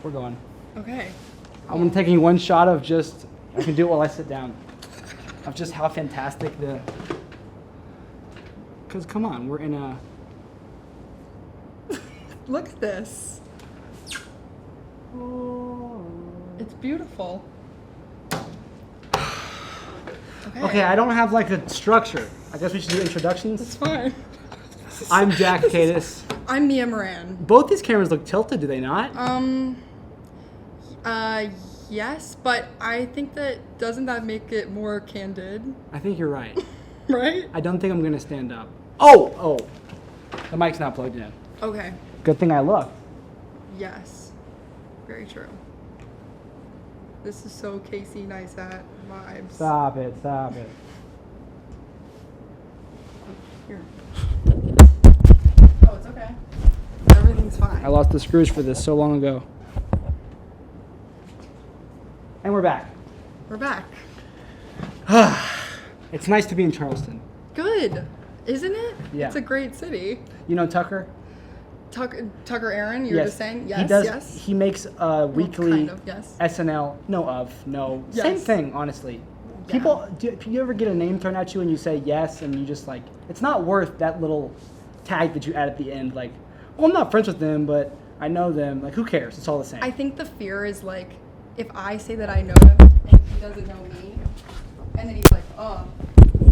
We're going. Okay. I'm taking one shot of just, I can do it while I sit down, of just how fantastic the, because come on, we're in a, Look at this. It's beautiful. Okay, I don't have like a structure. I guess we should do introductions. It's fine. I'm Jack Cadis. I'm Mia Moran. Both these cameras look tilted, do they not? Yes, but I think doesn't that make it more candid? I think you're right. Right? I don't think I'm gonna stand up. Oh, the mic's not plugged in. Okay. Good thing I looked. Yes. Very true. This is so Casey Neistat vibes. Stop it. Here. Oh, it's okay. Everything's fine. I lost the screws for this so long ago. And we're back. We're back. It's nice to be in Charleston. Good. Isn't it? Yeah. It's a great city. You know Tucker? Tucker Aaron, you were just saying? Yes, he does. yes. He makes a weekly kind of, yes. SNL. No. Yes. Same thing, honestly. Yeah. People, do you ever get a name thrown at you and you say yes and you just like, it's not worth that little tag that you add at the end, like, well, I'm not friends with them, but I know them. Like, who cares? It's all the same. I think the fear is like, if I say that I know him and he doesn't know me, and then he's like, oh,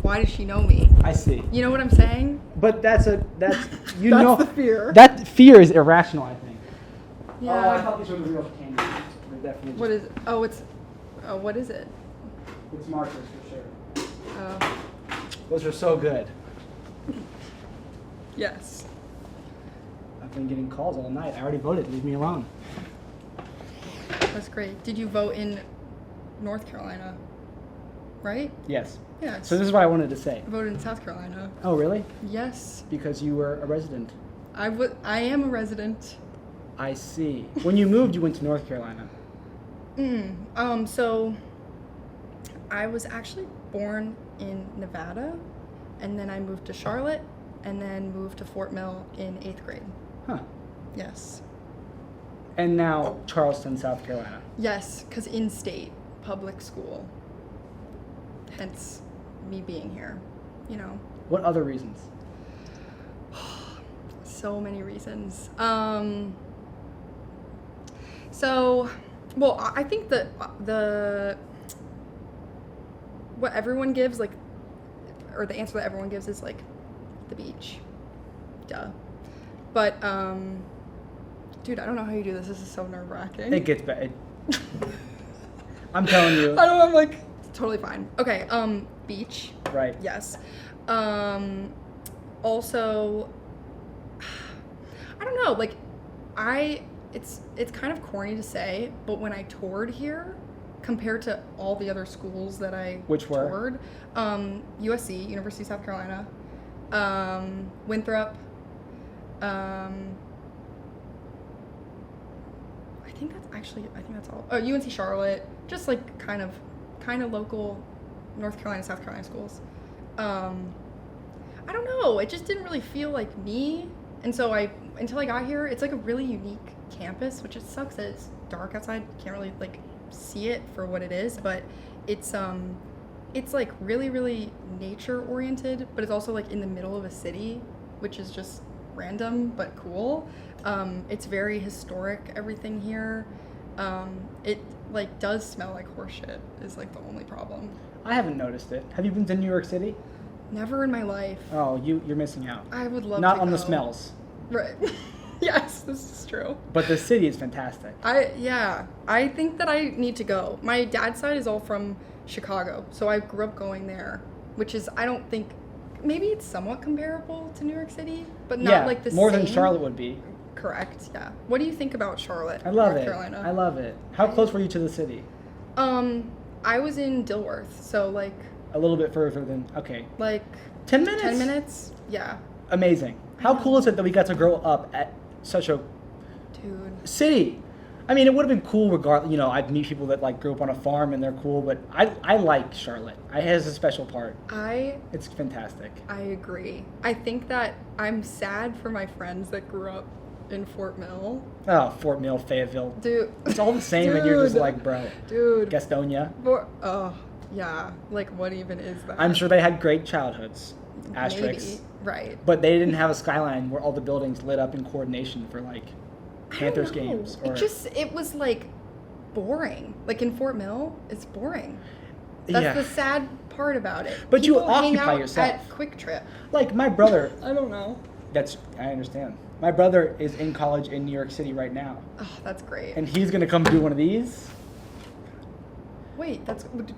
why does she know me? I see. You know what I'm saying? But that's you That's know. the fear. That fear is irrational, I think. Yeah. Oh, I thought these were the real candies. They're definitely What is it? What is it? It's markers for sure. Oh, Those are so good. yes. I've been getting calls all night. I already voted. Leave me alone. That's great. Did you vote in North Carolina? Right? Yes. Yes. So this is what I wanted to say. I voted in South Carolina. Oh, really? Yes. Because you were a resident. I am a resident. I see. When you moved, you went to North Carolina. So I was actually born in Nevada, and then I moved to Charlotte, and then moved to Fort Mill in 8th grade. Huh. Yes. And now Charleston, South Carolina. Yes, because in-state public school. Hence me being here, you know. What other reasons? So many reasons. Well, I think that what everyone gives, like, or the answer that everyone gives is like the beach. Duh. But dude, I don't know how you do this. This is so nerve-wracking. It gets bad. I'm telling you. I'm like totally fine. Okay, beach. Right. Yes. Also, I don't know, like, it's kind of corny to say, but when I toured here, compared to all the other schools that I Which were? toured, USC, University of South Carolina, Winthrop, I think that's all. Oh, UNC Charlotte, just like kind of local North Carolina, South Carolina schools. I don't know. It just didn't really feel like me. And so until I got here, it's like a really unique campus, which it sucks that it's dark outside. You can't really like see it for what it is, but it's like really, really nature oriented, but it's also like in the middle of a city, which is just random but cool. It's very historic, everything here. It like does smell like horse shit is like the only problem. I haven't noticed it. Have you been to New York City? Never in my life. Oh, you're missing out. I would love Not to on the go. smells. Right. Yes, this is true. But the city is fantastic. I think that I need to go. My dad's side is all from Chicago, so I grew up going there, which is, I don't think, maybe it's somewhat comparable to New York City, but not like the more same. than Charlotte would be. Correct, yeah. What do you think about Charlotte, I love North it. Carolina? I love it. How close were you to the city? I was in Dilworth, so like A little bit further than, okay. 10 minutes? 10 minutes? Yeah. Amazing. How cool is it that we got to grow up at such a Dude. city? I mean, it would have been cool regardless. You know, I'd meet people that like grew up on a farm and they're cool, but I like Charlotte. It has a special part. It's fantastic. I agree. I think that I'm sad for my friends that grew up in Fort Mill. Oh, Fort Mill, Fayetteville. Dude. It's all the same, and you're just Dude. like, bro. Dude. Gastonia. Oh, yeah. Like, what even is that? I'm sure they had great childhoods. Asterisks. Maybe. Right. But they didn't have a skyline where all the buildings lit up in coordination for, like, Panthers games. Or... It was, like, boring. Like, in Fort Mill, it's boring. That's the sad part about it. But People you hang occupy out yourself. at Quick Trip. Like, my brother... I don't know. I understand. My brother is in college in New York City right now. Oh, that's great. And he's going to come do one of these. Wait,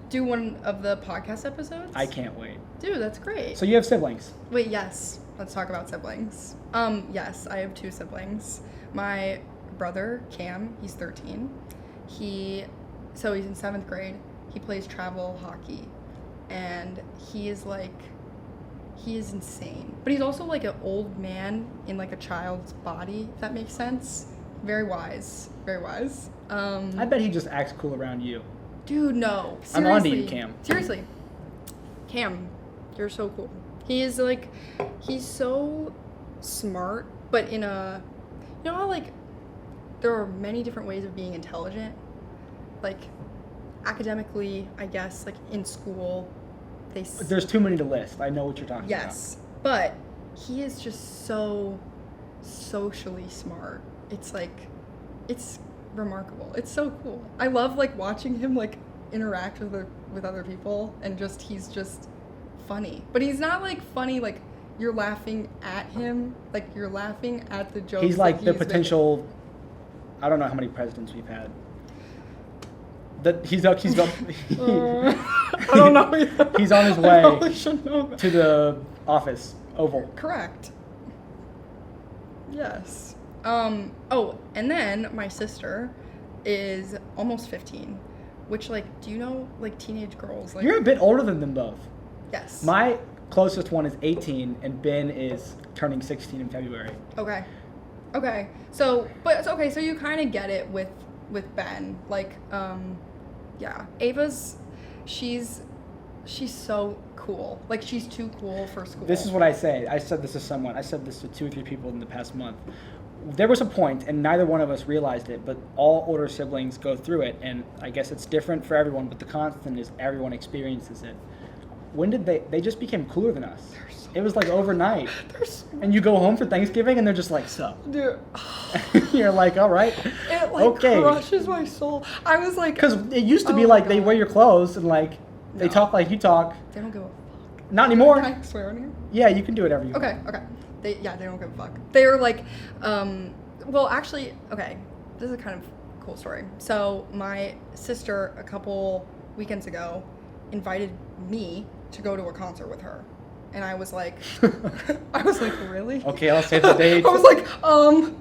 do one of the podcast episodes? I can't wait. Dude, that's great. So you have siblings? Wait, yes. Let's talk about siblings. Yes, I have 2 siblings. My brother, Cam, he's 13. He's in 7th grade. He plays travel hockey. And he is insane. But he's also like an old man in like a child's body, if that makes sense. Very wise. Very wise. I bet he just acts cool around you. Dude, no. Seriously. I'm on to you, Cam. Seriously. Cam, you're so cool. He's so smart, but in a, you know how like there are many different ways of being intelligent? Like academically, I guess, like in school, there's too many to list. I know what you're talking about. Yes, but he is just so socially smart. It's like, it's remarkable. It's so cool. I love like watching him like interact with other people, and he's just funny. But he's not like funny like you're laughing at him, like you're laughing at the jokes. He's like the potential. I don't know how many presidents we've had. He's I don't know. He's on his way to the office, Oval. Correct. Yes. Oh, and then my sister is almost 15, which like, do you know like teenage girls? Like, you're a bit older than them both. Yes. My closest one is 18, and Ben is turning 16 in February. Okay. So you kind of get it with Ben. Like, yeah, Ava's, she's so cool. Like, she's too cool for school. This is what I say. I said this to someone. I said this to 2 or 3 people in the past month. There was a point, and neither one of us realized it, but all older siblings go through it, and I guess it's different for everyone, but the constant is everyone experiences it. When did they just became cooler than us? It was like overnight. And you go home for Thanksgiving, and they're just like, so. Dude. You're like, all right. It like crushes my soul. I was like. Because it used to be like they wear your clothes, and like they talk like you talk. They don't give a fuck. Not anymore. Can I swear on here? Yeah, you can do whatever you want. Okay. They don't give a fuck. They were like, well, actually, okay, this is a kind of cool story. So my sister, a couple weekends ago, invited me to go to a concert with her. And I was like, really? Okay, I'll save the date. I was like,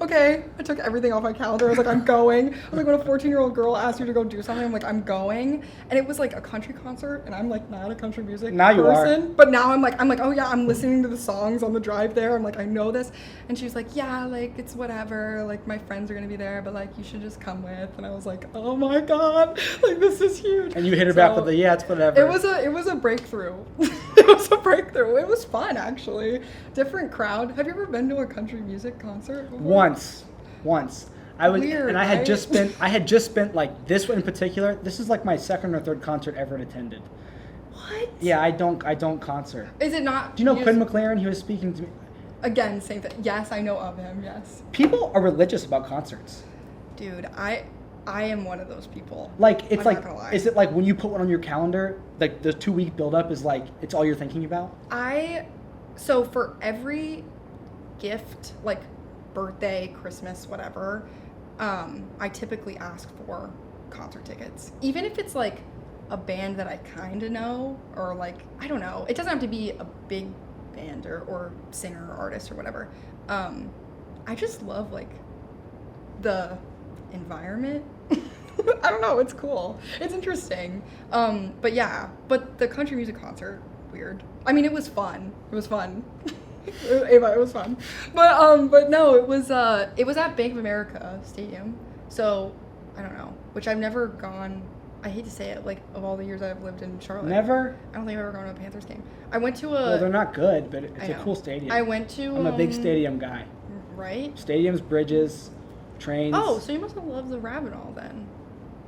okay. I took everything off my calendar. I was like, I'm going. I was like, when a 14-year-old girl asks you to go do something, I'm like, I'm going. And it was like a country concert, and I'm like not a country music now person. You are. But now I'm like, oh yeah, I'm listening to the songs on the drive there. I'm like, I know this. And she was like, yeah, like it's whatever. Like my friends are gonna be there, but like you should just come with. And I was like, oh my god, like this is huge. And you hit her back with the yeah, it's whatever. It was a breakthrough. It was a breakthrough. It was fun, actually. Different crowd. Have you ever been to a country music concert before? Once. I was, Weird, and I right? had just spent like this one in particular. This is like my 2nd or 3rd concert ever attended. What? Yeah, I don't concert. Is it not? Do you know Quinn McLaren? He was speaking to me. Again, same thing. Yes, I know of him. Yes. People are religious about concerts. Dude, I am one of those people. Like it's I'm like, not gonna lie. is it like when you put one on your calendar, like the 2-week build-up is like it's all you're thinking about? So for every gift, like birthday, Christmas, whatever, I typically ask for concert tickets. Even if it's like a band that I kind of know, or like, I don't know. It doesn't have to be a big band or singer or artist or whatever. I just love like the environment. I don't know, it's cool. It's interesting. But yeah, but the country music concert, weird. I mean, it was fun. Ava, it was fun. But no, it was at Bank of America Stadium. So, I don't know, which I've never gone. I hate to say it, like, of all the years I've lived in Charlotte. Never? I don't think I've ever gone to a Panthers game. I went to a... Well, they're not good, but it's a cool stadium. I went to... I'm a big stadium guy. Right? Stadiums, bridges, trains. Oh, so you must have loved the Ravenel then.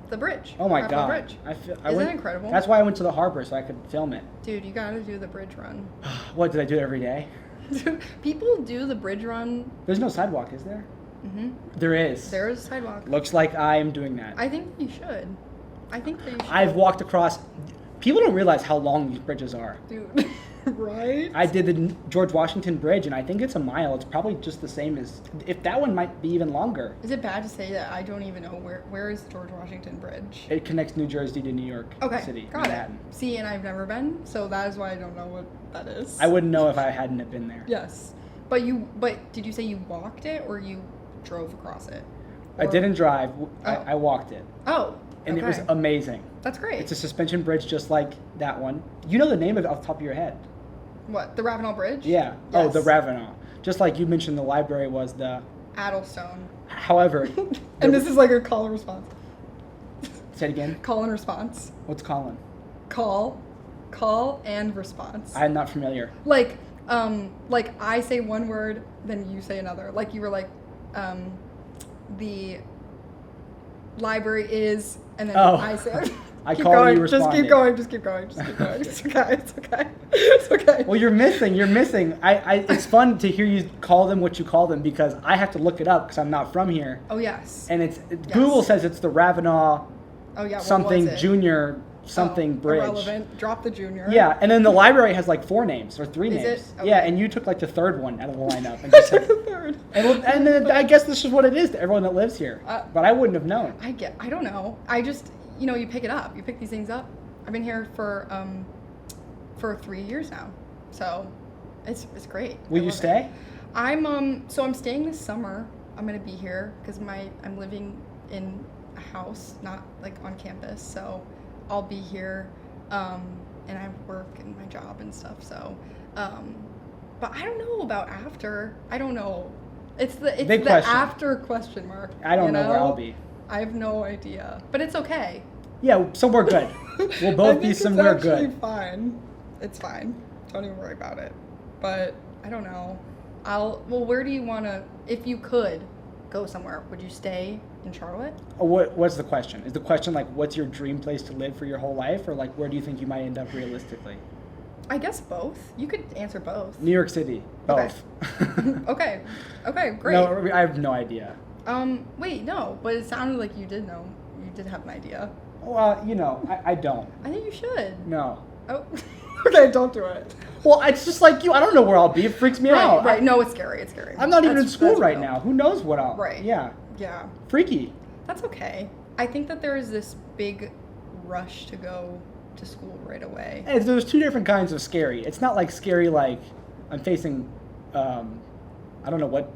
The bridge. Oh my Ravenel god! Bridge. I Isn't went, that incredible? That's why I went to the harbor so I could film it. Dude, you gotta do the bridge run. What did I do it every day? People do the bridge run. There's no sidewalk, is there? Mm-hmm. There is. There is a sidewalk. Looks like I am doing that. I think you should. I think that you should. I've walked across. People don't realize how long these bridges are. Dude, right? I did the George Washington Bridge, and I think it's a mile. It's probably just the same as, if that one might be even longer. Is it bad to say that I don't even know where is George Washington Bridge? It connects New Jersey to New York City, got Manhattan. it. See, and I've never been, so that is why I don't know what that is. I wouldn't know if I hadn't have been there. Yes, but did you say you walked it or you drove across it? I didn't drive. Oh. I walked it, Oh, and it was okay. amazing. That's great. It's a suspension bridge just like that one. You know the name of it off the top of your head. What, the Ravenel Bridge? Yeah. Yes. Oh, the Ravenel. Just like you mentioned, the library was the. Addlestone. However. And this is like a call and response. Say it again. Call and response. What's Colin? Call and response. I'm not familiar. Like I say one word, then you say another. Like you were like, the library is, and then Oh. I say. I Keep call going. you Just responding. keep going. Just keep going. Just keep going. It's okay. It's okay. It's okay. Well, you're missing. It's fun to hear you call them what you call them because I have to look it up because I'm not from here. Oh yes. And Google says it's the Ravenel Oh yeah. What something was it? Junior something bridge. Irrelevant. Drop the junior. Yeah, and then the library has like 4 names or 3 Is names. it? Okay. Yeah, and you took like the 3rd one out of the lineup. And I just took said, the third. and then I guess this is what it is to everyone that lives here. But I wouldn't have known. I don't know. I just, you pick it up. You pick these things up. I've been here for 3 years now, so it's great. Will you stay? I'm staying this summer. I'm gonna be here because I'm living in a house, not like on campus, so I'll be here, and I have work and my job and stuff. So, but I don't know about after. I don't know. It's the Big question. after question mark. I don't know where I'll be. I have no idea, but it's okay. Yeah, somewhere good. We'll both be somewhere good. It's fine. It's fine. Don't even worry about it. But I don't know. Where do you want to, if you could go somewhere, would you stay in Charlotte? Oh, what's the question? Is the question like, what's your dream place to live for your whole life? Or like, where do you think you might end up realistically? I guess both. You could answer both. New York City. Both. Okay. Okay, great. No, I have no idea. Wait, no, but it sounded like you did know. You did have an idea. Well, I don't. I think you should. No. Oh, okay, don't do it. Well, it's just like you. I don't know where I'll be. It freaks me out. Right. No, it's scary. It's scary. I'm not even in school that's right real. now. Who knows what I'll... Right. Yeah. Yeah. Freaky. That's okay. I think that there is this big rush to go to school right away. And there's 2 different kinds of scary. It's not like scary like I'm facing, I don't know what,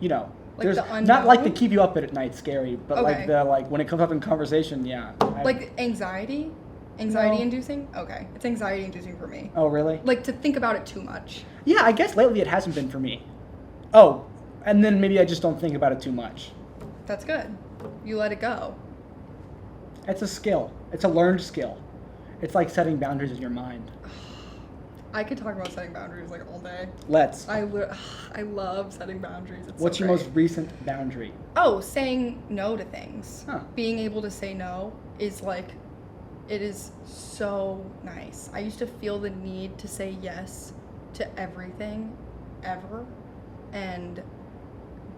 Like there's the unknown? not like to keep you up at night scary, but Okay. like when it comes up in conversation, yeah. Like anxiety? Anxiety inducing? Okay. It's anxiety inducing for me. Oh, really? Like to think about it too much. Yeah, I guess lately it hasn't been for me. Oh, and then maybe I just don't think about it too much. That's good. You let it go. It's a skill. It's a learned skill. It's like setting boundaries in your mind. I could talk about setting boundaries like all day. Let's. I love setting boundaries. It's What's so your great. most recent boundary? Oh, saying no to things. Huh. Being able to say no is like, it is so nice. I used to feel the need to say yes to everything, ever. And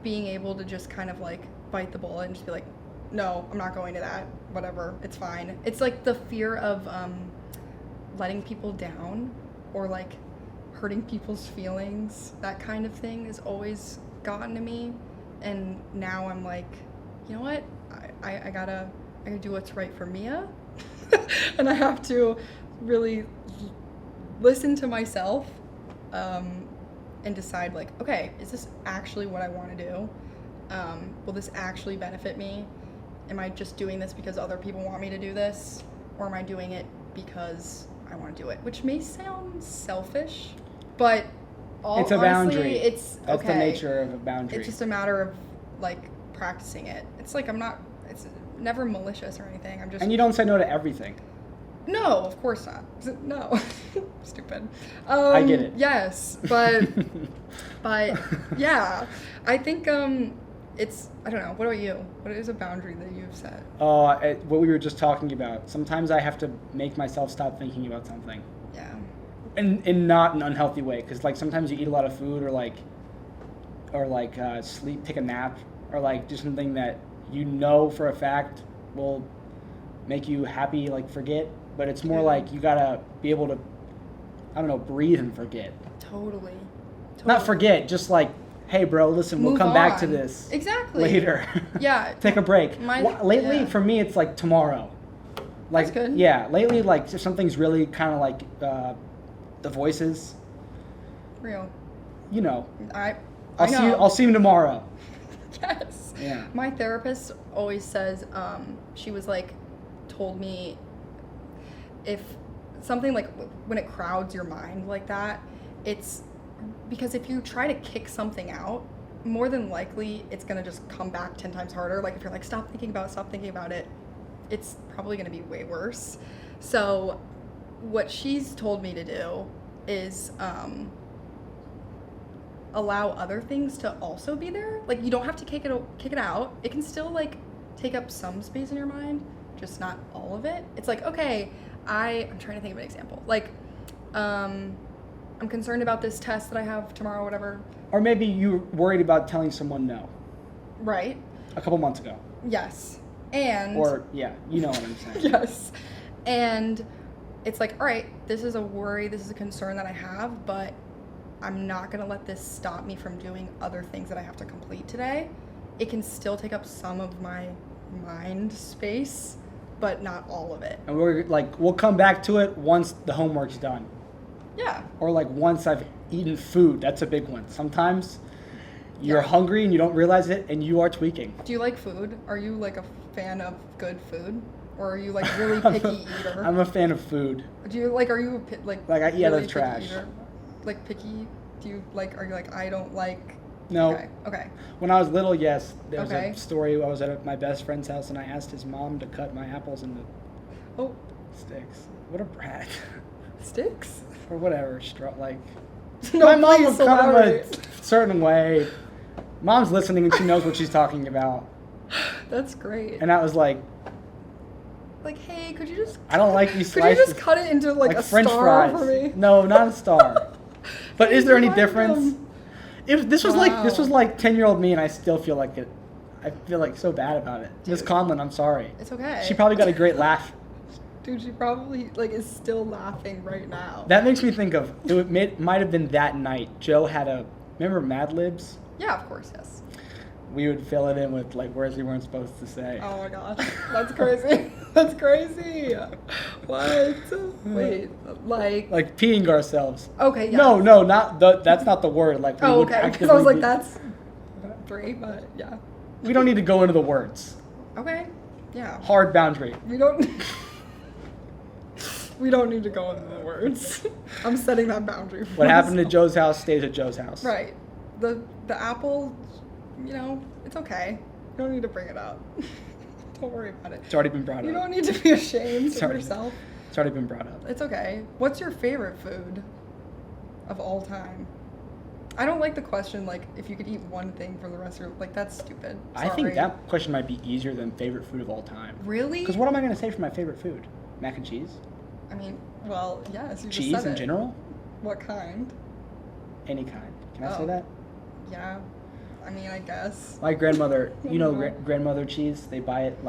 being able to just kind of like bite the bullet and just be like, no, I'm not going to that. Whatever, it's fine. It's like the fear of letting people down or like hurting people's feelings. That kind of thing has always gotten to me. And now I'm like, you know what? I gotta do what's right for Mia. And I have to really listen to myself and decide like, okay, is this actually what I want to do? Will this actually benefit me? Am I just doing this because other people want me to do this? Or am I doing it because I want to do it? Which may sound selfish, but It's a boundary. It's okay. That's the nature of a boundary. It's just a matter of like practicing it. It's like it's never malicious or anything. I'm just And you don't say no to everything. No, of course not. No. Stupid. I get it. Yes, but yeah, I think it's, I don't know. What about you? What is a boundary that you've set? What we were just talking about. Sometimes I have to make myself stop thinking about something. Yeah. In not an unhealthy way, because like sometimes you eat a lot of food or sleep, take a nap, or like do something that you know for a fact will make you happy, like forget. But it's more like you gotta be able to, I don't know, breathe and forget. Totally. Not forget, just like, hey, bro, listen, we'll come back to this exactly later. Yeah. Take a break. Lately, yeah. for me, it's like tomorrow. Like, That's good. Yeah, lately, like if something's really kind of like the voices. Real. You know. I'll see you tomorrow. Yes. Yeah. My therapist always says, she was like, told me if something like when it crowds your mind like that, it's because if you try to kick something out, more than likely it's gonna just come back 10 times harder. Like if you're like, stop thinking about it, it's probably gonna be way worse. So what she's told me to do is allow other things to also be there. Like you don't have to kick it out. It can still like take up some space in your mind, just not all of it. It's like, okay, I'm trying to think of an example. Like, I'm concerned about this test that I have tomorrow, whatever. Or maybe you're worried about telling someone no. Right. A couple months ago. Yes. And. Or, yeah, you know what I'm saying. Yes. And it's like, all right, this is a worry, this is a concern that I have, but I'm not going to let this stop me from doing other things that I have to complete today. It can still take up some of my mind space, but not all of it. And we'll come back to it once the homework's done. Yeah. Or like once I've eaten food. That's a big one. Sometimes you're hungry and you don't realize it and you are tweaking. Do you like food? Are you like a fan of good food? Or are you like really picky eater? I'm a fan of food. Do you like, are you like I eat out really of trash. Eater? Like picky? Do you like, are you like, I don't like? No. Okay. When I was little, yes. There was a story. I was at my best friend's house and I asked his mom to cut my apples into sticks. What a brat. Sticks? Or whatever. No, my mom please would cut them elaborate. a certain way. Mom's listening and she knows what she's talking about. That's great. And I was like, hey, could you just? I don't like these Could slices. you just cut it into like a French star fries for me? No, not a star. But is there any difference? Them? If this was like 10-year-old me, and I still feel like it. I feel like so bad about it. Miss Conlon, I'm sorry. It's okay. She probably got a great laugh. Dude, she probably is still laughing right now. That makes me think of it. Might have been that night. Joe had remember Mad Libs? Yeah, of course, yes. We would fill it in with like words we weren't supposed to say. Oh my gosh, that's crazy. That's crazy. What? Wait, like peeing ourselves. Okay, yeah. No, not that's not the word. Like we would okay. Because actively I was like, that's 3, but yeah. We don't need to go into the words. Okay. Yeah. Hard boundary. We don't. We don't need to go into the words. I'm setting that boundary. What happened at Joe's house stays at Joe's house. Right. The apple, it's okay. You don't need to bring it up. Don't worry about it. It's already been brought up. You don't need to be ashamed of yourself. It's already been brought up. It's okay. What's your favorite food of all time? I don't like the question, like, if you could eat one thing for the rest of your... that's stupid. Sorry. I think that question might be easier than favorite food of all time. Really? Because what am I going to say for my favorite food? Mac and cheese? I mean, well, yes, you just cheese said in it. general? What kind? Any kind. Can I say that? Yeah. I mean, I guess. My grandmother, grandmother cheese, they buy it,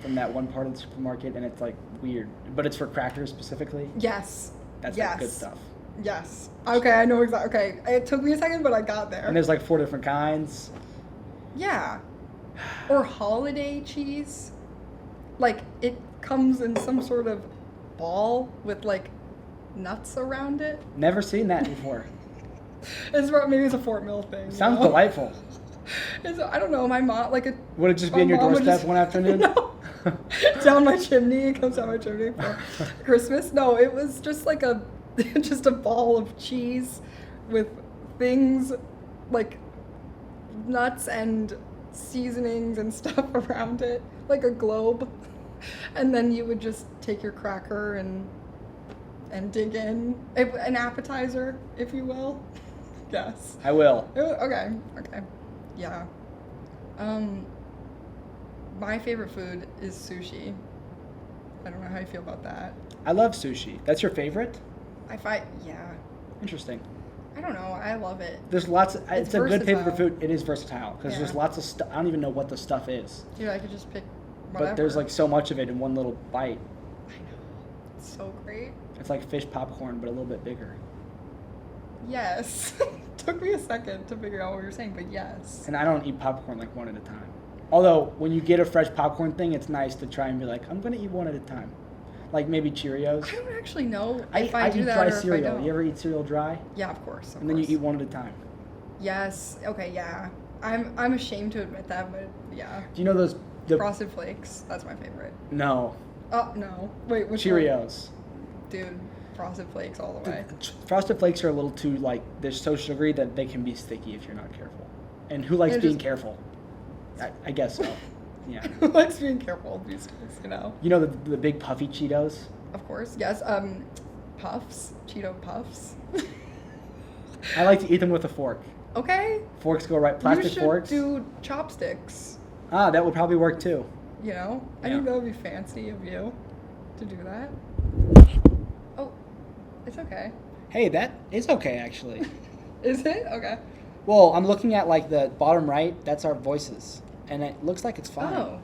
from that one part of the supermarket, and it's, weird. But it's for crackers specifically. Yes. That's, good stuff. Yes. Okay, I know exactly. Okay, it took me a second, but I got there. And there's, 4 different kinds. Yeah. Or holiday cheese. It comes in some sort of ball with, nuts around it. Never seen that before. Maybe it's a Fort Mill thing. Sounds delightful. I don't know, my mom, Would it just be on your doorstep one afternoon? No. Down my chimney. It comes down my chimney for Christmas. No, it was just just a ball of cheese with things like nuts and seasonings and stuff around it. Like a globe. And then you would just take your cracker and dig in an appetizer, if you will. Yes. I will. Okay. Yeah. My favorite food is sushi. I don't know how you feel about that. I love sushi. That's your favorite? Yeah. Interesting. I don't know. I love it. There's lots of, it's a good favorite versatile. food. It is versatile because Yeah. there's lots of stuff. I don't even know what the stuff is. Dude, I could just pick whatever. But there's like so much of it in one little bite. I know. It's so great. It's like fish popcorn, but a little bit bigger. Yes. Took me a second to figure out what you're saying, but yes. And I don't eat popcorn like one at a time. Although when you get a fresh popcorn thing, it's nice to try and be like, I'm gonna eat one at a time. Like maybe Cheerios. I don't actually know I if I do eat that dry or if I cereal. don't. You ever eat cereal dry? Yeah, of course. And then you eat one at a time. Yes. Okay. Yeah. I'm ashamed to admit that, but yeah. Do you know those? Frosted Flakes. That's my favorite. No. Oh no. Wait. Which Cheerios. one? Dude. Frosted Flakes all the way. Frosted Flakes are a little too they're so sugary that they can be sticky if you're not careful. And who likes being careful? I guess so. Yeah. Who likes being careful these days? You know. You know the big puffy Cheetos? Of course. Yes. Puffs. Cheeto puffs. I like to eat them with a fork. Okay. Forks go right. Plastic forks. You should do chopsticks. Ah, that would probably work too. You know. I Yeah. think that would be fancy of you to do that. Oh, it's okay. Hey, that is okay actually. Is it? Okay. Well, I'm looking at like the bottom right. That's our voices, and it looks like it's fine. Oh.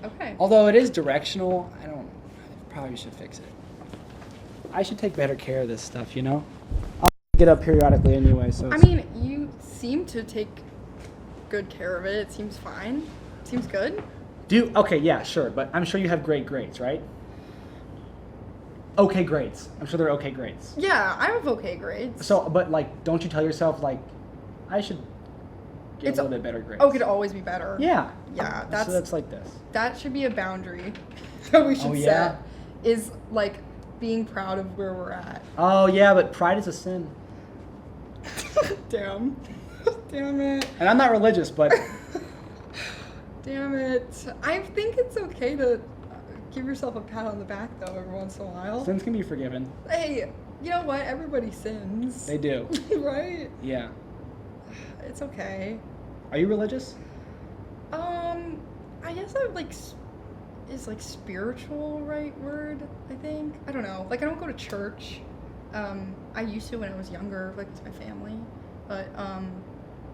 Okay. Although it is directional, I probably should fix it. I should take better care of this stuff, you know? I'll get up periodically anyway, so I mean, you seem to take good care of it. It seems fine. Seems good. Okay, yeah, sure, but I'm sure you have great grades, right? Okay grades. I'm sure they're okay grades. Yeah, I have okay grades. So, but like, don't you tell yourself like, I should get a little bit better grades? Oh, it could always be better. Yeah. Yeah, So that's like this. that should be a boundary that we should Oh, yeah? set. Is like being proud of where we're at. Oh yeah, but pride is a sin. Damn. Damn it. And I'm not religious, but Damn it. I think it's okay to give yourself a pat on the back, though, every once in a while. sins can be forgiven. Hey, you know what? Everybody sins. They do. Right? Yeah. It's okay. Are you religious? I guess I is like spiritual right word, I think. I don't know. Like, I don't go to church. I used to when I was younger, like with my family. But, I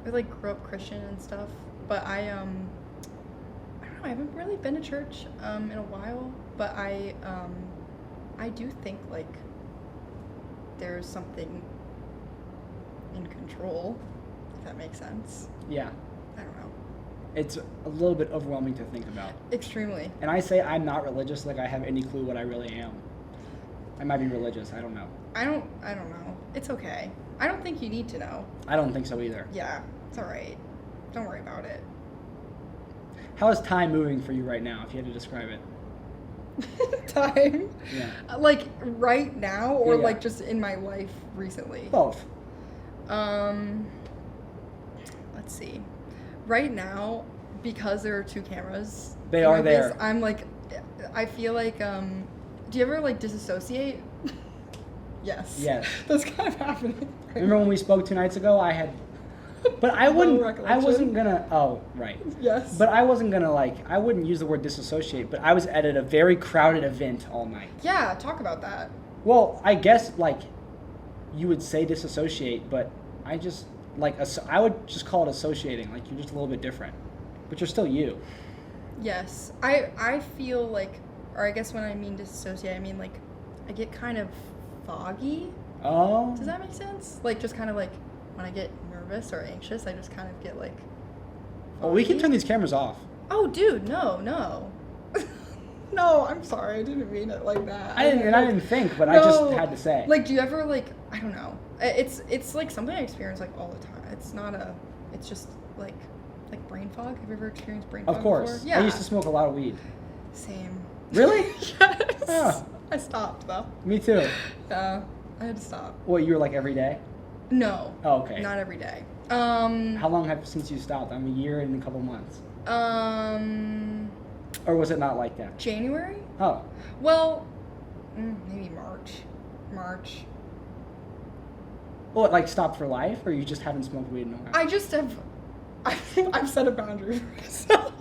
like grew up Christian and stuff. But I don't know, I haven't really been to church, in a while. But I do think, like, there's something in control, if that makes sense. Yeah. I don't know. It's a little bit overwhelming to think about. Extremely. And I say I'm not religious like I have any clue what I really am. I might be religious, I don't know. I don't know. It's okay. I don't think you need to know. I don't think so either. Yeah, it's alright. Don't worry about it. How is time moving for you right now, if you had to describe it? Time? Yeah. Like right now or Yeah. like just in my life recently? Both. Let's see. Right now, because there are two cameras. They in are my there. face, I'm like, I feel like, do you ever like disassociate? Yes. Yes. That's kind of happening. Right Remember when we spoke 2 nights ago? But I wouldn't, I recollection. wasn't gonna, oh, right. Yes. But I wasn't gonna I wouldn't use the word disassociate, but I was at a very crowded event all night. Yeah, talk about that. Well, I guess, you would say disassociate, but I just, I would just call it associating, you're just a little bit different. But you're still you. Yes. I feel like, or I guess when I mean disassociate, I mean I get kind of foggy. Oh. Does that make sense? Just kind of when I get nervous or anxious, I just kind of get foggy. Well, we can turn these cameras off. Oh, dude, no. No, I'm sorry. I didn't mean it like that. I didn't think, but I No. just had to say. Do you ever I don't know. It's something I experience all the time. It's not it's just like brain fog. Have you ever experienced brain fog Of course. before? Yeah. I used to smoke a lot of weed. Same. Really? Yes. Oh. I stopped though. Me too. Yeah, I had to stop. What, you were every day? No. Oh, okay. Not every day. How long since you stopped? A year and a couple months. Or was it not like that? January? Oh. Well, maybe March. Well, it like stopped for life, or you just haven't smoked weed in a while? I just have. I've set a boundary for myself.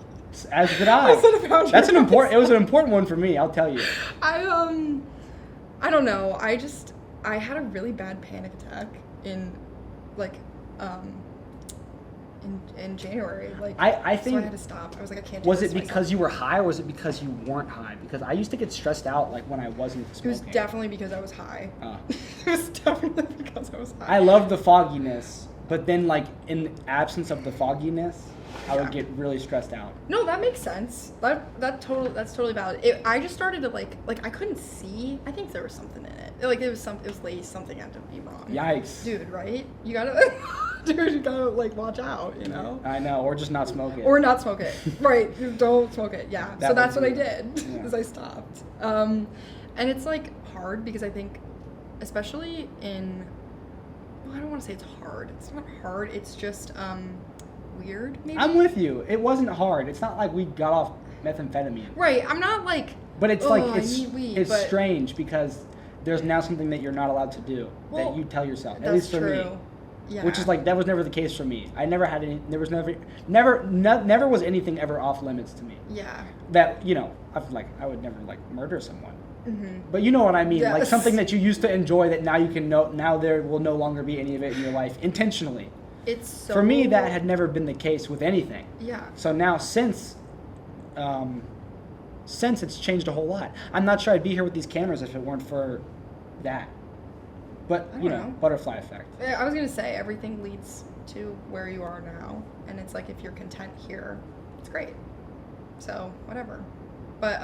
As did I. I set a boundary. That's an important. It was an important one for me. I'll tell you. I don't know. I had a really bad panic attack in, like, in January. Like, I think. So I had to stop. I was like, I can't do Was this it to because myself. you were high, or was it because you weren't high? Because I used to get stressed out like when I wasn't It smoking. was definitely because I was high. Oh. It was definitely because I was high. I love the fogginess, but then like in absence of the fogginess, I would Yeah. get really stressed out. No, that makes sense. That's totally valid. I just started to like I couldn't see. I think there was something in it. Like it was laced. Something had to be wrong. Yikes. Dude, right? You gotta, dude, you gotta like watch out. You know. I know, or just not smoke it. Or not smoke it. Right. You don't smoke it. Yeah. That So that's would what I be- did. yeah. Is I stopped. And it's like hard because I think, especially in, well, I don't want to say it's hard. It's not hard. It's just weird. Maybe. I'm with you. It wasn't hard. It's not like we got off methamphetamine. Right. I'm not like. But it's "Oh, like I it's need weed," it's but strange because there's now something that you're not allowed to do Well, that you tell yourself. At That's least for true. me. Yeah. Which is like that was never the case for me. I never had any. There was never was anything ever off limits to me. Yeah. That I would never like murder someone. Mm-hmm. But you know what I mean, like Yes. something that you used to enjoy that now you can know. Now there will no longer be any of it in your life intentionally. It's so. For me, that had never been the case with anything. Yeah. So now since it's changed a whole lot. I'm not sure I'd be here with these cameras if it weren't for that. But I you don't know, know. butterfly effect. I was gonna say everything leads to where you are now, and it's like if you're content here, it's great. So whatever. But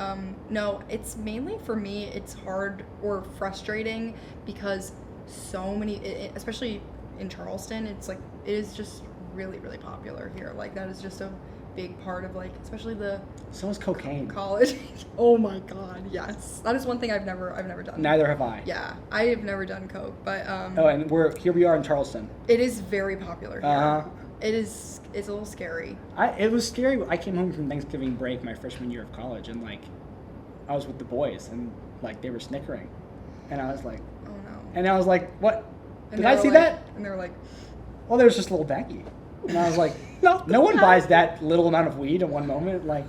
no, it's mainly for me. It's hard or frustrating because so many, especially in Charleston, it's like it is just really really popular here. Like that is just a big part of like especially the So is cocaine. college. Oh my god, yes, that is one thing I've never done. Neither have I. Yeah, I have never done coke, but Oh, and we are in Charleston. it is very popular here. Uh-huh. It's a little scary. It was scary. I came home from Thanksgiving break my freshman year of college, and like, I was with the boys, and like they were snickering, and I was like, Oh no. and I was like, what? And Did they I were see like- that? And they were like, Well, there was just a little baggie, and I was like, no one buys that little amount of weed in one moment. Like,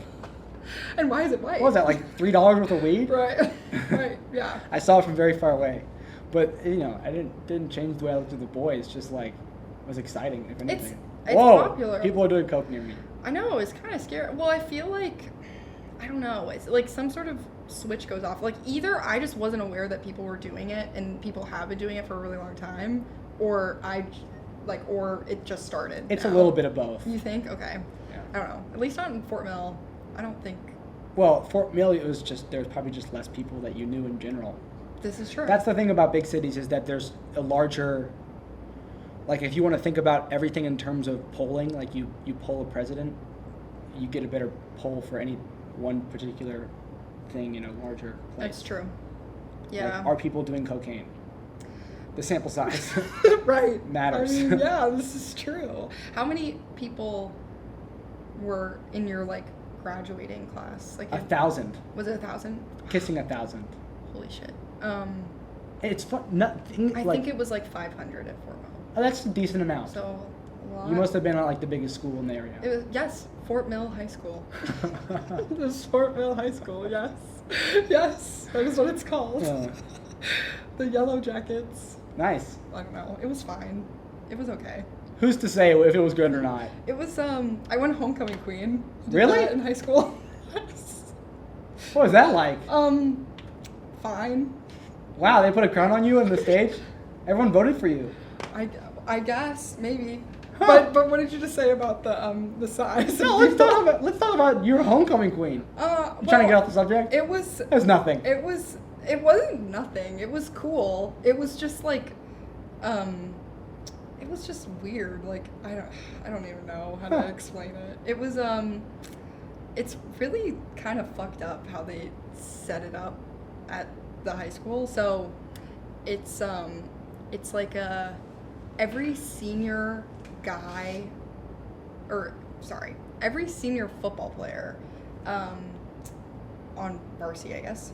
and why is it white? what was that? Like $3 worth of weed? Right. Right. Yeah. I saw it from very far away, but you know, I didn't change the way I looked at the boys. Just like, it was exciting. If anything. It's Whoa, popular. people are doing coke near me. I know, it's kind of scary. Well, I feel like, I don't know, it's like some sort of switch goes off. Like either I just wasn't aware that people were doing it and people have been doing it for a really long time, or or it just started. It's now. a little bit of both. You think? Okay. Yeah. I don't know. At least not in Fort Mill. I don't think Well, Fort Mill, there was probably just less people that you knew in general. this is true. That's the thing about big cities is that there's a larger, like if you want to think about everything in terms of polling, like you poll a president, you get a better poll for any one particular thing in a larger place. That's true. Like, Yeah. are people doing cocaine? The sample size. Right. Matters. I mean, yeah, this is true. How many people were in your like graduating class? Like 1,000. Was it 1,000? Kissing 1,000. Holy shit. It's fun. Nothing. I like, think it was like 500 at Fort Mill. oh, that's a decent amount. So a lot. You must have been at like the biggest school in the area. It was yes, Fort Mill High School. This Fort Mill High School. Yes, yes, that is what it's called. Uh, The Yellow Jackets. nice. I don't know. It was fine. It was okay. Who's to say if it was good or not? It was I won homecoming queen. Did Really? that in high school. What was that like? Fine. Wow, they put a crown on you on the stage? Everyone voted for you. I guess maybe. Huh. But what did you just say about the size? No, let's talk about your homecoming queen. I'm You trying to get off the subject? It was. It was nothing. It wasn't nothing. It was cool. It was just like, it was just weird. Like I don't even know how to explain it. It was it's really kind of fucked up how they set it up at the high school. So it's like every senior guy, or sorry, every senior football player on varsity, I guess,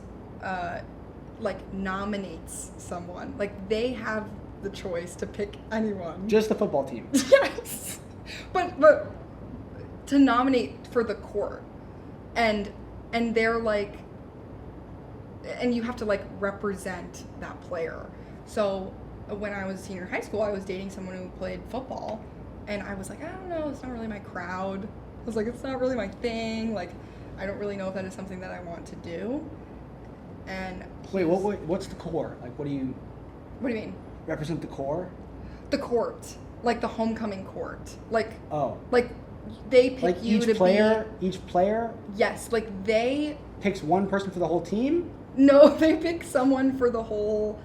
like nominates someone. Like they have the choice to pick anyone. Just the football team. Yes, but to nominate for the court, and they're like, and you have to like represent that player. So when I was a senior in high school, I was dating someone who played football, and I was like, I don't know, it's not really my crowd. I was like, it's not really my thing. Like, I don't really know if that is something that I want to do. And wait, what's the core? Like, what do you mean? Represent the core? The court, like the homecoming court, like like they pick like you each to player. be. Each player. Yes, like they Picks one person for the whole team. No, they pick someone for the whole.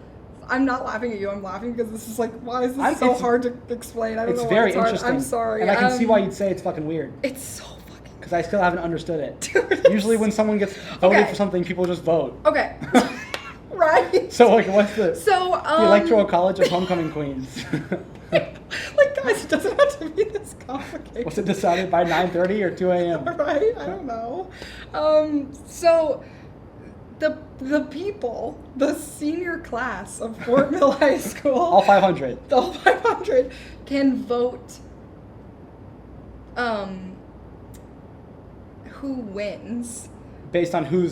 I'm not laughing at you. I'm laughing because this is like, why is this so hard to explain? I don't know. It's very hard. interesting. I'm sorry. And I can see why you'd say it's fucking weird. It's so fucking. Because I still haven't understood it. Dude, Usually, when someone gets voted for something, people just vote. Okay. Right. So like, what's the the Electoral College of Homecoming Queens? Like, guys, it doesn't have to be this complicated. Was it decided by 9:30 or 2 a.m.? Right? I don't know. So the people, the senior class of Fort Mill High School, all 500, all 500 can vote who wins based on who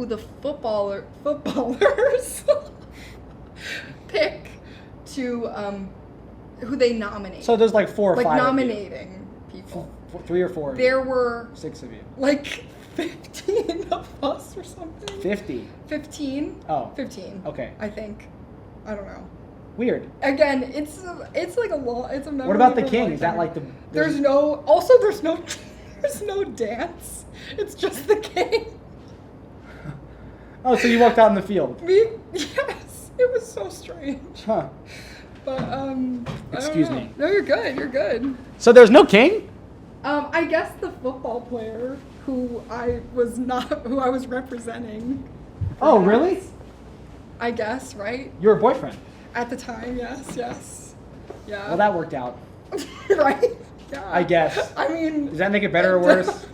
the footballers pick to who they nominate. So there's like 4 or 5 nominating people. 3 or 4. There were 6 of you. Like 15 of us or something. 50. 15. Oh. 15. Okay. I think. I don't know. Weird. Again, it's like a law. It's a memory. What about the king? Is that like the? There's no dance. It's just the king. Oh, so you walked out in the field. Yes. It was so strange. Huh. But Excuse me. No, you're good. You're good. So there's no king? I guess the football player who I was representing. Oh, really? I guess, right? Your boyfriend. At the time, yes. Yeah. Well, that worked out. Right? Yeah. I guess. I mean, does that make it better or worse?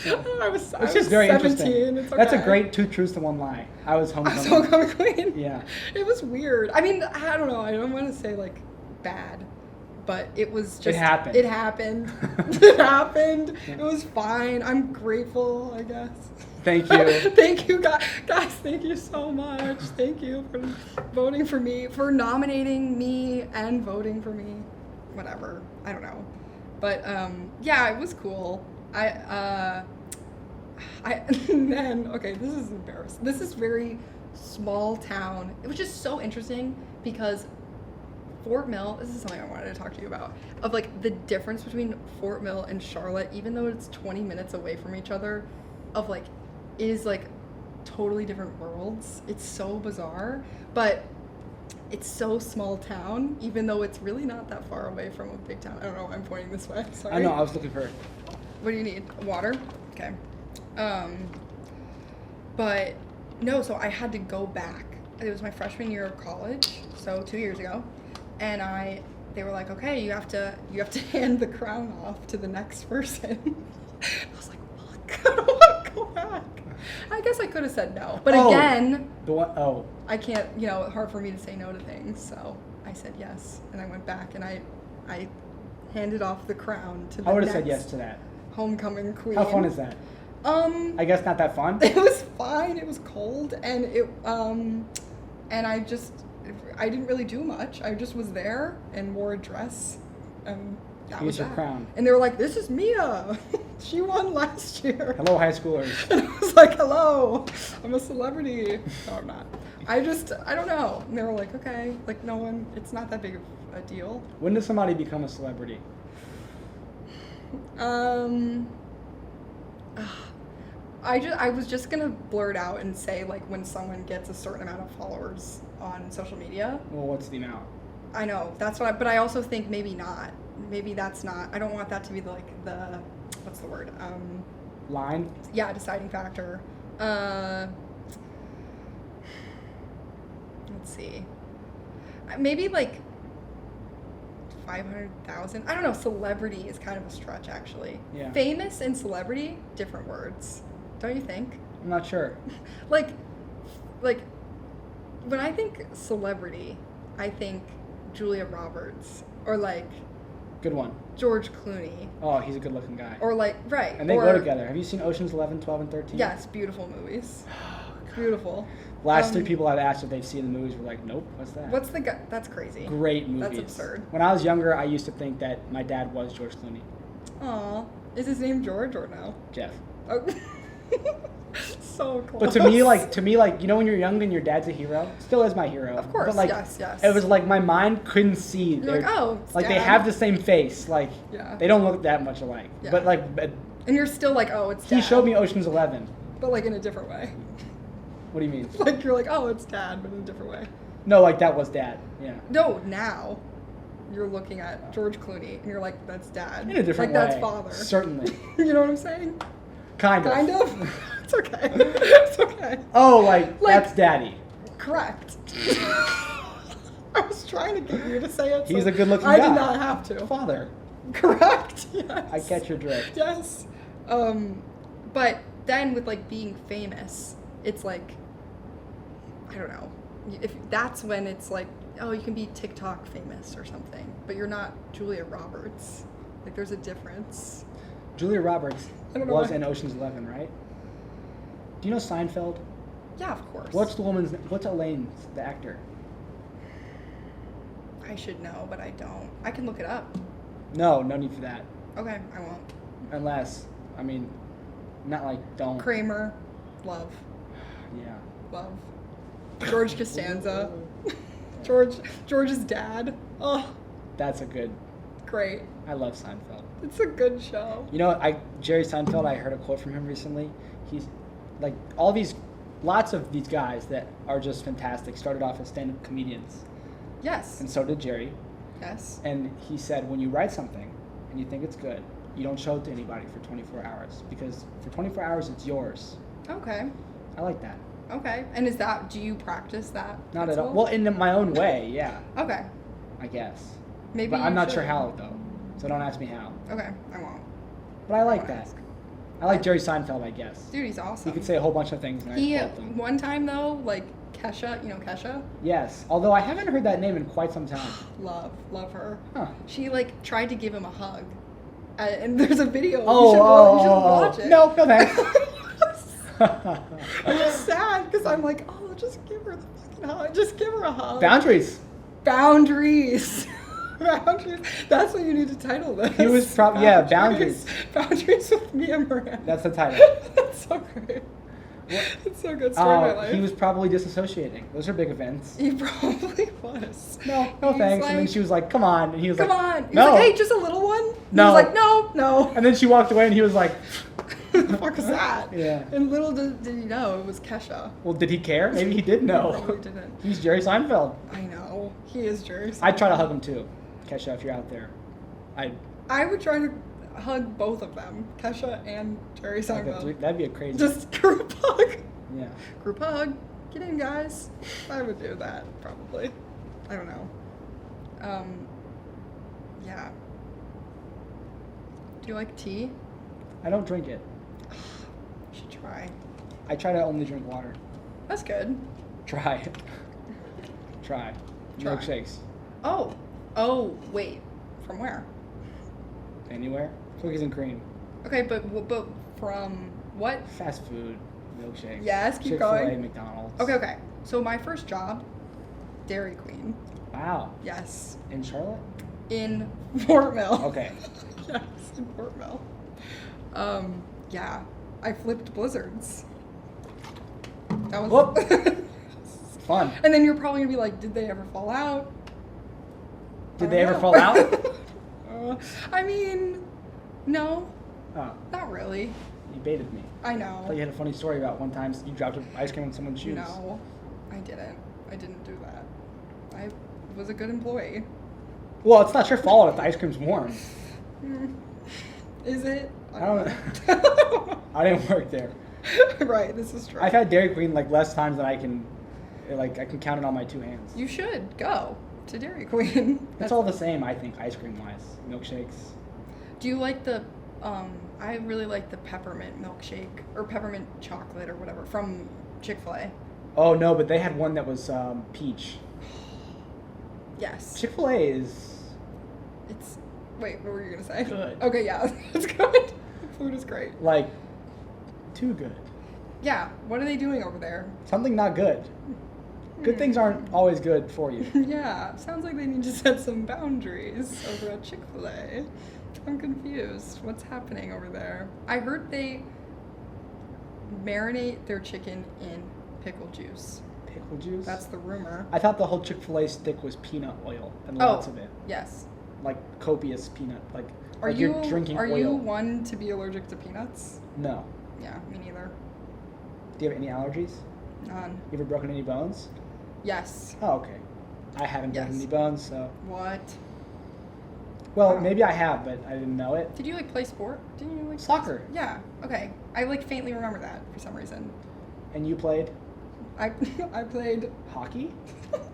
It's just very 17. interesting. It's okay. That's a great 2 truths to 1 lie. I was homecoming queen. Yeah. It was weird. I mean, I don't know. I don't want to say like bad, but it was just. It happened. It happened. It happened. It was fine. I'm grateful, I guess. Thank you. Thank you, guys. Thank you so much. Thank you for voting for me, for nominating me and voting for me. Whatever. I don't know. But yeah, it was cool. And then, okay, this is embarrassing. This is very small town. It was just so interesting because Fort Mill, this is something I wanted to talk to you about, of like the difference between Fort Mill and Charlotte, even though it's 20 minutes away from each other, of like, is like totally different worlds. It's so bizarre, but it's so small town, even though it's really not that far away from a big town. I don't know why I'm pointing this way. Sorry. I know, I was looking for it. What do you need? Water? Okay. But no, so I had to go back. It was my freshman year of college, so 2 years ago. And they were like, okay, you have to hand the crown off to the next person. I was like, fuck, I don't want to go back. I guess I could have said no. But again, I can't, it's hard for me to say no to things. So I said yes. And I went back and I handed off the crown to the next. I would have said yes to that. Homecoming queen. How fun is that? I guess not that fun. It was fine. It was cold, and and I didn't really do much. I just was there and wore a dress, and that was your crown. And they were like, "This is Mia. She won last year." Hello, high schoolers. And I was like, "Hello, I'm a celebrity." No, I'm not. I don't know. And they were like, "Okay, like no one. It's not that big of a deal." When does somebody become a celebrity? I was just gonna blurt out and say like when someone gets a certain amount of followers on social media. Well, what's the amount? I know, that's what but I also think maybe not. Maybe that's not, I don't want that to be like the, what's the word? Line? Yeah, deciding factor. Let's see. Maybe like 500,000. I don't know. Celebrity is kind of a stretch, actually. Yeah. Famous and celebrity, different words. Don't you think? I'm not sure. like when I think celebrity, I think Julia Roberts or like Good one. George Clooney Oh, he's a good-looking guy. or like right. And they or, go together. Have you seen Ocean's 11, 12, and 13? Yes, beautiful movies. Beautiful. Last three people I've asked if they've seen the movies were like, nope, what's that? What's the guy? That's crazy. Great movies. That's absurd. When I was younger, I used to think that my dad was George Clooney. Aw. Is his name George or no? Jeff. Oh. So close. But to me, like, you know when you're young and your dad's a hero? Still is my hero. Of course, but like, yes. It was like my mind couldn't see. You're like, oh, it's like Dad. they have the same face. Like, Yeah. they don't look that much alike. Yeah. But like, And you're still like, oh, it's he Dad. showed me Ocean's 11. But like in a different way. What do you mean? Like you're like, oh, it's Dad, but in a different way. No, like that was dad. Yeah. No, now you're looking at George Clooney and you're like, that's Dad. In a different like, way. that's father. Certainly. You know what I'm saying? Kind of. Kind of. It's okay. It's okay. Oh, like that's daddy. Correct. I was trying to get you to say it. He's so a good-looking I guy. did not have to. Father. Correct. Yes. I catch your drift. Yes. But then with like being famous, it's like, I don't know. If that's when it's like, oh, you can be TikTok famous or something, but you're not Julia Roberts. Like there's a difference. Julia Roberts I don't know was why. in Ocean's 11, right? Do you know Seinfeld? Yeah, of course. What's Elaine's, the actor? I should know, but I don't. I can look it up. No need for that. Okay, I won't. Unless, I mean, not like don't. Kramer, love, Yeah. love. George Costanza, George's dad. Oh, That's a good. great. I love Seinfeld. It's a good show. You know, Jerry Seinfeld. I heard a quote from him recently. He's like lots of these guys that are just fantastic started off as stand-up comedians, Yes. and so did Jerry. Yes. And he said, when you write something and you think it's good, you don't show it to anybody for 24 hours because for 24 hours it's yours. Okay. I like that. Okay. And do you practice that? Not at all. principle? Well, in my own way, yeah, Okay. I guess. Maybe. But I'm you not sure should. how though, so don't ask me how. Okay, I won't. But I like I'll that. ask. I like Jerry Seinfeld, I guess. Dude, he's awesome. He could say a whole bunch of things and He I quote them. one time though, like Kesha, you know Kesha? Yes, although I haven't heard that name in quite some time. Love her. Huh. She like tried to give him a hug, and there's a video. Oh, you should watch it. No thanks. I'm just sad because I'm like, oh, just give her the fucking hug. Just give her a hug. Boundaries. Boundaries. Boundaries. That's what you need to title this. He was boundaries. Boundaries with Mia Moran. That's the title. That's so great. It's so good. Story of my life. He was probably disassociating. Those are big events. He probably was. No He's thanks. like, and then she was like, come on. And he was come like, on. He no. was like, hey, just a little one? No. He was like, no. And then she walked away and he was like, What the fuck is that? Yeah. And little did he know it was Kesha. well, did he care? Maybe he did He know. probably didn't. He's Jerry Seinfeld. I know. He is Jerry. I'd try to hug him too. Kesha, if you're out there. I would try to hug both of them, Kesha and Jerry Seinfeld. That'd be a crazy. Just group hug. Yeah. Group hug. Get in, guys. I would do that, probably. I don't know. Yeah. Do you like tea? I don't drink it. You should try. I try to only drink water. That's good. Try. Try. Try. Milkshakes. Oh, wait. From where? Anywhere. Cookies and cream. Okay, but from what? Fast food. Milkshakes. Yes, keep Chick-fil-A, going. McDonald's. Okay. So my first job, Dairy Queen. Wow. Yes. In Charlotte? In Fort Mill. Okay. Yes, in Fort Mill. Yeah. I flipped blizzards. That was Whoop. Fun. And then you're probably gonna be like, did they ever fall out? Did I they don't ever know. fall out? I mean, no, Oh, not really. you baited me. I I thought you know. had a funny story about one time you dropped ice cream on someone's shoes. No, I didn't. I didn't do that. I was a good employee. Well, it's not your fault if the ice cream's warm. Is it? I don't know. I didn't work there. Right, this is true. I've had Dairy Queen like less times than I can count it on my two hands. You should go to Dairy Queen. It's all the same, I think, ice cream wise. Milkshakes. Do you like the I really like the peppermint milkshake or peppermint chocolate or whatever from Chick-fil-A. Oh no, but they had one that was peach. Yes. Chick-fil-A is It's. Wait, what were you gonna say? good. Okay, yeah, it's good. Food is great. Like too good. Yeah. What are they doing over there? Something not good. Good things aren't always good for you. Yeah, sounds like they need to set some boundaries over at Chick-fil-A. I'm confused. What's happening over there? I heard they marinate their chicken in pickle juice. Pickle juice? That's the rumor. I thought the whole Chick-fil-A stick was peanut oil and lots of it. Yes. Like copious peanut. Like, Are like you you're drinking are oil. you one to be allergic to peanuts? No. Yeah, me neither. Do you have any allergies? None. You ever broken any bones? Yes. Oh, okay. I haven't broken Yes. any bones, so. What? Well, Wow. maybe I have, but I didn't know it. Did you play sport? Didn't you play Soccer. Yeah. Okay. I faintly remember that for some reason. And you played I I played. hockey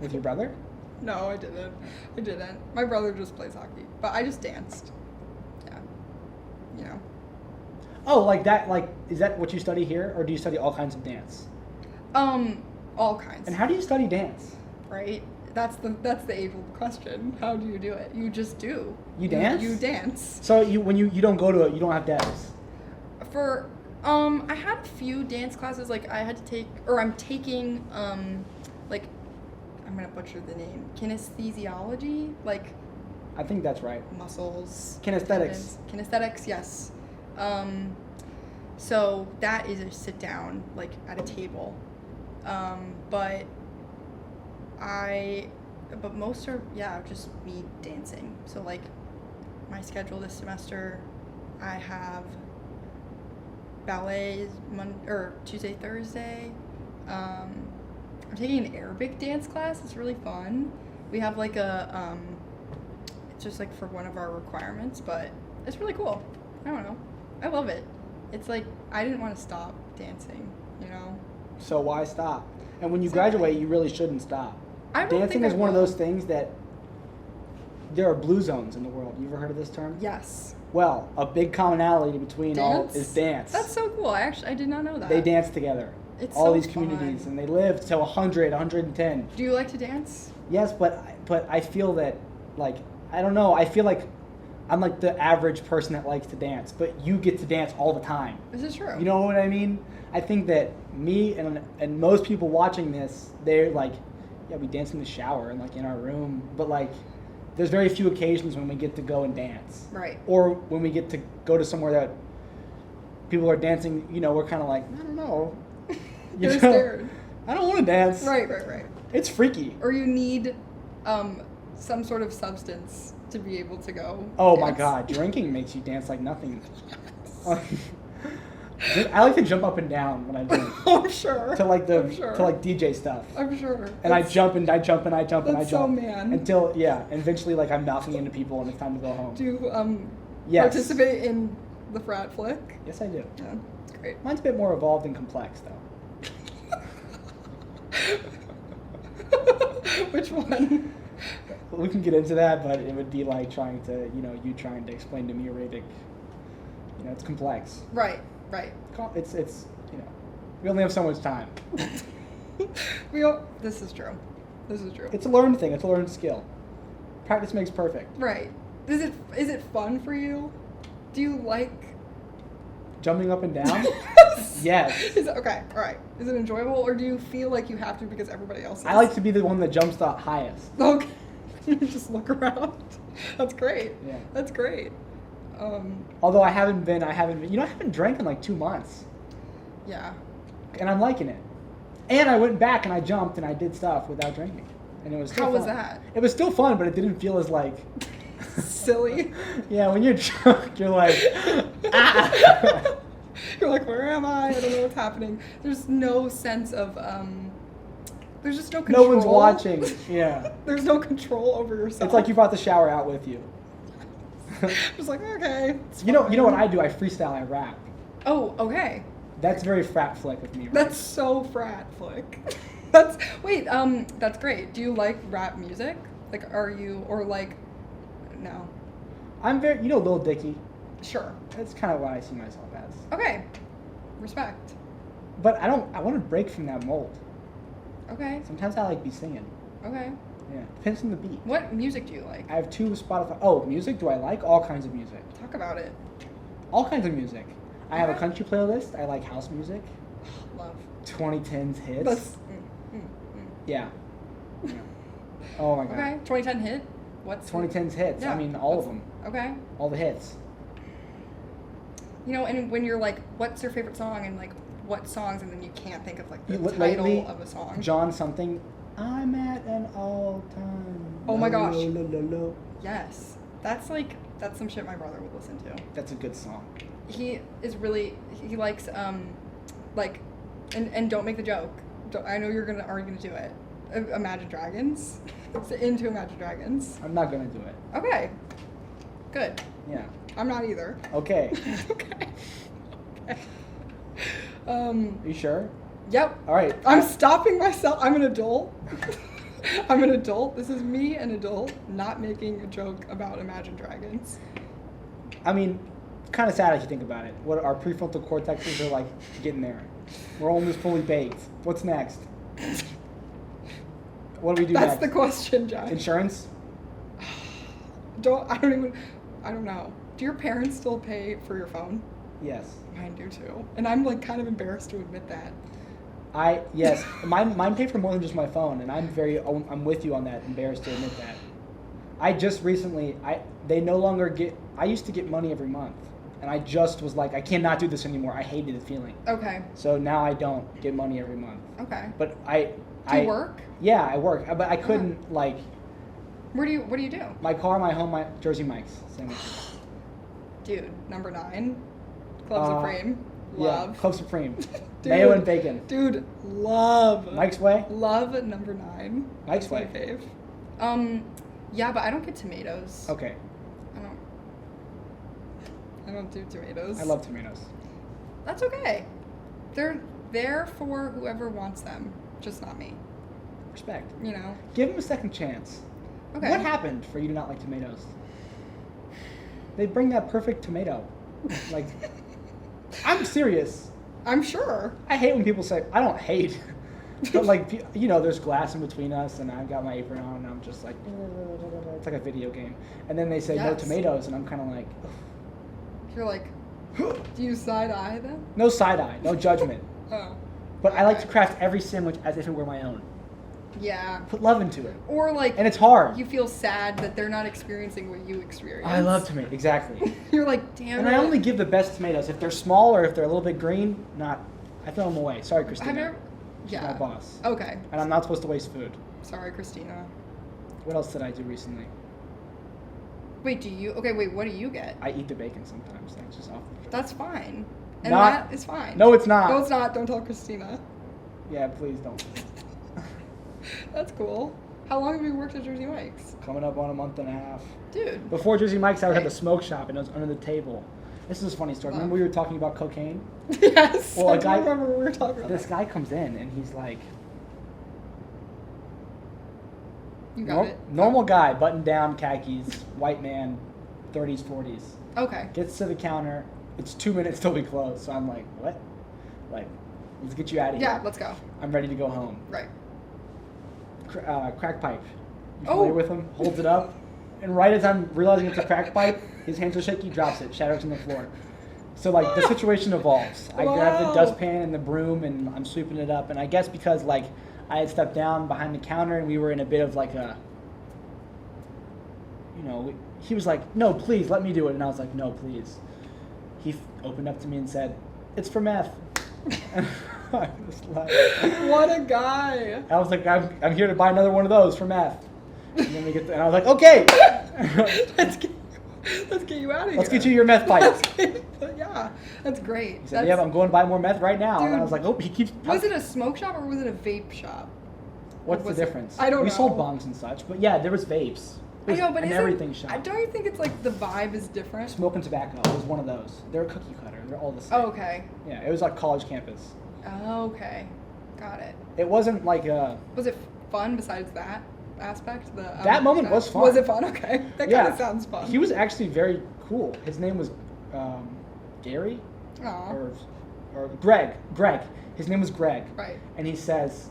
with your brother? No, I didn't. I didn't. My brother just plays hockey, but I just danced. Yeah. You know. Oh, like that. Like, is that what you study here, or do you study all kinds of dance? All kinds. And how do you study dance? Right? That's the age-old question. How do you do it? You just do. You dance? You dance. So you don't go to it, you don't have devs. For I had a few dance classes. Like I had to take, or I'm taking like I'm gonna butcher the name. Kinesthesiology, like I think that's right. muscles. Kinesthetics. tendons. Kinesthetics, yes. So that is a sit down, like at a table. But most are, yeah, just me dancing. So like my schedule this semester, I have ballet Tuesday, Thursday. I'm taking an Arabic dance class. It's really fun. We have like it's just like for one of our requirements, but it's really cool. I don't know. I love it. It's like I didn't want to stop dancing, you know? So why stop? And when you Exactly. graduate, you really shouldn't stop. I don't Dancing think is I one of will. those things that there are blue zones in the world. You ever heard of this term? Yes. Well, a big commonality between all Dance? is dance. That's so cool. I did not know that. They dance together. It's all so these communities, fun. and they live to 100, 110. Do you like to dance? Yes, but I feel that, like, I don't know. I feel like I'm like the average person that likes to dance, but you get to dance all the time. This is true. You know what I mean? I think that me and most people watching this, they're like, yeah, we dance in the shower and like in our room, but like, there's very few occasions when we get to go and dance. Right. Or when we get to go to somewhere that people are dancing, you know, we're kind of like, I don't know. You They're know? scared. I don't want to dance. Right. It's freaky. Or you need some sort of substance to be able to go. Oh my dance. God, drinking makes you dance like nothing. I like to jump up and down when I drink. I'm sure. To like I'm sure. to like DJ stuff. I'm sure. And I jump and I jump and I jump and I That's so jump. man. Until and eventually like I'm mouthing into people and it's time to go home. Do you Yes. participate in the frat flick? Yes, I do. Yeah, it's great. Mine's a bit more evolved and complex though. Which one? We can get into that, but it would be like trying to, you trying to explain to me Arabic. It's complex. Right. It's we only have so much time. This is true. It's a learned thing. It's a learned skill. Practice makes perfect. Right. Is it fun for you? Do you like Jumping up and down? Yes. Okay, all right. Is it enjoyable, or do you feel like you have to because everybody else is? I like to be the one that jumps the highest. Okay. You just look around. That's great. Yeah. That's great. Although I haven't been, I haven't drank in like 2 months. Yeah. And I'm liking it. And I went back and I jumped and I did stuff without drinking. And it was still How fun. was that? It was still fun, but it didn't feel as like... Silly. Yeah, when you're drunk, you're like... ah! You're like, where am I? I don't know what's happening. There's no sense of, there's just no control. No one's watching. Yeah. There's no control over yourself. It's like you brought the shower out with you. Just like, okay. You know what I do? I freestyle, I rap. Oh, okay. That's very frat flick with me, right? That's so frat flick. That's great. Do you like rap music? Like, are you, or like, no? I'm very, Lil Dicky. Sure. That's kind of what I see myself as. Okay. Respect. But I want to break from that mold. Okay. Sometimes I like be singing. Okay. Yeah, depends on the beat. What music do you like? I have 2 Spotify. Oh, music? Do I like all kinds of music? Talk about it. All kinds of music. I have a Okay. country playlist. I like house music. Love. 2010s hits. That's, Yeah. Yeah. Oh my god. Okay. 2010 hit? What's 2010s hits. Yeah. I mean, all of them. Okay. All the hits. You know, and when you're like, what's your favorite song, and like, what songs, and then you can't think of like the Lately, title of a song. John something. I'm at an all-time. Oh my gosh. low, low, low, low. Yes. That's some shit my brother would listen to. That's a good song. He likes like, and don't make the joke. I know you're gonna do it. Imagine Dragons. Into Imagine Dragons. I'm not gonna do it. Okay. Good. Yeah. I'm not either. Okay. Okay. Okay. Are you sure? Yep. All right. I'm stopping myself. I'm an adult. I'm an adult. This is me, an adult, not making a joke about Imagine Dragons. I mean, it's kind of sad if you think about it. What our prefrontal cortexes are like getting there. We're almost fully baked. What's next? What do we do That's next? the question, John. Insurance? I don't know. Do your parents still pay for your phone? Yes. Mine do too. And I'm like kind of embarrassed to admit that. Yes. Mine pay for more than just my phone, and I'm with you on that. Embarrassed to admit that. I just recently, they no longer get. I used to get money every month, and I just was like, I cannot do this anymore. I hated the feeling. Okay. So now I don't get money every month. Okay. But Do you work? Yeah, I work, but I couldn't like. What do you do? My car, my home, my Jersey Mike's sandwiches. Dude, number 9. Club Supreme. Love. Yeah, Club Supreme. Dude, Mayo and bacon. Dude, love. Mike's Way? Love number 9. Mike's That's my Way. fave. Yeah, but I don't get tomatoes. Okay. I don't do tomatoes. I love tomatoes. That's okay. They're there for whoever wants them, just not me. Respect. You know? Give them a second chance. Okay. What happened for you to not like tomatoes? They bring that perfect tomato. Like, I'm serious. I'm sure. I hate when people say, I don't hate. But like, you know, there's glass in between us, and I've got my apron on, and I'm just like, it's like a video game. And then they say no Yes. tomatoes, and I'm kind of like, You're like, do you side eye then? no side eye, no judgment. Oh. But I like Okay. to craft every sandwich as if it were my own. Yeah. Put love into it. Or like, And it's hard. you feel sad that they're not experiencing what you experience. I love tomatoes, exactly. You're like, damn And it. I only give the best tomatoes. If they're small or if they're a little bit green, I throw them away. Sorry, Christina. Have you ever? She's Yeah. my boss. Okay. And I'm not supposed to waste food. Sorry, Christina. What else did I do recently? Wait, what do you get? I eat the bacon sometimes. That's just off the That's fine. And Not- that is fine. No, it's not. No, it's not. Don't tell Christina. Yeah, please don't. That's cool. How long have you worked at Jersey Mike's? Coming up on a month and a half. Dude. Before Jersey Mike's, I had Right. the smoke shop, and it was under the table. This is a funny story. Remember we were talking about cocaine? Yes. Well, I a guy- remember what we were talking about. This guy comes in, and he's like, You got it. normal guy, button down, khakis, white man, 30s, 40s. Okay. Gets to the counter. It's 2 minutes till we close. So I'm like, what? Like, let's get you out of here. Yeah, let's go. I'm ready to go home. Right. Crack pipe. You Oh. familiar with him? Holds it up. And right as I'm realizing it's a crack pipe, his hands are shaky, drops it, shatters on the floor. So, like, the situation evolves. I grab the Wow. dustpan and the broom, and I'm sweeping it up. And I guess because, like, I had stepped down behind the counter, and we were in a bit of, like, a... You know, he was like, no, please, let me do it. And I was like, no, please. He opened up to me and said, it's for meth. And I was like... What a guy. I was like, I'm here to buy another one of those for meth. And then and I was like, okay. Let's get you out of here. Let's get you your meth pipe. Yeah, that's great. He said, yeah, I'm going to buy more meth right now. And I Dude. was like, oh, he keeps... Was it a smoke shop or was it a vape shop? What's the was it- difference? I don't We know. sold bongs and such, but yeah, there was vapes. I know, but and isn't, everything shop. Don't you think it's like the vibe is different? Smoke and tobacco was one of those. They're a cookie cutter. They're all the same. Oh, okay. Yeah, it was like college campus. Oh, okay. Got it. It wasn't like a... Was it fun besides that aspect? That moment was fun. Was it fun? Okay. That Yeah. kind of sounds fun. He was actually very cool. His name was Gary Aw. or Greg. His name was Greg. Right. And he says,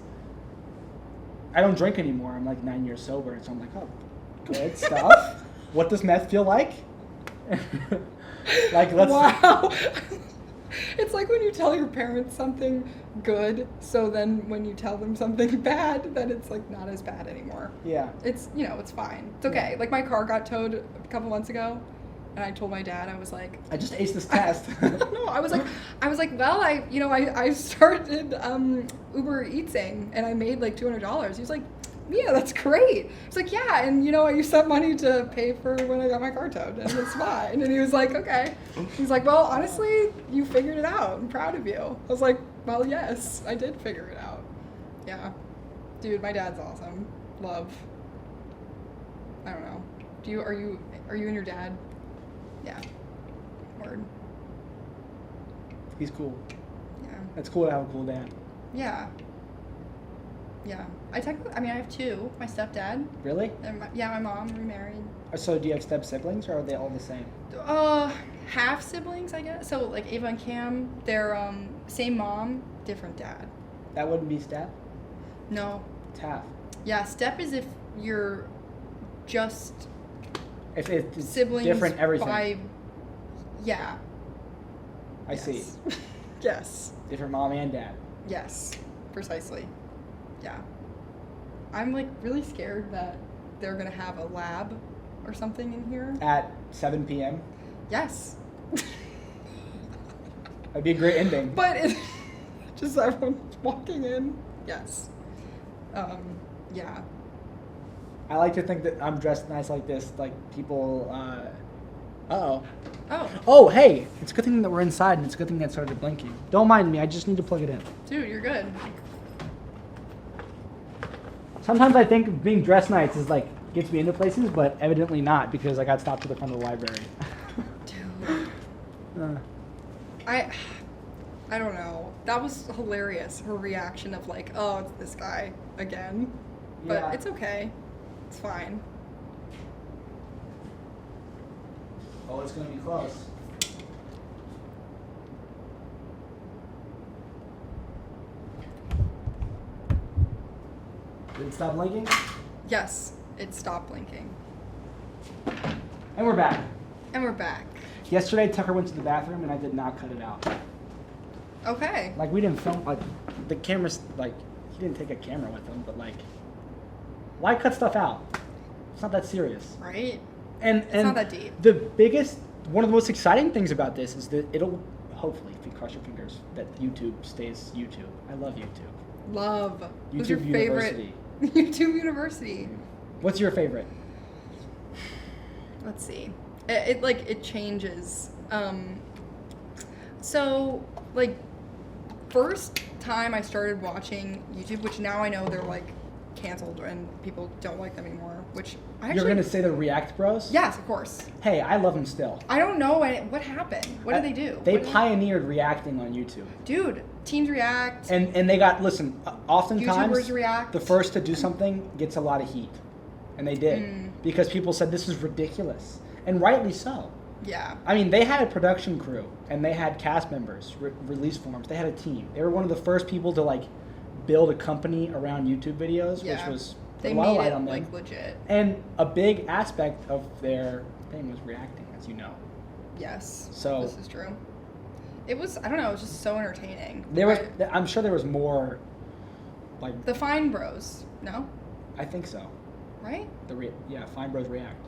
I don't drink anymore. I'm like 9 years sober. So I'm like, oh, good stuff. What does meth feel like? Like, let's. Wow. It's like when you tell your parents something good, so then when you tell them something bad, then it's like not as bad anymore. Yeah. It's, it's fine. It's okay. Yeah. Like my car got towed a couple months ago, and I told my dad, I was like, I just aced this test. no, I was like, well, I started Uber Eatsing, and I made like $200. He was like, Mia, that's great. I was like, yeah, and I used that money to pay for when I got my car towed, and it's fine. And he was like, okay. He's like, well, honestly, you figured it out. I'm proud of you. I was like, well, yes, I did figure it out. Yeah. Dude, my dad's awesome. Love. I don't know. Are you and your dad? Yeah. Word. He's cool. Yeah. It's cool to have a cool dad. Yeah. Yeah. I have two. My stepdad. Really? And my mom remarried. So do you have step siblings, or are they all the same? Half siblings, I guess. So like Ava and Cam, they're same mom, different dad. That wouldn't be step? No. It's half. Yeah, step is if you're just If it's siblings different everything. by yeah. I see. Yes. Different mom and dad. Yes. Precisely. Yeah. I'm like really scared that they're gonna have a lab or something in here. At 7 p.m. Yes. That'd be a great ending. But it just everyone walking in. Yes. Yeah. I like to think that I'm dressed nice like this. Like people. Uh-oh. Oh, hey! It's a good thing that we're inside, and it's a good thing that it started blinking. Don't mind me. I just need to plug it in. Dude, you're good. Sometimes I think being dressed nice is like gets me into places, but evidently not because I got stopped at the front of the library. Dude. I don't know. That was hilarious. Her reaction of like, oh, it's this guy again. But Yeah. it's okay. It's fine. Oh, it's gonna be close. Did it stop blinking? Yes, it stopped blinking. And we're back. And we're back. Yesterday, Tucker went to the bathroom, and I did not cut it out. Okay. Like, we didn't film, like, the camera's, like, he didn't take a camera with him, but, like, why cut stuff out? It's not that serious. Right? And It's not that deep. The biggest, one of the most exciting things about this is that it'll, hopefully, if you cross your fingers, that YouTube stays YouTube. I love YouTube. Love. Who's YouTube your favorite? University. YouTube University. What's your favorite? Let's see. It changes. So like first time I started watching YouTube, which now I know they're like canceled and people don't like them anymore, which I actually... You're gonna say the React Bros? Yes, of course. Hey, I love them still. I don't know what happened. What did they do? They What did pioneered reacting on YouTube. Dude, teens react. And they got, listen, oftentimes YouTubers react. the first to do something gets a lot of heat. And they did. Because people said this is ridiculous. And rightly so. Yeah. I mean, they had a production crew, and they had cast members, release forms. They had a team. They were one of the first people to, like, build a company around YouTube videos, Yeah. which was They a lot of made light it on them. like legit. And a big aspect of their thing was reacting, as you know. Yes. So- this is true. It was, I don't know, it was just so entertaining. There was, I'm sure there was more, like, The Fine Bros, no? I think so. Right? Fine Bros React.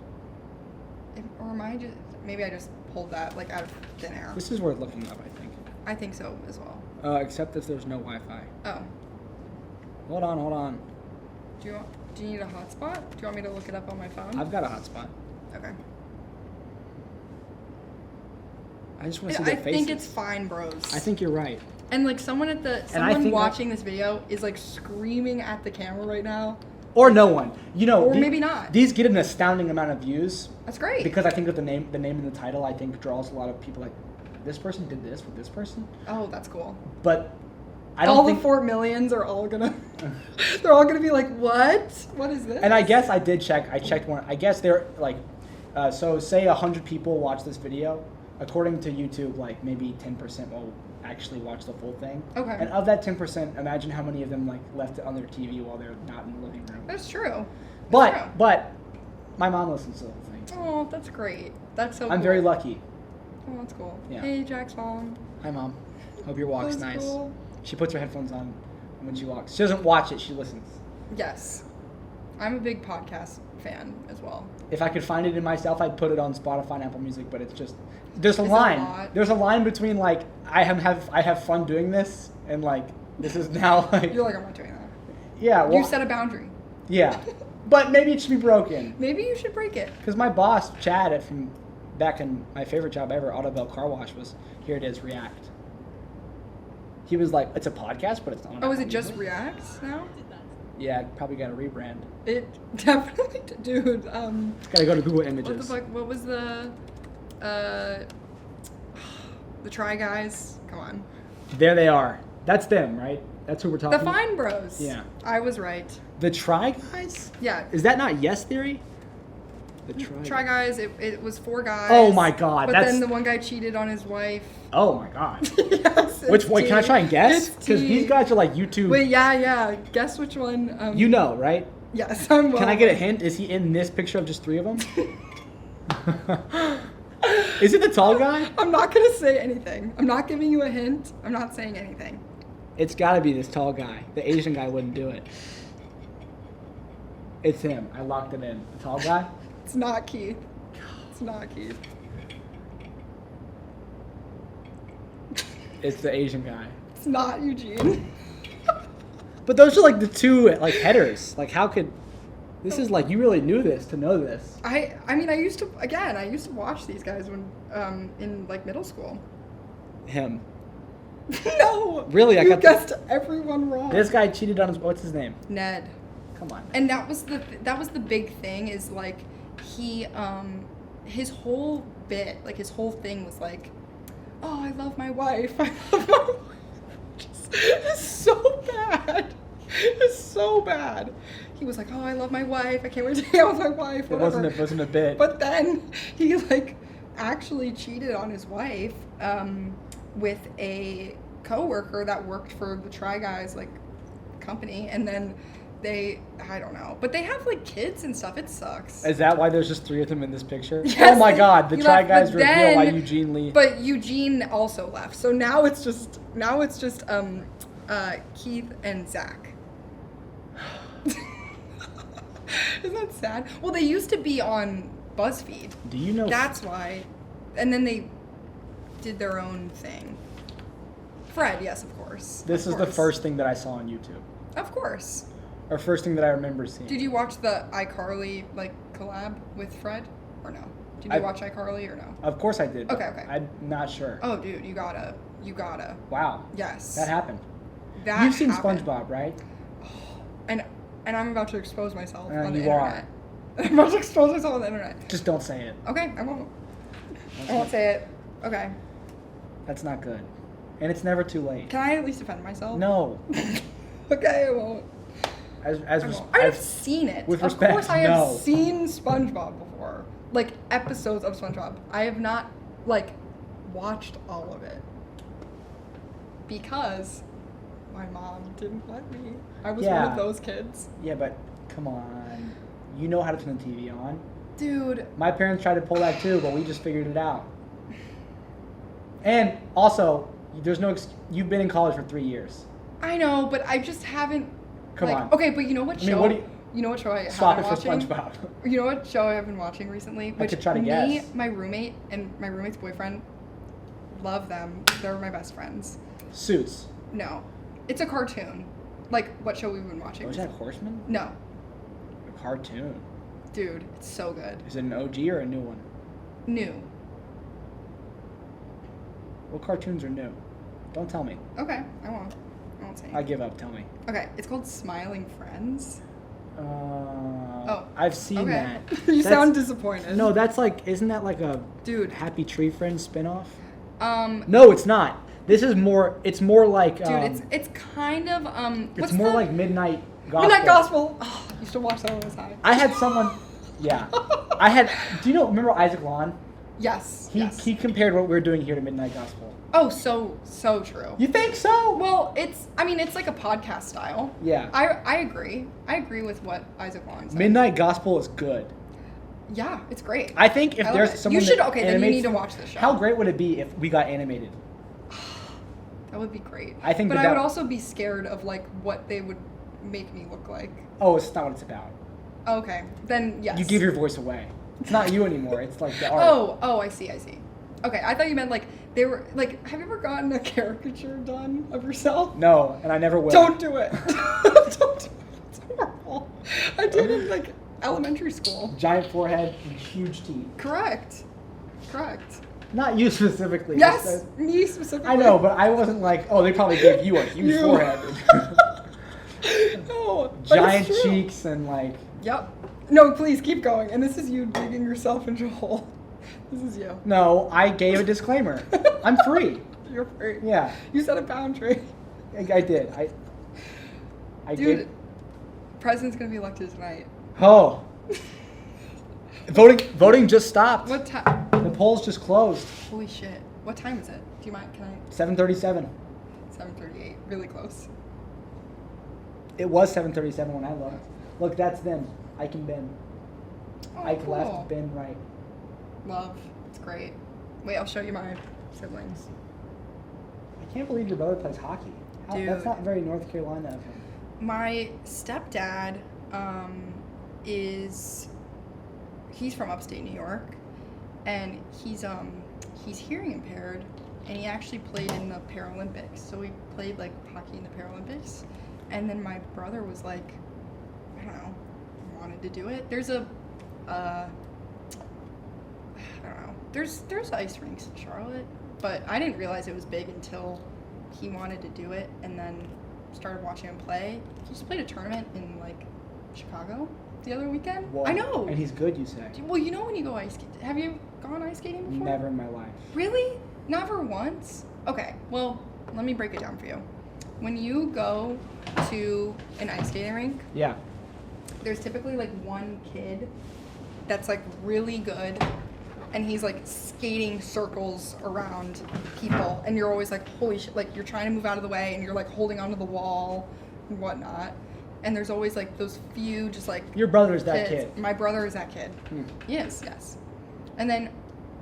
Or am I just, maybe I just pulled that like out of thin air. This is worth looking up, I think. I think so as well. Except if there's no Wi-Fi. Oh, Hold on. do you need a hotspot? Do you want me to look it up on my phone? I've got a hotspot. Okay. I just want to see I their faces. think it's Fine Bros. I think you're right. And like someone think watching this video is like screaming at the camera right now. Or no one. You know, Or maybe not. These get an astounding amount of views That's great. because I think of the name and the title. I think draws a lot of people. Like, this person did this with this person. Oh, that's cool. But I don't all think. the 4 millions are all gonna. They're all gonna be like, what? What is this? And I guess I did check. I checked one. I guess they're like, so say 100 people watch this video. according to YouTube, like maybe 10% will actually watch the full thing. Okay. And of that 10%, imagine how many of them like left it on their TV while they're not in the living room. That's true. But my mom listens to the whole thing. Oh, that's great. That's so. I'm very lucky. Oh, that's cool. Yeah. Hey, Jack's mom. Hi, Mom. Hope your walk's That's nice. cool. She puts her headphones on when she walks. She doesn't watch it, she listens. Yes. I'm a big podcast fan as well. If I could find it in myself, I'd put it on Spotify and Apple Music, but it's just there's a It's a line. lot. There's a line between like I have fun doing this and like this is now like You're like, I'm not doing that. yeah, well, You set a boundary. yeah. But maybe it should be broken. Maybe you should break it. Because my boss, Chad, from back in my favorite job ever, Autobell Car Wash, was here it is, React. He was like, it's a podcast, but it's not. Oh, is it just React now? Yeah, probably got to rebrand. It definitely, dude. Gotta go to Google Images. What the fuck? What was the Try Guys? Come on. There they are. That's them, right? That's who we're talking The Fine Bros. Yeah. I was right. The Try Guys? Yeah. Is that not Yes Theory? The Try Guys. It was 4 guys. Oh my God, But that's- then the one guy cheated on his wife. Oh my God. Yes. Which wait, can I try and guess? It's Because T. these guys are like YouTube. Wait, yeah. Guess which one. You know, right? Yes, I'm. Can I get a hint? Is he in this picture of just 3 of them? Is it the tall guy? I'm not gonna say anything. I'm not giving you a hint. I'm not saying anything. It's got to be this tall guy. The Asian guy wouldn't do it. It's him. I locked it in. The tall guy? It's not Keith. It's not Keith. It's the Asian guy. It's not Eugene. But those are like the 2 like headers. Like how could this is like you really knew this to know this. I mean, I used to watch these guys when in like middle school. Him. No. Really? I you got the- guessed everyone wrong. This guy cheated on his what's his name? Ned. Come on. And that was the big thing is like he his whole bit, like his whole thing was like, oh, I love my wife. I love my wife. It's so bad. It's so bad. He was like, oh, I love my wife. I can't wait to hang out with my wife. Whatever. It wasn't a bit. But then he like actually cheated on his wife with a coworker that worked for the Try Guys like company, and then I don't know, but they have like kids and stuff. It sucks. Is that why there's just 3 of them in this picture? Yes, Oh my God! The he Try left, Guys but reveal why then- Eugene Lee. But Eugene also left, so now it's just Keith and Zach. Isn't that sad? Well, they used to be on BuzzFeed. Do you know? That's why. And then they did their own thing. Fred, yes, of course. This Of is the course. first thing that I saw on YouTube, Of course. or first thing that I remember seeing. Did you watch the iCarly like collab with Fred or no? Did you watch iCarly or no? Of course I did. but Okay. I'm not sure. Oh, dude, you gotta. Wow. Yes. That happened. That You've seen happened. SpongeBob, right? And I'm about to expose myself on the you are. internet. I'm about to expose myself on the internet. Just don't say it. Okay, I won't. I won't say it. Okay. That's not good. And it's never too late. Can I at least defend myself? No. Okay, I won't. As I won't. I have seen it. with Of respect, course, I have no. seen SpongeBob before. Like episodes of SpongeBob. I have not like watched all of it because my mom didn't let me. I was one Yeah. of those kids. Yeah, but come on. You know how to turn the TV on. Dude, My parents tried to pull that too, but we just figured it out. And also, there's no. You've been in college for 3 years. I know, but I just haven't. Come like, on. Okay, but you know what I mean, show? what do you know what show I have Swap been it for watching? SpongeBob. You know what show I've been watching recently? Which could try to me, guess. my roommate, and my roommate's boyfriend love them. They're my best friends. Suits. No, it's a cartoon. Like what show we've been watching? Was that Horseman? No, A cartoon. dude, it's so good. Is it an OG or a new one? New. What cartoons are new? Don't tell me. Okay, I won't say. I give up. Tell me. Okay, it's called Smiling Friends. I've seen Okay. that. You That's- sound disappointed. No, that's like, isn't that like a Dude. Happy Tree Friends spinoff? Dude, No, it's not. This is more. It's more like. it's kind of It's what's more the- like Midnight Gospel. Midnight Gospel. Oh, I used to watch that when I was high. I had someone. Yeah, I had. Do you know? Remember Isaac Lawn? Yes. He compared what we're doing here to Midnight Gospel. Oh, so true. You think so? Well, it's like a podcast style. Yeah. I agree. I agree with what Isaac Long said. Midnight Gospel is good. Yeah, it's great. I think if I love there's it. someone You should, that okay, then you animates need to them, watch this show. How great would it be if we got animated? That would be great. I think but that I would also be scared of like what they would make me look like. Oh, it's not what it's about. Okay, then yes. You give your voice away. It's not you anymore. It's like the art. Oh, I see. Okay, I thought you meant like they were like. Have you ever gotten a caricature done of yourself? No, and I never will. Don't do it. Don't do it. It's horrible. I did in like elementary school. Giant forehead and huge teeth. Correct. Not you specifically. Yes, me specifically. I know, but I wasn't like, oh, they probably gave you a huge forehead. No. But Giant it's true. cheeks and like. Yep. No, please keep going. And this is you digging yourself into a hole. This is you. No, I gave a disclaimer. I'm free. You're free. Yeah, You set a boundary. I did. I Dude, did. president's gonna be elected tonight. Oh. Voting just stopped. What time? The polls just closed. Holy shit. What time is it? Do you mind? Can I? 7:37. 7:38. Really close. It was 7:37 when I looked. Look, that's them. Ike and Ben. Oh, Ike cool. left, Ben right. Love. It's great. Wait, I'll show you my siblings. I can't believe your brother plays hockey. Dude. That's not very North Carolina of him. My stepdad he's from upstate New York, and he's hearing impaired, and he actually played in the Paralympics. So he played like hockey in the Paralympics, and then my brother was like, I don't know, wanted to do it. There's a I don't know. There's ice rinks in Charlotte, but I didn't realize it was big until he wanted to do it, and then started watching him play. He just played a tournament in like Chicago the other weekend. Whoa. I know. And he's good, you say? Well, you know when you go ice skating. Have you gone ice skating before? Never in my life. Really? Never once? Okay. Well, let me break it down for you. When you go to an ice skating rink, Yeah. there's typically like one kid that's like really good, and he's like skating circles around people, and you're always like, holy shit, like you're trying to move out of the way and you're like holding onto the wall and whatnot. And there's always like those few just like Your brother is that kids. kid. My brother is that kid. Hmm. Yes. And then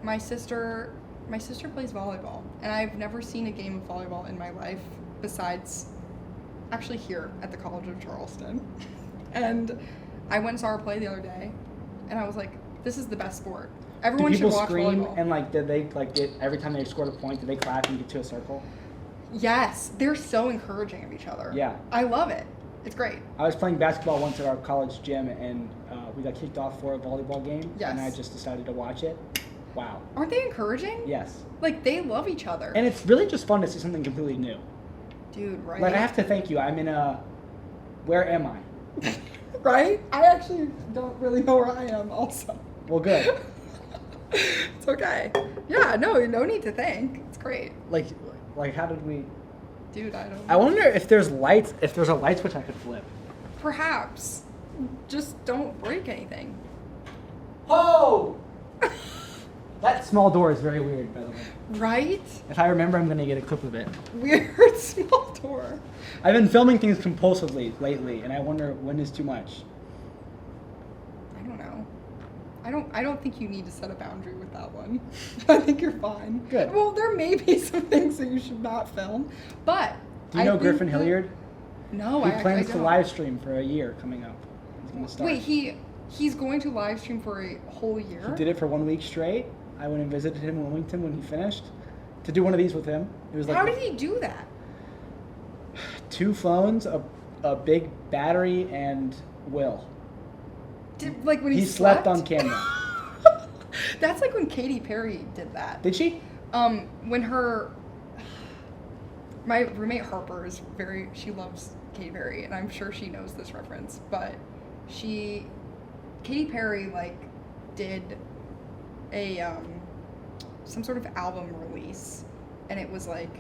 my sister plays volleyball, and I've never seen a game of volleyball in my life besides actually here at the College of Charleston. And I went and saw her play the other day, and I was like, this is the best sport. Everyone Do people should watch scream volleyball. and like did they like get every time they scored a point? Did they clap and get to a circle? Yes, they're so encouraging of each other. Yeah. I love it. It's great. I was playing basketball once at our college gym, and we got kicked off for a volleyball game. Yes. And I just decided to watch it. Wow. Aren't they encouraging? Yes. Like, they love each other. And it's really just fun to see something completely new. Dude, right? Like I have to thank you. I'm in a. Where am I? Right? I actually don't really know where I am also. Well, good. It's okay. Yeah, no need to thank. It's great. Like how did we? Dude, I don't I wonder if there's lights. If there's a light switch I could flip. Perhaps. Just don't break anything. Oh! That small door is very weird, by the way. Right? If I remember, I'm gonna get a clip of it. Weird small door. I've been filming things compulsively lately, and I wonder when is too much. I don't know. I don't think you need to set a boundary with that one. I think you're fine. Good. Well, there may be some things that you should not film, but Do you know think Griffin that- Hilliard? No, He I plans don't. to live stream for a year coming up. He's gonna start. Wait, he's going to live stream for a whole year? He did it for 1 week straight. I went and visited him in Wilmington when he finished to do one of these with him. It was like How did he do that? 2 phones, a big battery, and Will. Did, like when he slept on camera. That's like when Katy Perry did that. Did she? When my roommate Harper is she loves Katy Perry, and I'm sure she knows this reference, but Katy Perry like did a some sort of album release, and it was like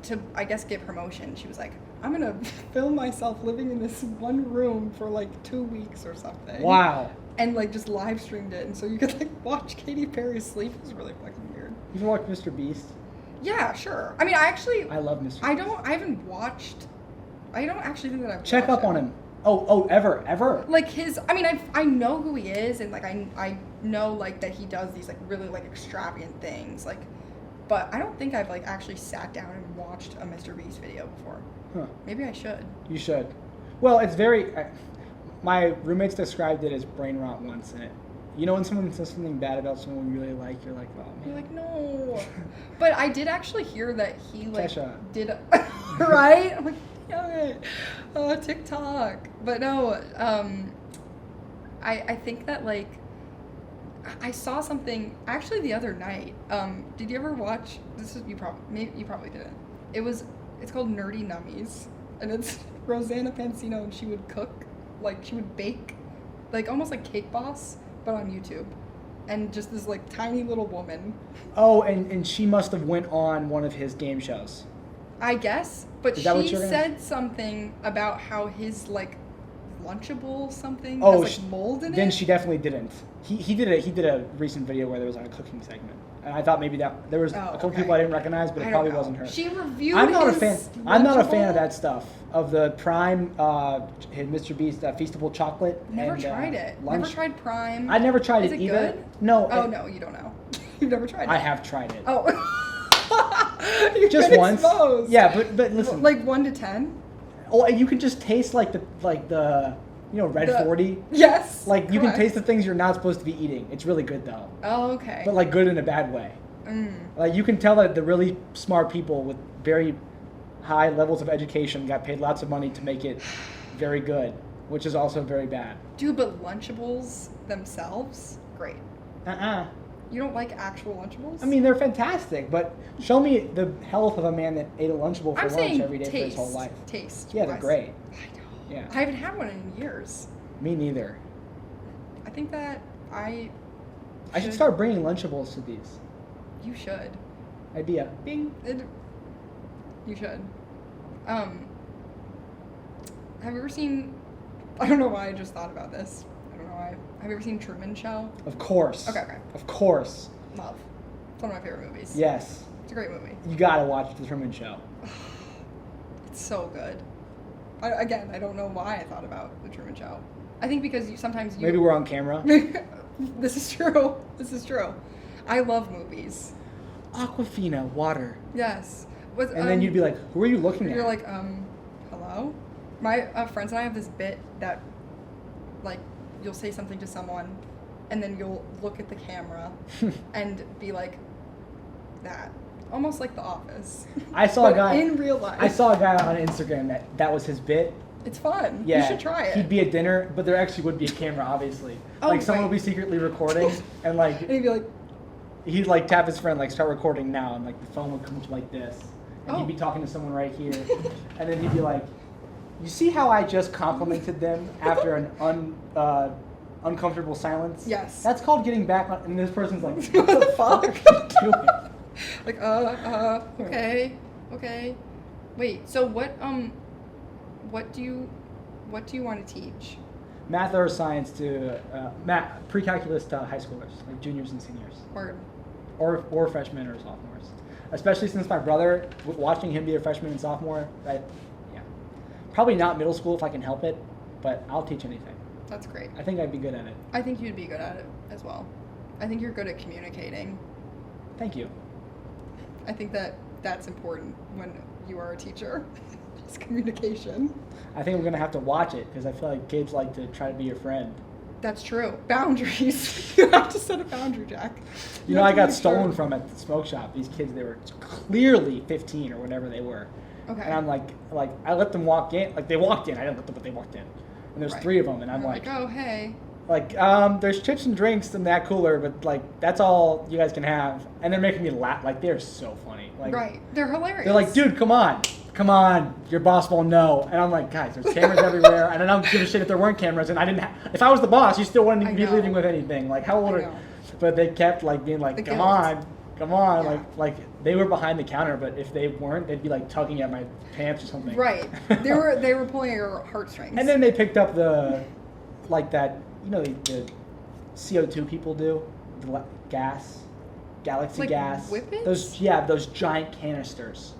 to, I guess, get promotion. She was like, I'm gonna film myself living in this one room for like 2 weeks or something. Wow. And like just live streamed it, and so you could like watch Katy Perry sleep. It was really fucking weird. You ever watch Mr. Beast? Yeah, sure. I mean, I love Mr. Beast. I haven't watched. I don't actually think that I've Check watched up on him. Oh, ever. Like I mean, I know who he is, and like I know like that he does these like really like extravagant things, like, but I don't think I've like actually sat down and watched a Mr. Beast video before. Huh. Maybe I should. You should. Well, it's very. My roommates described it as brain rot once, and you know when someone says something bad about someone you really like, you're like, oh man. You're like, no. But I did actually hear that he like Kesha. did right. I'm like, damn it. Oh, TikTok. But no. I think that like I saw something actually the other night. Did you ever watch? This is you probably didn't. It's called Nerdy Nummies, and it's Rosanna Pansino, and she would cook. Like, she would bake, like, almost like Cake Boss, but on YouTube. And just this, like, tiny little woman. Oh, and she must have went on one of his game shows. I guess. But Is that what she you're gonna- said something about how his, like, Lunchable something Oh, has, like, mold in it. Then she definitely didn't. He did a recent video where there was like a cooking segment. And I thought maybe that there was a couple people I didn't recognize, but it probably wasn't her. She reviewed I'm not a his fan. I'm not a fan Lunchable. of that stuff. Of the Prime, Mr. Beast Feastable chocolate. Never and, tried it. lunch. Never tried Prime. I never tried Is it it either. good? No. Oh, no, you don't know. You've never tried it. I have tried it. Oh. You've Just been once. exposed. Yeah, but listen. Like 1 to 10? Oh, you can just taste like the Red 40. Yes. Like you can correct. taste the things you're not supposed to be eating. It's really good though. Oh, okay. But like good in a bad way. Like you can tell that the really smart people with very high levels of education got paid lots of money to make it very good, which is also very bad. Dude, but Lunchables themselves, great. You don't like actual Lunchables? I mean, they're fantastic, but show me the health of a man that ate a Lunchable for I'm lunch saying every day for his taste. whole life. Taste. Yeah, they're wise. great. I know. Yeah. I haven't had one in years. Me neither. I think that I should start bringing Lunchables to these. You should. I'd be a bing. You should. Have you ever seen? I don't know why I just thought about this. I don't know why. Have you ever seen Truman Show? Of course. Okay. Of course. Love. It's one of my favorite movies. Yes. It's a great movie. You gotta watch The Truman Show. It's so good. I don't know why I thought about The Truman Show. I think because sometimes you... Maybe we're on camera. This is true. This is true. I love movies. Aquafina, water. Yes. And then you'd be like, who are you looking at? You're like, hello? My friends and I have this bit that, like, you'll say something to someone, and then you'll look at the camera and be like, that. Almost like The Office. I saw a But guy in real life. I saw a guy on Instagram that was his bit. It's fun. Yeah, You should try it. He'd be at dinner, but there actually would be a camera, obviously. Oh, like someone right. would be secretly recording, and like And he'd be like, he'd like tap his friend, like start recording now, and like the phone would come to like this, and Oh. he'd be talking to someone right here, and then he'd be like, "You see how I just complimented them after an uncomfortable silence? Yes. That's called getting back on." And this person's like, What the fuck? are you doing?" like, okay. Wait, so what do you want to teach? Math or science to pre-calculus to high schoolers, like juniors and seniors, Word. or freshmen or sophomores. Especially since my brother, watching him be a freshman and sophomore, probably not middle school if I can help it, but I'll teach anything. That's great. I think I'd be good at it. I think you'd be good at it as well. I think you're good at communicating. Thank you. I think that's important when you are a teacher. Just communication. I think we're gonna have to watch it because I feel like kids like to try to be your friend. That's true. Boundaries. You have to set a boundary, Jack. You know, I have to got make stolen sure. from at the smoke shop. These kids, they were clearly 15 or whatever they were. Okay. And I'm like I let them walk in. Like they walked in. I didn't let them, but they walked in. And there's Right. 3 of them, and I'm You're like, oh, hey. there's chips and drinks in that cooler, but like that's all you guys can have. And they're making me laugh. Like they're so funny. Like Right. They're hilarious. they're like, dude, come on, your boss won't know. And I'm like, guys, there's cameras everywhere, and I don't give a shit if there weren't cameras. And I didn't. If I was the boss, you still wouldn't I be know. leaving with anything. Like how old I are? know. But they kept like being like, The come guilt. on, come on, Yeah. like they were behind the counter, but if they weren't, they'd be like tugging at my pants or something. Right. They were pulling at your heartstrings. And then they picked up the, like that, the CO2 people do, the galaxy Like gas. whippets? Those giant canisters.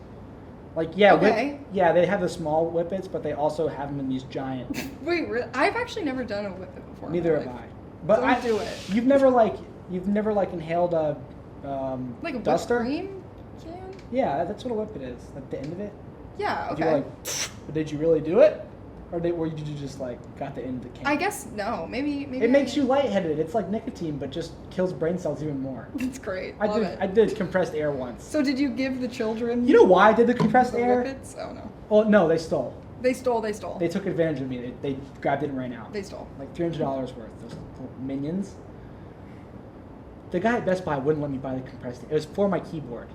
Like Okay. they have the small whippets, but they also have them in these giant. Wait, really? I've actually never done a whippet before. in my Neither have life. I. But Don't do it. You've never inhaled a Like a duster? whipped cream can? Yeah, that's what a whippet is. Like the end of it. Yeah, Did you okay. but did you really do it, or did you just like got the end of the can? I guess no. Maybe. It makes you lightheaded. It's like nicotine, but just kills brain cells even more. That's great. I Love did. it. I did compressed air once. So did you give the children? You know why I did the compressed the air? whippets? Oh no. Well, no, they stole. They stole. They took advantage of me. They grabbed it and ran out. They stole. Like $300 worth. Those little minions. The guy at Best Buy wouldn't let me buy the compressed air. It was for my keyboard,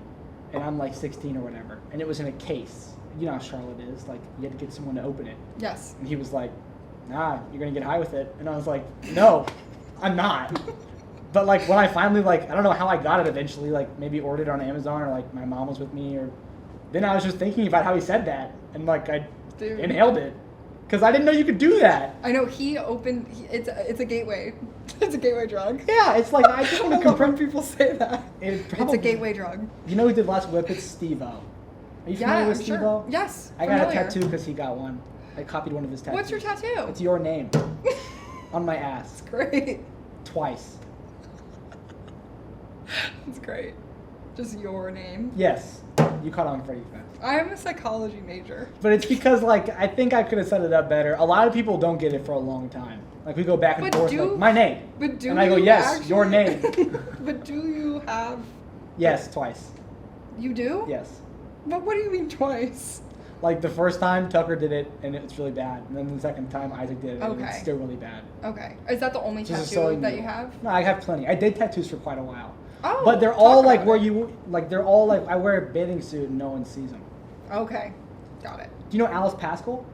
and I'm like 16 or whatever, and it was in a case. You know how Charlotte is. Like you had to get someone to open it. Yes. And he was like, "Nah, you're gonna get high with it." And I was like, "No, I'm not." But like when I finally I don't know how I got it eventually. Like maybe ordered it on Amazon or like my mom was with me or. Then I was just thinking about how he said that and like I Dude. inhaled it because I didn't know you could do that. I know he opened. It's a gateway. It's a gateway drug. Yeah, it's like I just I want to love when compare. people say that. It's It's a gateway drug. You know who did last whip? It's Steve-O. Are you familiar Yeah, with I'm Steve-O? sure. Yes. I got a familiar. tattoo because he got one. I copied one of his tattoos. What's your tattoo? It's your name on my ass Great. twice. That's great. Just your name. Yes, you caught on pretty fast. I'm a psychology major. But it's because I think I could have set it up better. A lot of people don't get it for a long time. Like we go back and But forth. do- Like, my name. But do And I go, you yes, actually, your name. But do you have? Yes, twice. You do? Yes. But what do you mean twice? Like the first time Tucker did it and it was really bad, and then the second time Isaac did it and Okay. it's still really bad. Okay. Is that the only Just a tattoo sewing that needle. you have? No, I have plenty. I did tattoos for quite a while. Oh. But they're talk all about where it. they're all I wear a bathing suit and no one sees them. Okay. Got it. Do you know Alice Pascal?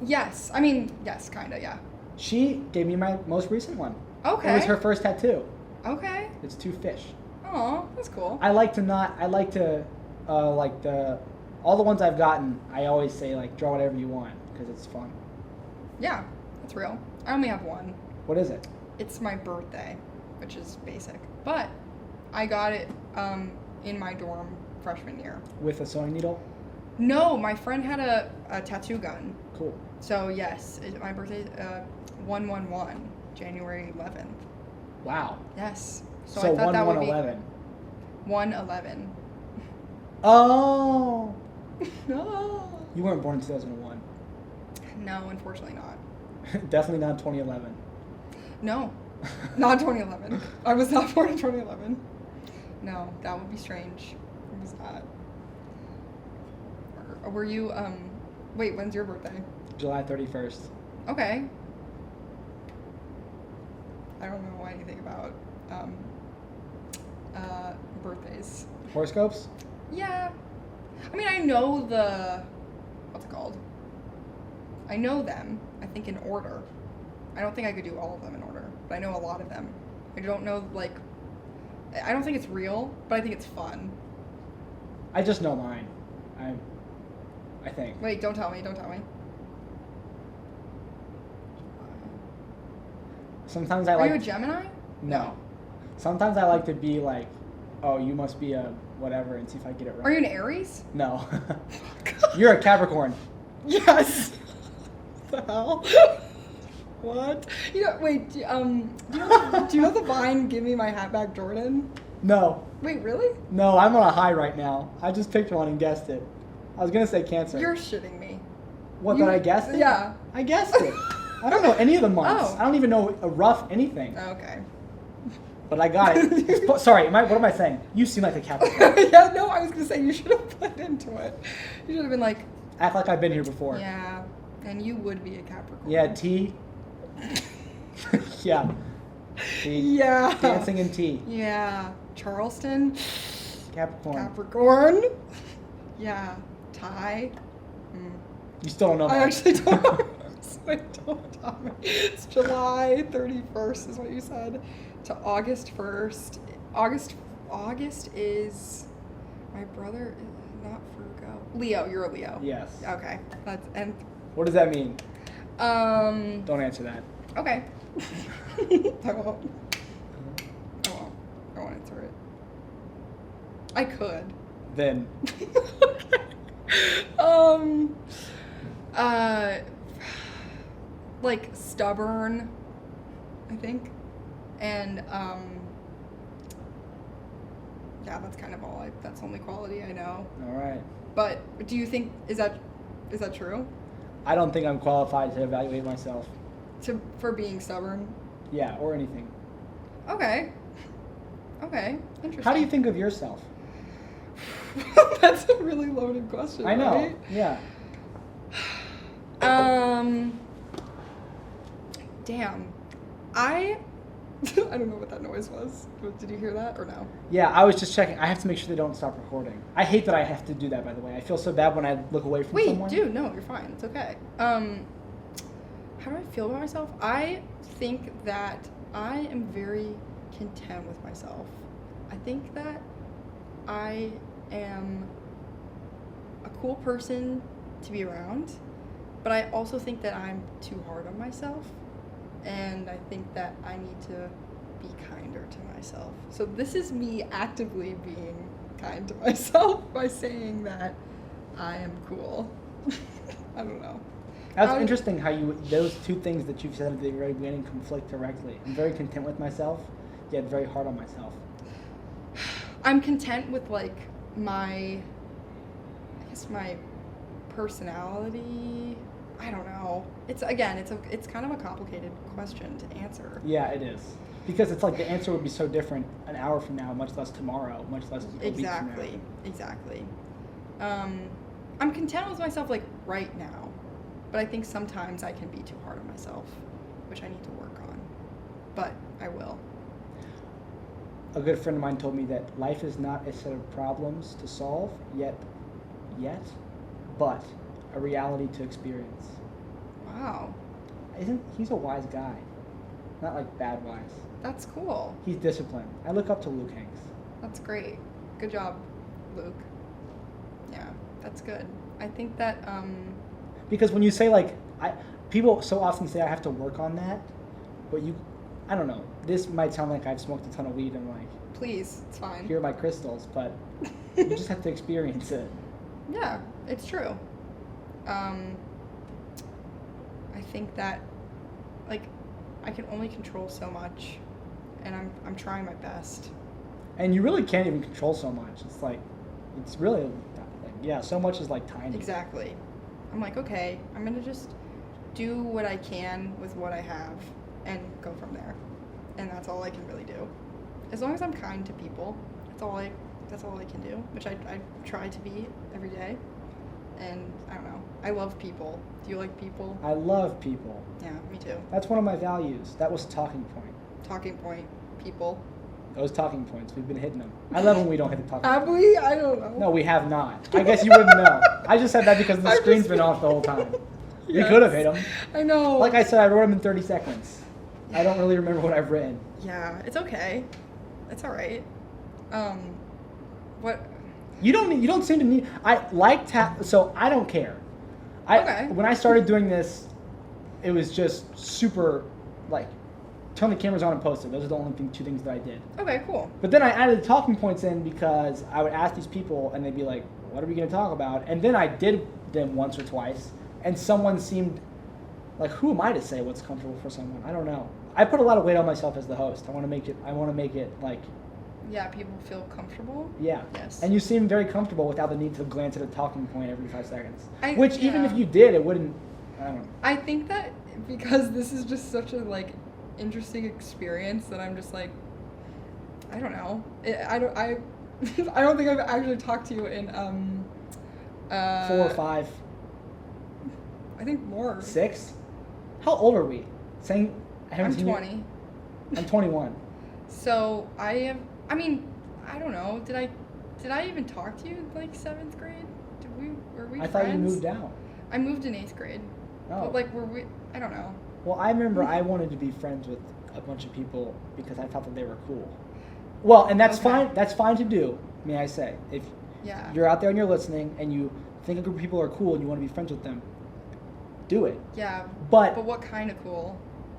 Yes. I mean, yes, kinda, yeah. She gave me my most recent one. Okay. It was her first tattoo. Okay. It's two fish. Oh, that's cool. all the ones I've gotten, I always say draw whatever you want because it's fun. Yeah, that's real. I only have one. What is it? It's my birthday, which is basic. But I got it in my dorm freshman year. With a sewing needle? No, my friend had a tattoo gun. Cool. So yes, my birthday 1/11, January 11th. Wow. Yes. So So I thought that would 1/11. be 1/11. Oh. No. You weren't born in 2001. No, unfortunately not. Definitely not 2011. No, not 2011. I was not born in 2011. No, that would be strange. What was that? Were you, wait, when's your birthday? July 31st. Okay. I don't know anything about, birthdays. Horoscopes? Yeah. I mean, I know what's it called? I know them, I think, in order. I don't think I could do all of them in order, but I know a lot of them. I don't know, I don't think it's real, but I think it's fun. I just know mine. I think. Wait, don't tell me. Sometimes I Are like. you a Gemini? No. Sometimes I like to be like, oh, you must be a whatever, and see if I get it right. Are you an Aries? No. You're a Capricorn. Yes. What the hell? What? You know, wait, do you know the Vine "Give Me My Hat Back, Jordan"? No. Wait, really? No, I'm on a high right now. I just picked one and guessed it. I was gonna say Cancer. You're shitting me. What, you- that I guessed it? yeah. I guessed it. I don't know any of the months. Oh. I don't even know a rough anything. Okay. But I got it. Sorry, what am I saying? You seem like a Capricorn. Yeah, no, I was gonna say you should have put into it. You should have been like, Act like I've been here before. yeah, and you would be a Capricorn. Yeah, T. Yeah. T. Yeah. Dancing in T. Yeah. Charleston. Capricorn. Capricorn. Yeah. Ty. You still don't know. I mine. actually don't know. Wait, don't tell me. It's July 31st is what you said to August 1st. August August is my brother is not Virgo. Leo, you're a Leo. Yes. Okay. And What does that mean? Don't Don't answer that. Okay. I won't. I won't answer it. I could. Then. Okay. Like stubborn, I think. And yeah, that's kind of all. That's the only quality I know. All right. But do you think is that true? I don't think I'm qualified to evaluate myself. For being stubborn? Yeah, or anything. Okay. Interesting. How do you think of yourself? That's a really loaded question. I know. Right? Yeah. Damn. I don't know what that noise was. Did you hear that or no? Yeah, I was just checking. I have to make sure they don't stop recording. I hate that I have to do that, by the way. I feel so bad when I look away from someone. Wait, dude, no, you're fine. It's okay. How do I feel about myself? I think that I am very content with myself. I think that I am a cool person to be around, but I also think that I'm too hard on myself, and I think that I need to be kinder to myself. So this is me actively being kind to myself by saying that I am cool. I don't know. That's interesting how those two things that you've said at the very beginning conflict directly. I'm very content with myself, yet very hard on myself. I'm content with like my personality. I don't know. It's kind of a complicated question to answer. Yeah, it is. Because it's like the answer would be so different an hour from now, much less tomorrow, much less a week from now. Exactly. I'm content with myself like right now, but I think sometimes I can be too hard on myself, which I need to work on. But I will. A good friend of mine told me that life is not a set of problems to solve yet, but a reality to experience. Wow. He's a wise guy. Not like bad wise. That's cool. He's disciplined. I look up to Luke Hanks. That's great. Good job, Luke. Yeah, that's good. I think that Because when you say like people so often say I have to work on that, but I don't know. This might sound like I've smoked a ton of weed and like please, it's fine. Here are my crystals, but you just have to experience it. Yeah, it's true. I think that like I can only control so much, and I'm trying my best. And you really can't even control so much. It's like it's really like, yeah, so much is like tiny. Exactly. I'm like, okay, I'm gonna just do what I can with what I have and go from there. And that's all I can really do. As long as I'm kind to people, that's all I can do, which I try to be every day. And I don't know. I love people. Do you like people? I love people. Yeah, me too. That's one of my values. That was talking point. Talking point, people. Those talking points, we've been hitting them. I love when we don't hit the talking Have points. we? I don't know. No, we have not. I guess you wouldn't know. I just said that because the screen's been off the whole time. We could have hit them. I know. Like I said, I wrote them in 30 seconds. I don't really remember what I've written. Yeah, it's okay. It's all right. What? You don't seem to need. I like so I don't care. Okay. When I started doing this, it was just super, like, turn the cameras on and post it. Those are the only two things that I did. Okay, cool. But then I added the talking points in because I would ask these people and they'd be like, "What are we going to talk about?" And then I did them once or twice, and someone seemed like, "Who am I to say what's comfortable for someone?" I don't know. I put a lot of weight on myself as the host. I want to make it like. Yeah, people feel comfortable. Yeah. Yes. And you seem very comfortable without the need to glance at a talking point every 5 seconds. Which even if you did, it wouldn't. I don't know. I think that because this is just such a like interesting experience that I'm just like, I don't know. I don't think I've actually talked to you in 4 or 5. I think more. 6. How old are we? Saying I haven't I'm seen 20. You. I'm 21. So I don't know. Did I even talk to you in like 7th grade? Were we I friends? thought you moved out. I moved in 8th grade. Oh. But like were we? I don't know. Well, I remember I wanted to be friends with a bunch of people because I thought that they were cool. Well, and that's Okay. fine. That's fine to do. May I say, if Yeah. you're out there and you're listening and you think a group of people are cool and you want to be friends with them, do it. Yeah. But what kind of cool,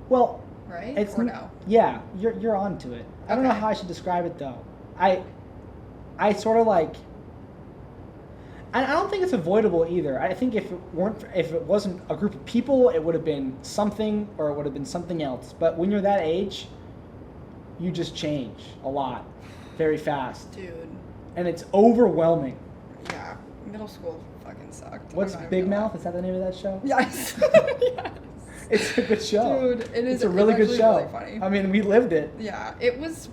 well, right? it's Or no? Yeah, you're onto it. I don't know Okay. how I should describe it though. I sort of like. And I don't think it's avoidable either. I think if it wasn't a group of people, it would have been something, or it would have been something else. But when you're that age, you just change a lot, very fast, Dude. and it's overwhelming. Yeah. Middle school fucking sucked. What's I'm not Big even gonna Mouth? Is that the name of that show? lie. Yes. Yes. It's a good show. Dude, it is. It's a really good actually show. Really funny. I mean, we lived it. Yeah, it was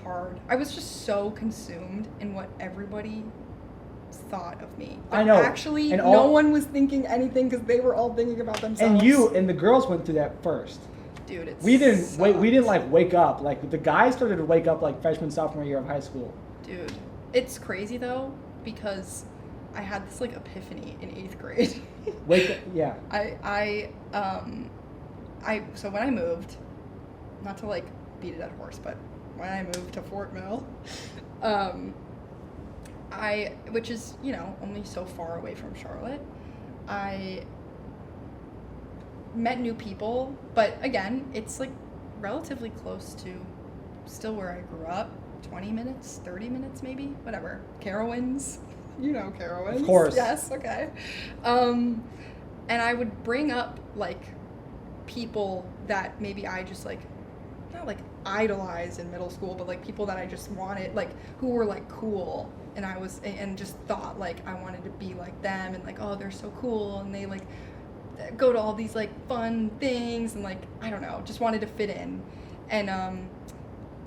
hard. I was just so consumed in what everybody thought of me. But I know. Actually, And no all- one was thinking anything because they were all thinking about themselves. And you and the girls went through that first. Dude, it's We didn't wait. We didn't like wake up. Like the guys started to wake up like freshman, sophomore year of high school. Dude, it's crazy though because I had this like epiphany in 8th grade. Wake up, yeah. So when I moved, not to like beat a dead horse, but when I moved to Fort Mill, which is, you know, only so far away from Charlotte, I met new people, but again, it's like relatively close to still where I grew up. 20 minutes, 30 minutes maybe, whatever. Carowinds. You know Carowinds. Of course. Yes, okay. And I would bring up like people that maybe I just like, not like idolized in middle school, but like people that I just wanted, like who were like cool, and just thought like I wanted to be like them, and like, oh, they're so cool, and they like go to all these like fun things, and like, I don't know, just wanted to fit in. And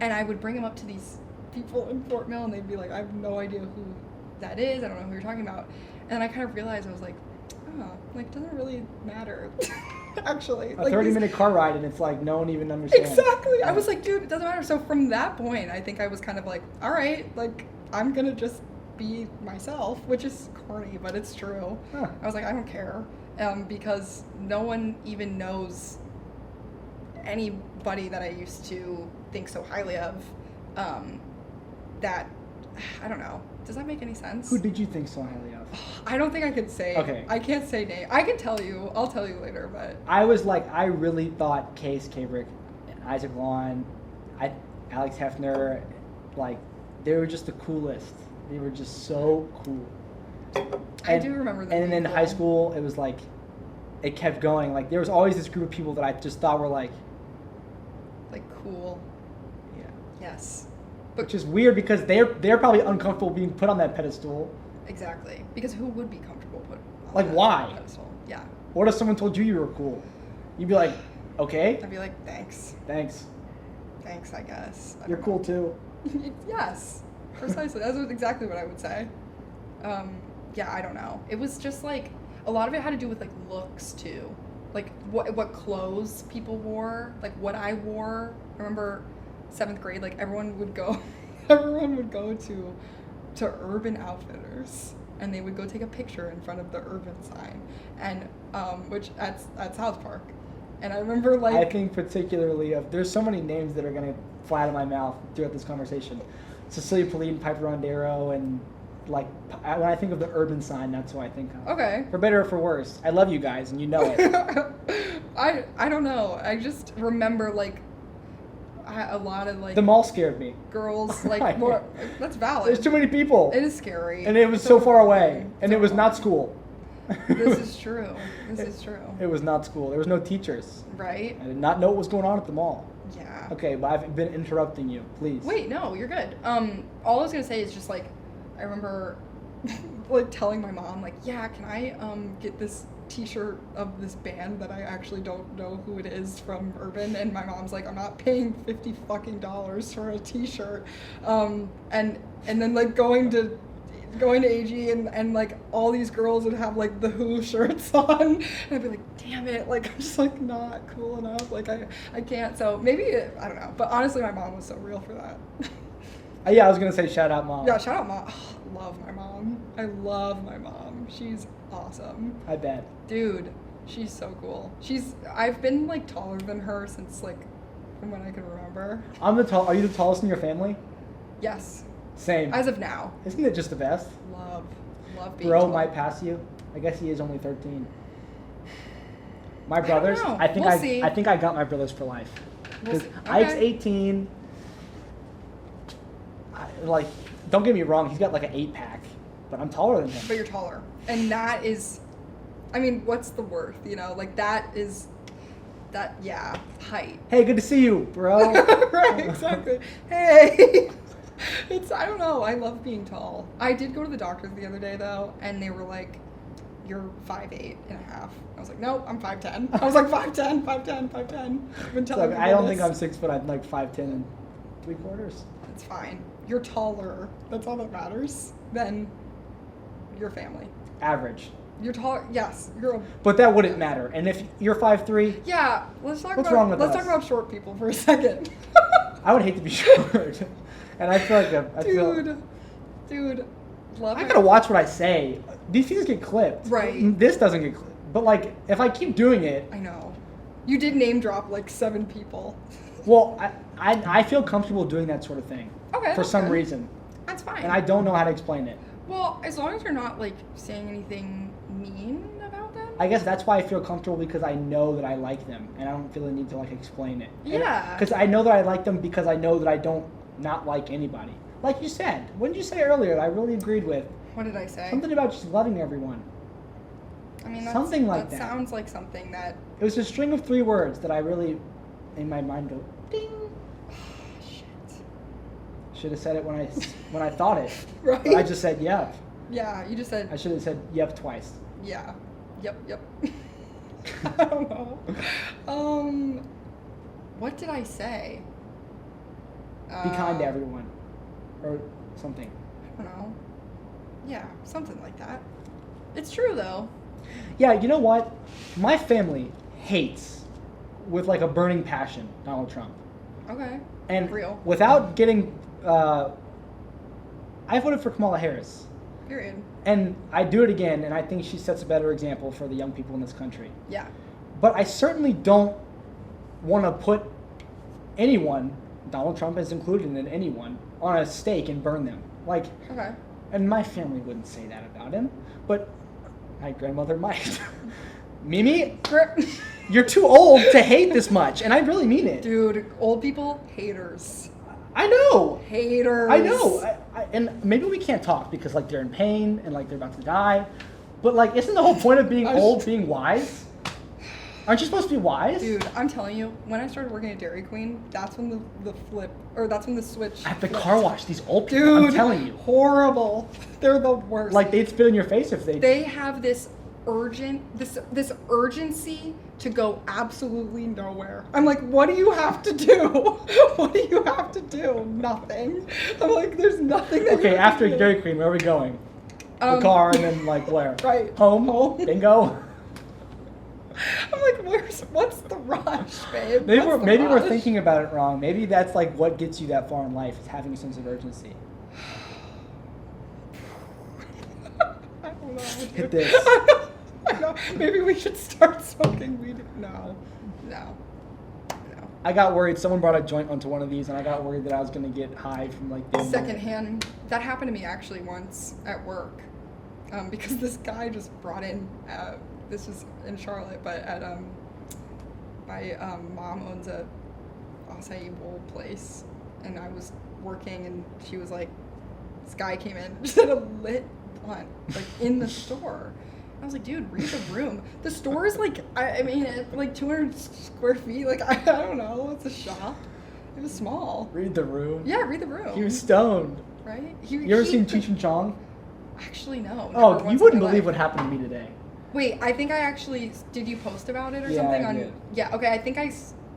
I would bring them up to these people in Fort Mill, and they'd be like, I have no idea who that is, I don't know who you're talking about. And then I kind of realized, I was like, oh, like, it doesn't really matter. Actually. A Like, 30-minute car ride, and it's like no one even understands. Exactly. I was like, dude, it doesn't matter. So from that point, I think I was kind of like, all right, like, I'm going to just be myself, which is corny, but it's true. Huh. I was like, I don't care. Because no one even knows anybody that I used to think so highly of, that, I don't know. Does that make any sense? Who did you think so highly of? I don't think I could say. Okay. I can't say name. I can tell you. I'll tell you later, but. I was like, I really thought Case Kabrick, Isaac Lawn, Alex Hefner, like, they were just the coolest. They were just so cool. I do remember that. And then in high school, it was like, it kept going. Like, there was always this group of people that I just thought were like, cool. yeah. Yes. Which is weird because they're probably uncomfortable being put on that pedestal. Exactly. Because who would be comfortable put on Like, that why? pedestal? Yeah. What if someone told you were cool? You'd be like, okay, I'd be like, thanks. thanks. Thanks, I guess. I You're don't cool know. too. Yes. Precisely. That's exactly what I would say. Yeah, I don't know. It was just like, a lot of it had to do with like looks too. Like what clothes people wore, like what I wore. I remember 7th grade, like everyone would go to Urban Outfitters, and they would go take a picture in front of the Urban sign, and which at South Park. And I remember like, I think particularly of, there's so many names that are going to fly out of my mouth throughout this conversation. Cecilia Pauline, Piper Rondero, and like, when I think of the Urban sign, that's who I think of. okay. For better or for worse. I love you guys, and you know it. I don't know. I just remember like a lot of like The mall scared me. girls like more. That's valid. There's too many people. It is scary. And it was so far away. And So it was not far. school. This is true. This is true. It was not school. There was no teachers. Right? I did not know what was going on at the mall. Yeah. Okay, but I've been interrupting you. Please. Wait, no, you're good. All I was gonna say is just like, I remember like telling my mom like, yeah, can I get this T-shirt of this band that I actually don't know who it is from Urban? And my mom's like, I'm not paying $50 fucking for a T-shirt. And then like going to AG and like all these girls would have like the Who shirts on, and I'd be like, damn it, like I'm just like not cool enough, like I can't. So maybe I don't know, but honestly my mom was so real for that. Yeah, I was going to say shout out mom. Yeah, shout out mom. Oh, love my mom. I love my mom. She's awesome. I bet. Dude, she's so cool. I've been like taller than her since like from when I can remember. Are you the tallest in your family? Yes. Same. As of now. Isn't it just the best? Love being Bro tall. might pass you. I guess he is only 13. My don't brothers, know. I think We'll see. I think I got my brothers for life. We'll Because see. Ike's Okay. 18. Don't get me wrong, he's got like an 8-pack, but I'm taller than him. But you're taller. And that is, I mean, what's the worth, you know? Like, that is, height. Hey, good to see you, bro. Right, exactly. Hey! I don't know, I love being tall. I did go to the doctor the other day, though, and they were like, you're 5'8" and a half. I was like, no, I'm 5'10". I was like, 5'10", 5'10", 5'10". I've been telling I don't this. think I'm 6 foot. I'm like 5'10" and 3/4. It's fine. You're taller. That's all that matters. Than your family. Average. You're tall. Yes, you're a. But that wouldn't matter. And if you're 5'3", Yeah, let's talk What's about. wrong with let's us? talk about short people for a second. I would hate to be short. And I feel like Dude, love I it. gotta watch what I say. These things get clipped. Right. This doesn't get clipped. But like, if I keep doing it, I know. You did name drop like 7 people. well, I feel comfortable doing that sort of thing. Okay. For that's some good. reason. That's fine. And I don't know how to explain it. Well, as long as you're not like saying anything mean about them. I guess that's why I feel comfortable, because I know that I like them and I don't feel the need to like explain it. Yeah. Because I know that I like them because I know that I don't not like anybody. Like you said. What did you say earlier that I really agreed with? What did I say? Something about just loving everyone. I mean, something like that. sounds like something that. It was a string of 3 words that I really, in my mind, go, ding. Shit. Should have said it when I thought it. Right. But I just said yep. Yeah, you just said. I should have said yep twice. Yeah. Yep. I don't know. What did I say? Be kind to everyone. Or something. I don't know. Yeah, something like that. It's true though. Yeah, you know what? My family hates, with like a burning passion, Donald Trump. Okay. And Real. without getting, I voted for Kamala Harris. Period. And I do it again, and I think she sets a better example for the young people in this country. Yeah. But I certainly don't want to put anyone, Donald Trump is included in anyone, on a stake and burn them. Like, Okay. and my family wouldn't say that about him, but my grandmother might. Mimi, you're too old to hate this much, and I really mean it. Dude, old people, haters. I know. Haters. I know. And maybe we can't talk because like they're in pain and like they're about to die. But like, isn't the whole point of being old being wise? Aren't you supposed to be wise? Dude, I'm telling you, when I started working at Dairy Queen, that's when that's when the switch. At the flipped. car wash, these old people, Dude, I'm telling you. horrible. They're the worst. Like they'd spit in your face if they... They have this this urgency to go absolutely nowhere. I'm like, what do you have to do? What do you have to do? Nothing. I'm like, there's nothing that you Okay, have after to do. Dairy Queen, where are we going? The car, and then like where? Right. Home? Bingo. I'm like, what's the rush, babe? Maybe What's the maybe we're rush? thinking about it wrong. Maybe that's like what gets you that far in life, is having a sense of urgency. I don't know. Hit this. I know. Maybe we should start smoking weed. No. I got worried. Someone brought a joint onto one of these, and I got worried that I was gonna get high from like the Secondhand. That happened to me actually once at work, because this guy just brought in. This was in Charlotte, but at my mom owns a acai bowl place, and I was working, and she was like, this guy came in, just had a lit blunt like in the store. I was like, dude, read the room. The store is like, I mean, like 200 square feet. Like, I don't know. It's a shop. It was small. Read the room. Yeah, read the room. He was stoned. Right? You ever seen Cheech and Chong? Actually, no. Oh, never you once wouldn't in my believe life. what happened to me today. Wait, I think I actually did. You post about it or Yeah, something I on? did. Yeah. Okay, I think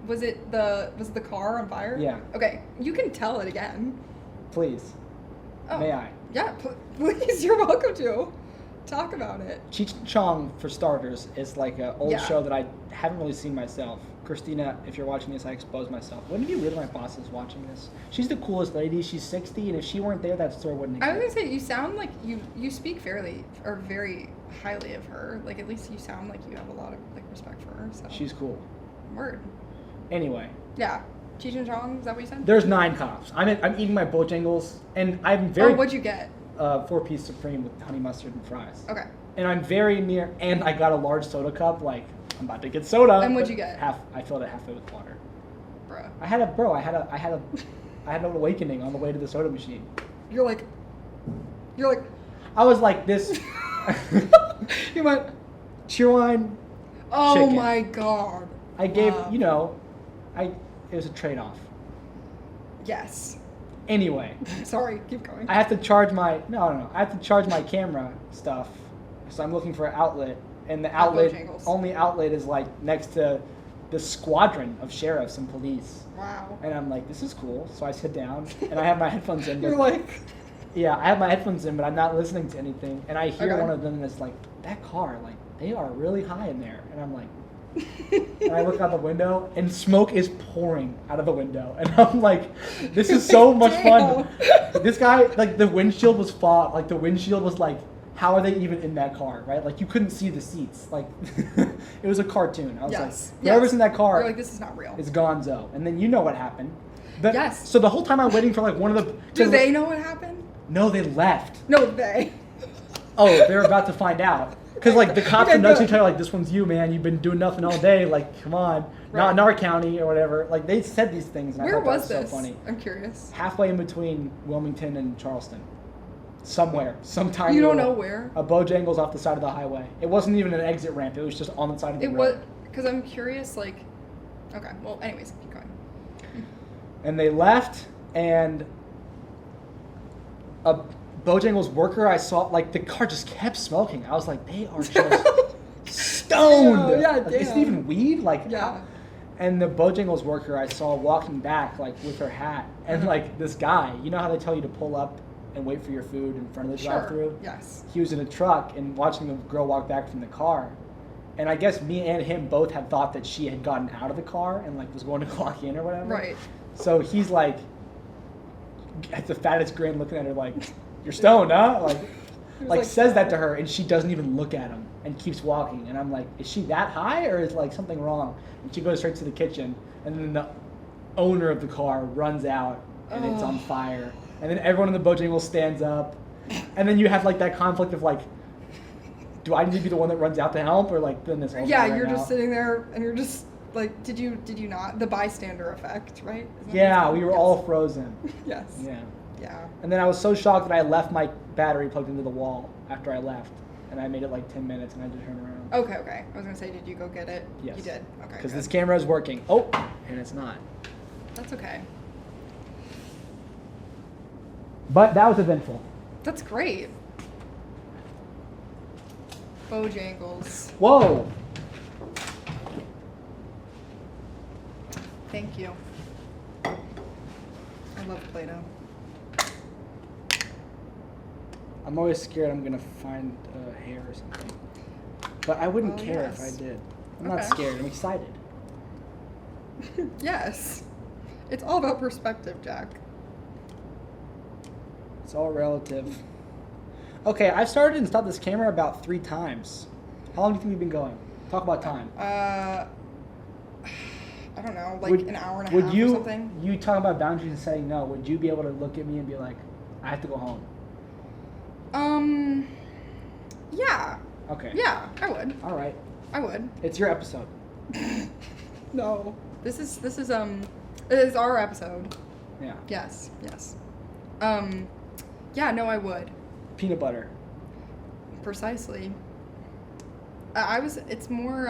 was it the car on fire? Yeah. Okay, you can tell it again. Please. Oh. May I? Yeah, please. You're welcome to talk about it. Cheech and Chong, for starters, is like an old Yeah. show that I haven't really seen myself. Christina, if you're watching this, I expose myself. Wouldn't it be weird if my boss is watching this? She's the coolest lady. She's 60, and if she weren't there, that store wouldn't I was exist. gonna say you sound like you speak very highly of her. Like at least you sound like you have a lot of like respect for her. So She's cool. word. Anyway, Yeah. Cheech and Chong, is that what you said? There's 9 cops. I'm eating my Bojangles, and I'm very... Oh, what'd you get? 4-piece Supreme with honey mustard and fries. Okay. And I'm very near, and I got a large soda cup, like, I'm about to get soda. And what'd you get? I filled it halfway with water. Bruh. I had an awakening on the way to the soda machine. You're like... I was like this. You went... Cheerwine. Oh chicken. my god. I gave, Wow. it was a trade-off. Yes. Anyway. Sorry, keep going. I have to charge my, no. I have to charge my camera stuff. So I'm looking for an outlet. And the only outlet is like next to the squadron of sheriffs and police. Wow. And I'm like, this is cool. So I sit down and I have my headphones in. You're like... Yeah, I have my headphones in, but I'm not listening to anything. And I hear Okay. one of them that's like, that car, like, they are really high in there. And I'm like, and I look out the window, and smoke is pouring out of the window. And I'm like, this is so much fun. This guy, like, the windshield was fog. Like, the windshield was like, how are they even in that car, right? Like, you couldn't see the seats. Like, it was a cartoon. I was like, whoever's in that car, you're like, this is not real. is gonzo. And then you know what happened. Yes. So the whole time I'm waiting for, like, one of the... Do they know what happened? No, they left. No, they. Oh, they're about to find out. Because, like, the cops Okay, are next to good. each other, like, this one's you, man. You've been doing nothing all day. Like, come on. Right. Not in our county or whatever. Like, they said these things, and Where I thought was that was this? so funny. I'm curious. Halfway in between Wilmington and Charleston. Somewhere. Sometime. You don't know where? A Bojangles off the side of the highway. It wasn't even an exit ramp. It was just on the side of the It road. was... Because I'm curious, like... Okay, well, anyways, keep going. And they left, and a Bojangles worker I saw, like, the car just kept smoking. I was like, they are just stoned. Yeah, Like, is it damn. even weed? Like, Yeah. And the Bojangles worker I saw walking back, like, with her hat. And, like, this guy, you know how they tell you to pull up and wait for your food in front of the drive-thru? Yes. He was in a truck and watching the girl walk back from the car. And I guess me and him both had thought that she had gotten out of the car and, like, was going to clock in or whatever. Right. So he's, like, at the fattest grin looking at her like, you're stoned, huh? Like says that to her, and she doesn't even look at him and keeps walking. And I'm like, is she that high, or is, like, something wrong? And she goes straight to the kitchen, and then the owner of the car runs out, and it's on fire. And then everyone in the Bojangles stands up. And then you have, like, that conflict of, like, do I need to be the one that runs out to help, or, like, then this whole Yeah, guy you're ran just out? sitting there, and you're just... Like, did you not? The bystander effect, right? Isn't that Yeah, what it's we were called? all frozen. Yes. Yeah. Yeah. And then I was so shocked that I left my battery plugged into the wall after I left. And I made it like 10 minutes, and I just turned around. Okay. I was gonna say, did you go get it? Yes. You did. Okay. Because good. this camera is working. Oh, and it's not. That's okay. But that was eventful. That's great. Bojangles. Whoa! Thank you. I love Play-Doh. I'm always scared I'm going to find a hair or something. But I wouldn't Well, care yes. if I did. I'm not Okay. scared. I'm excited. Yes. It's all about perspective, Jack. It's all relative. Okay, I've started and stopped this camera about 3 times. How long do you think we've been going? Talk about time. I don't know, like an hour and a would half you, or something. You talk about boundaries and saying no. Would you be able to look at me and be like, I have to go home? Yeah. Okay. Yeah, I would. All right. I would. It's your episode. No. This is it is our episode. Yeah. Yes. Yeah, no, I would. Peanut butter. Precisely. It's more,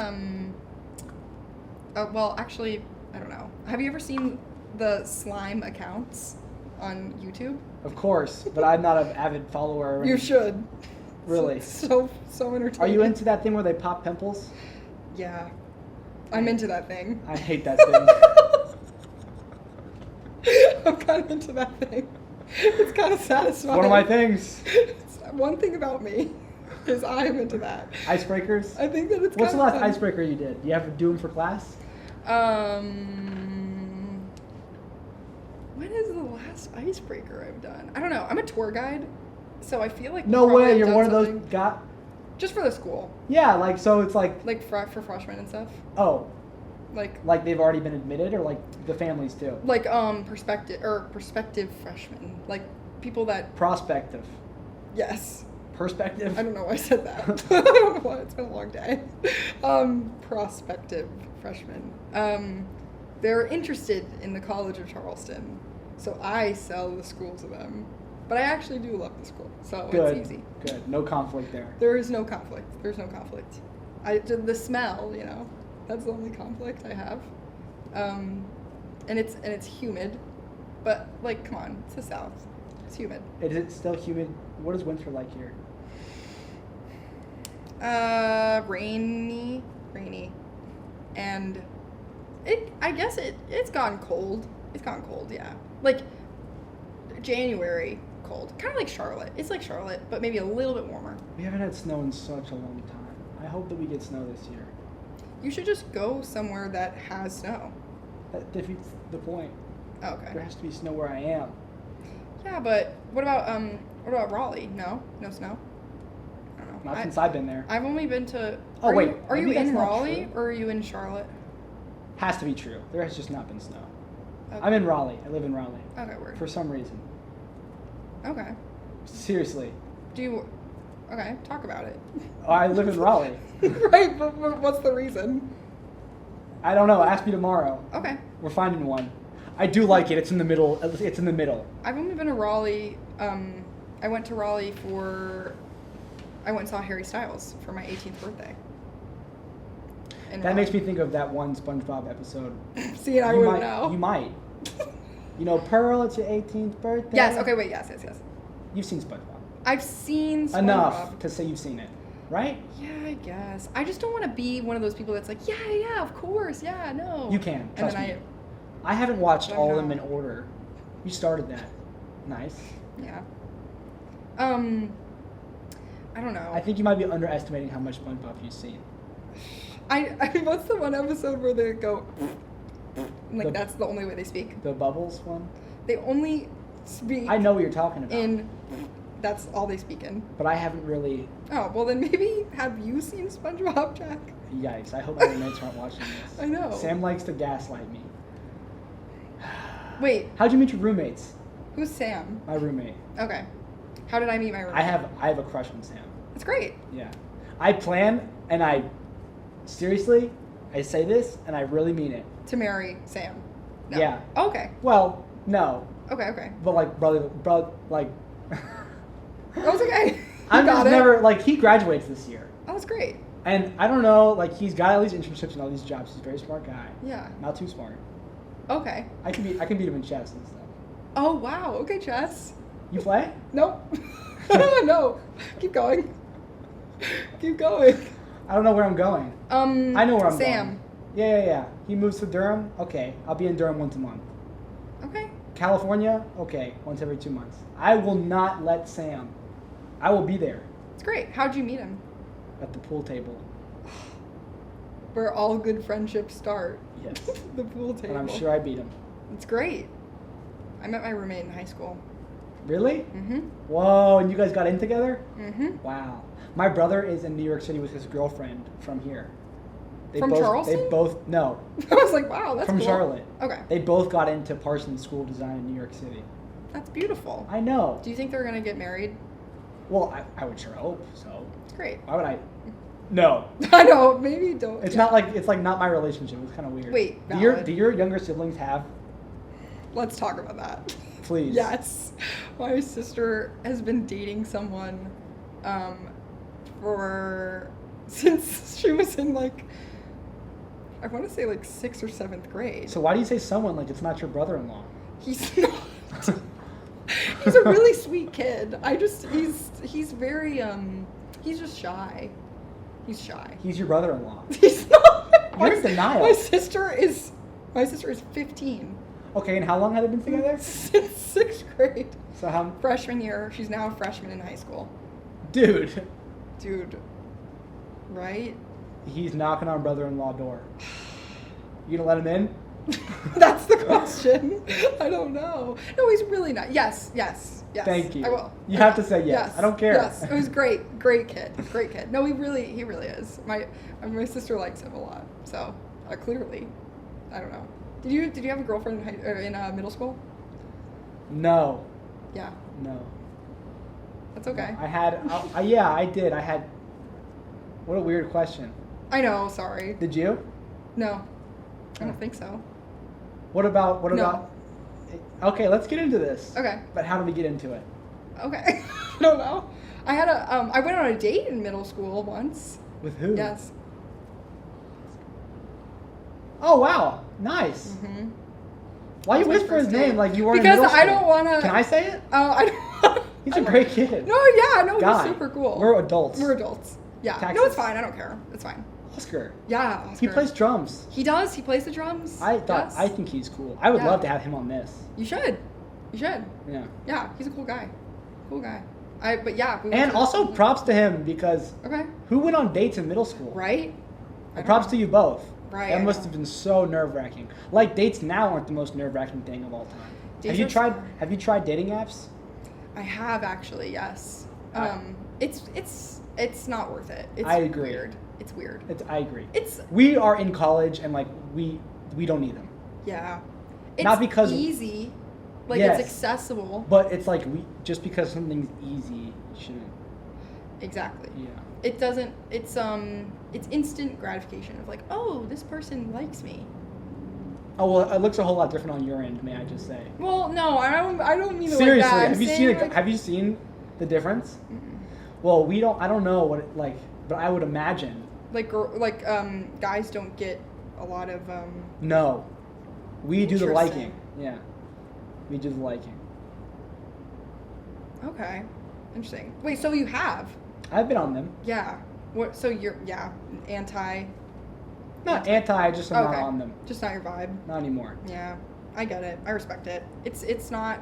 well, actually, I don't know. Have you ever seen the slime accounts on YouTube? Of course, but I'm not an avid follower. Or You anything. should. Really? So entertaining. Are you into that thing where they pop pimples? Yeah. I'm into that thing. I hate that thing. I'm kind of into that thing. It's kind of satisfying. One of my things. One thing about me is I'm into that. Icebreakers? I think that it's What's the kinda last fun. icebreaker you did? Do you have to do them for class? When is the last icebreaker I've done? I don't know. I'm a tour guide, so I feel like No probably way, I've you're done one of those something- got... just for the school, Yeah, like, so it's like, like for freshmen and stuff. oh, Like they've already been admitted, or like the families too? Like prospective freshmen, like people that Prospective. yes. Perspective. I don't know why I said that. I don't know why. It's been a long day. Prospective freshmen. They're interested in the College of Charleston, so I sell the school to them. But I actually do love the school, so Good. it's easy. Good. No conflict there. There is no conflict. There's no conflict. The smell, that's the only conflict I have. And it's humid, but like, come on, it's the South. It's humid. Is it still humid? What is winter like here? Rainy, and I guess it's gone cold. It's gone cold, yeah. Like January cold, kind of like Charlotte. It's like Charlotte, but maybe a little bit warmer. We haven't had snow in such a long time. I hope that we get snow this year. You should just go somewhere that has snow. That defeats the point. Oh, okay. There has to be snow where I am. Yeah, but what about Raleigh? No snow. I don't know. Not since I've been there. I've only been to. Oh, wait. Are you Maybe that's in not Raleigh true. or are you in Charlotte? Has to be true. There has just not been snow. Okay. I'm in Raleigh. I live in Raleigh. Okay, word. For some reason. Okay. Seriously. Okay, talk about it. I live in Raleigh. Right, but what's the reason? I don't know. Ask me tomorrow. Okay. We're finding one. I do like it. It's in the middle. It's in the middle. I've only been to Raleigh. I went to Raleigh I went and saw Harry Styles for my 18th birthday. That makes me think of that one SpongeBob episode. See, and I wouldn't know. You might. Pearl, it's your 18th birthday. Yes, okay, wait, yes. You've seen SpongeBob. I've seen SpongeBob. Enough to say you've seen it, right? Yeah, I guess. I just don't want to be one of those people that's like, yeah, of course, yeah, no. You can, trust and me. I haven't watched I'm all of them in not. order. You started that. Nice. Yeah. I don't know. I think you might be underestimating how much SpongeBob you've seen. I what's the one episode where they go, and that's the only way they speak? The Bubbles one? They only speak. I know what you're talking about. That's all they speak in. But I haven't really. Oh, well then maybe have you seen SpongeBob, Jack? Yikes, I hope my roommates aren't watching this. I know. Sam likes to gaslight me. Wait. How'd you meet your roommates? Who's Sam? My roommate. Okay. How did I meet my roommate? I have a crush on Sam. It's great. Yeah. I plan, and I seriously, I say this, and I really mean it. To marry Sam. No. Yeah. Okay. Well, no. Okay. But like brother, like. That was okay. I'm just never like he graduates this year. Oh, that's great. And I don't know, like he's got all these internships and all these jobs. He's a very smart guy. Yeah. Not too smart. Okay. I can beat him in chess and stuff. Oh wow. Okay, chess. You play? Nope. No. Keep going. Keep going. I don't know where I'm going. I know where I'm Sam. going. Yeah. He moves to Durham. Okay, I'll be in Durham once a month. Okay. California. Okay, once every 2 months. I will not let Sam. I will be there. It's great. How'd you meet him? At the pool table. Where all good friendships start. Yes. The pool table. And I'm sure I beat him. It's great. I met my roommate in high school. Really? Mm-hmm. Whoa, and you guys got in together? Mm-hmm. Wow. My brother is in New York City with his girlfriend from here. Charleston? They both, no. I was like, wow, that's from cool. Charlotte. Okay. They both got into Parsons School of Design in New York City. That's beautiful. I know. Do you think they're going to get married? Well, I would sure hope so. It's great. Why would I? No. I know, maybe don't. It's not like, it's like not my relationship. It's kind of weird. Wait, do valid. your younger siblings have? Let's talk about that. Please. Yes. My sister has been dating someone since she was in I want to say 6th or 7th grade. So why do you say someone like it's not your brother-in-law? He's not. He's a really sweet kid. He's very he's just shy. He's shy. He's your brother-in-law. He's not. You're in denial. My sister is 15. Okay, and how long have they been together? Since 6th grade. So how? Freshman year. She's now a freshman in high school. Dude. Right? He's knocking on brother-in-law door. You gonna let him in? That's the question. I don't know. No, he's really not. Yes. Thank you. I will. You have to say yes. I don't care. Yes, it was great kid. No, he really is. My sister likes him a lot. So Clearly. I don't know. Did you have a girlfriend in middle school? No. Yeah. No. That's okay. I had. Yeah, I did. I had. What a weird question. I know. Sorry. Did you? No. I don't think so. What about? What No. about? Okay, let's get into this. Okay. But how do we get into it? Okay. I don't know. I had I went on a date in middle school once. With who? Yes. Oh wow, nice. Mm-hmm. Why you That was my whisper his first name date. like you weren't in Because middle I school? don't want to. Can I say it? I don't. He's a great kid. No, yeah, no, Guy. he's super cool. We're adults. We're adults. Yeah. Texas. No, it's fine. I don't care. It's fine. Oscar. Yeah. He Oscar. plays drums. He does. He plays the drums. I Yes. think he's cool. I would Yeah. love to have him on this. You should. You should. Yeah. Yeah, he's a cool guy. Cool guy. But yeah. We went And to- also props to him because Okay. who went on dates in middle school? Right. And props to you both. Right. That I must know. have been so nerve-wracking. Like dates now aren't the most nerve-wracking thing of all time. Dates Have are you tried? fun. Have you tried dating apps? I have actually. Yes. I- It's not worth it. It's I agree. Weird. It's weird. I agree. It's We are in college and like we don't need them. yeah. It's Not because- easy. Like Yes. it's accessible. But it's like just because something's easy, it shouldn't. Exactly. Yeah. It doesn't. It's instant gratification of like, oh, this person likes me. Oh well, it looks a whole lot different on your end, may I just say? Well, no, I don't mean it Seriously, like that. I'm have you saying, seen it? like, Have you seen the difference? Mm-mm. Well, we don't. I don't know what it, like, but I would imagine. Guys don't get a lot of No, we do the Interesting. liking. Yeah, we do the liking. Okay, interesting. Wait, so you have? I've been on them. Yeah. What? So you're anti. Not anti, just I'm Okay. not on them. Just not your vibe. Not anymore. Yeah, I get it. I respect it. It's not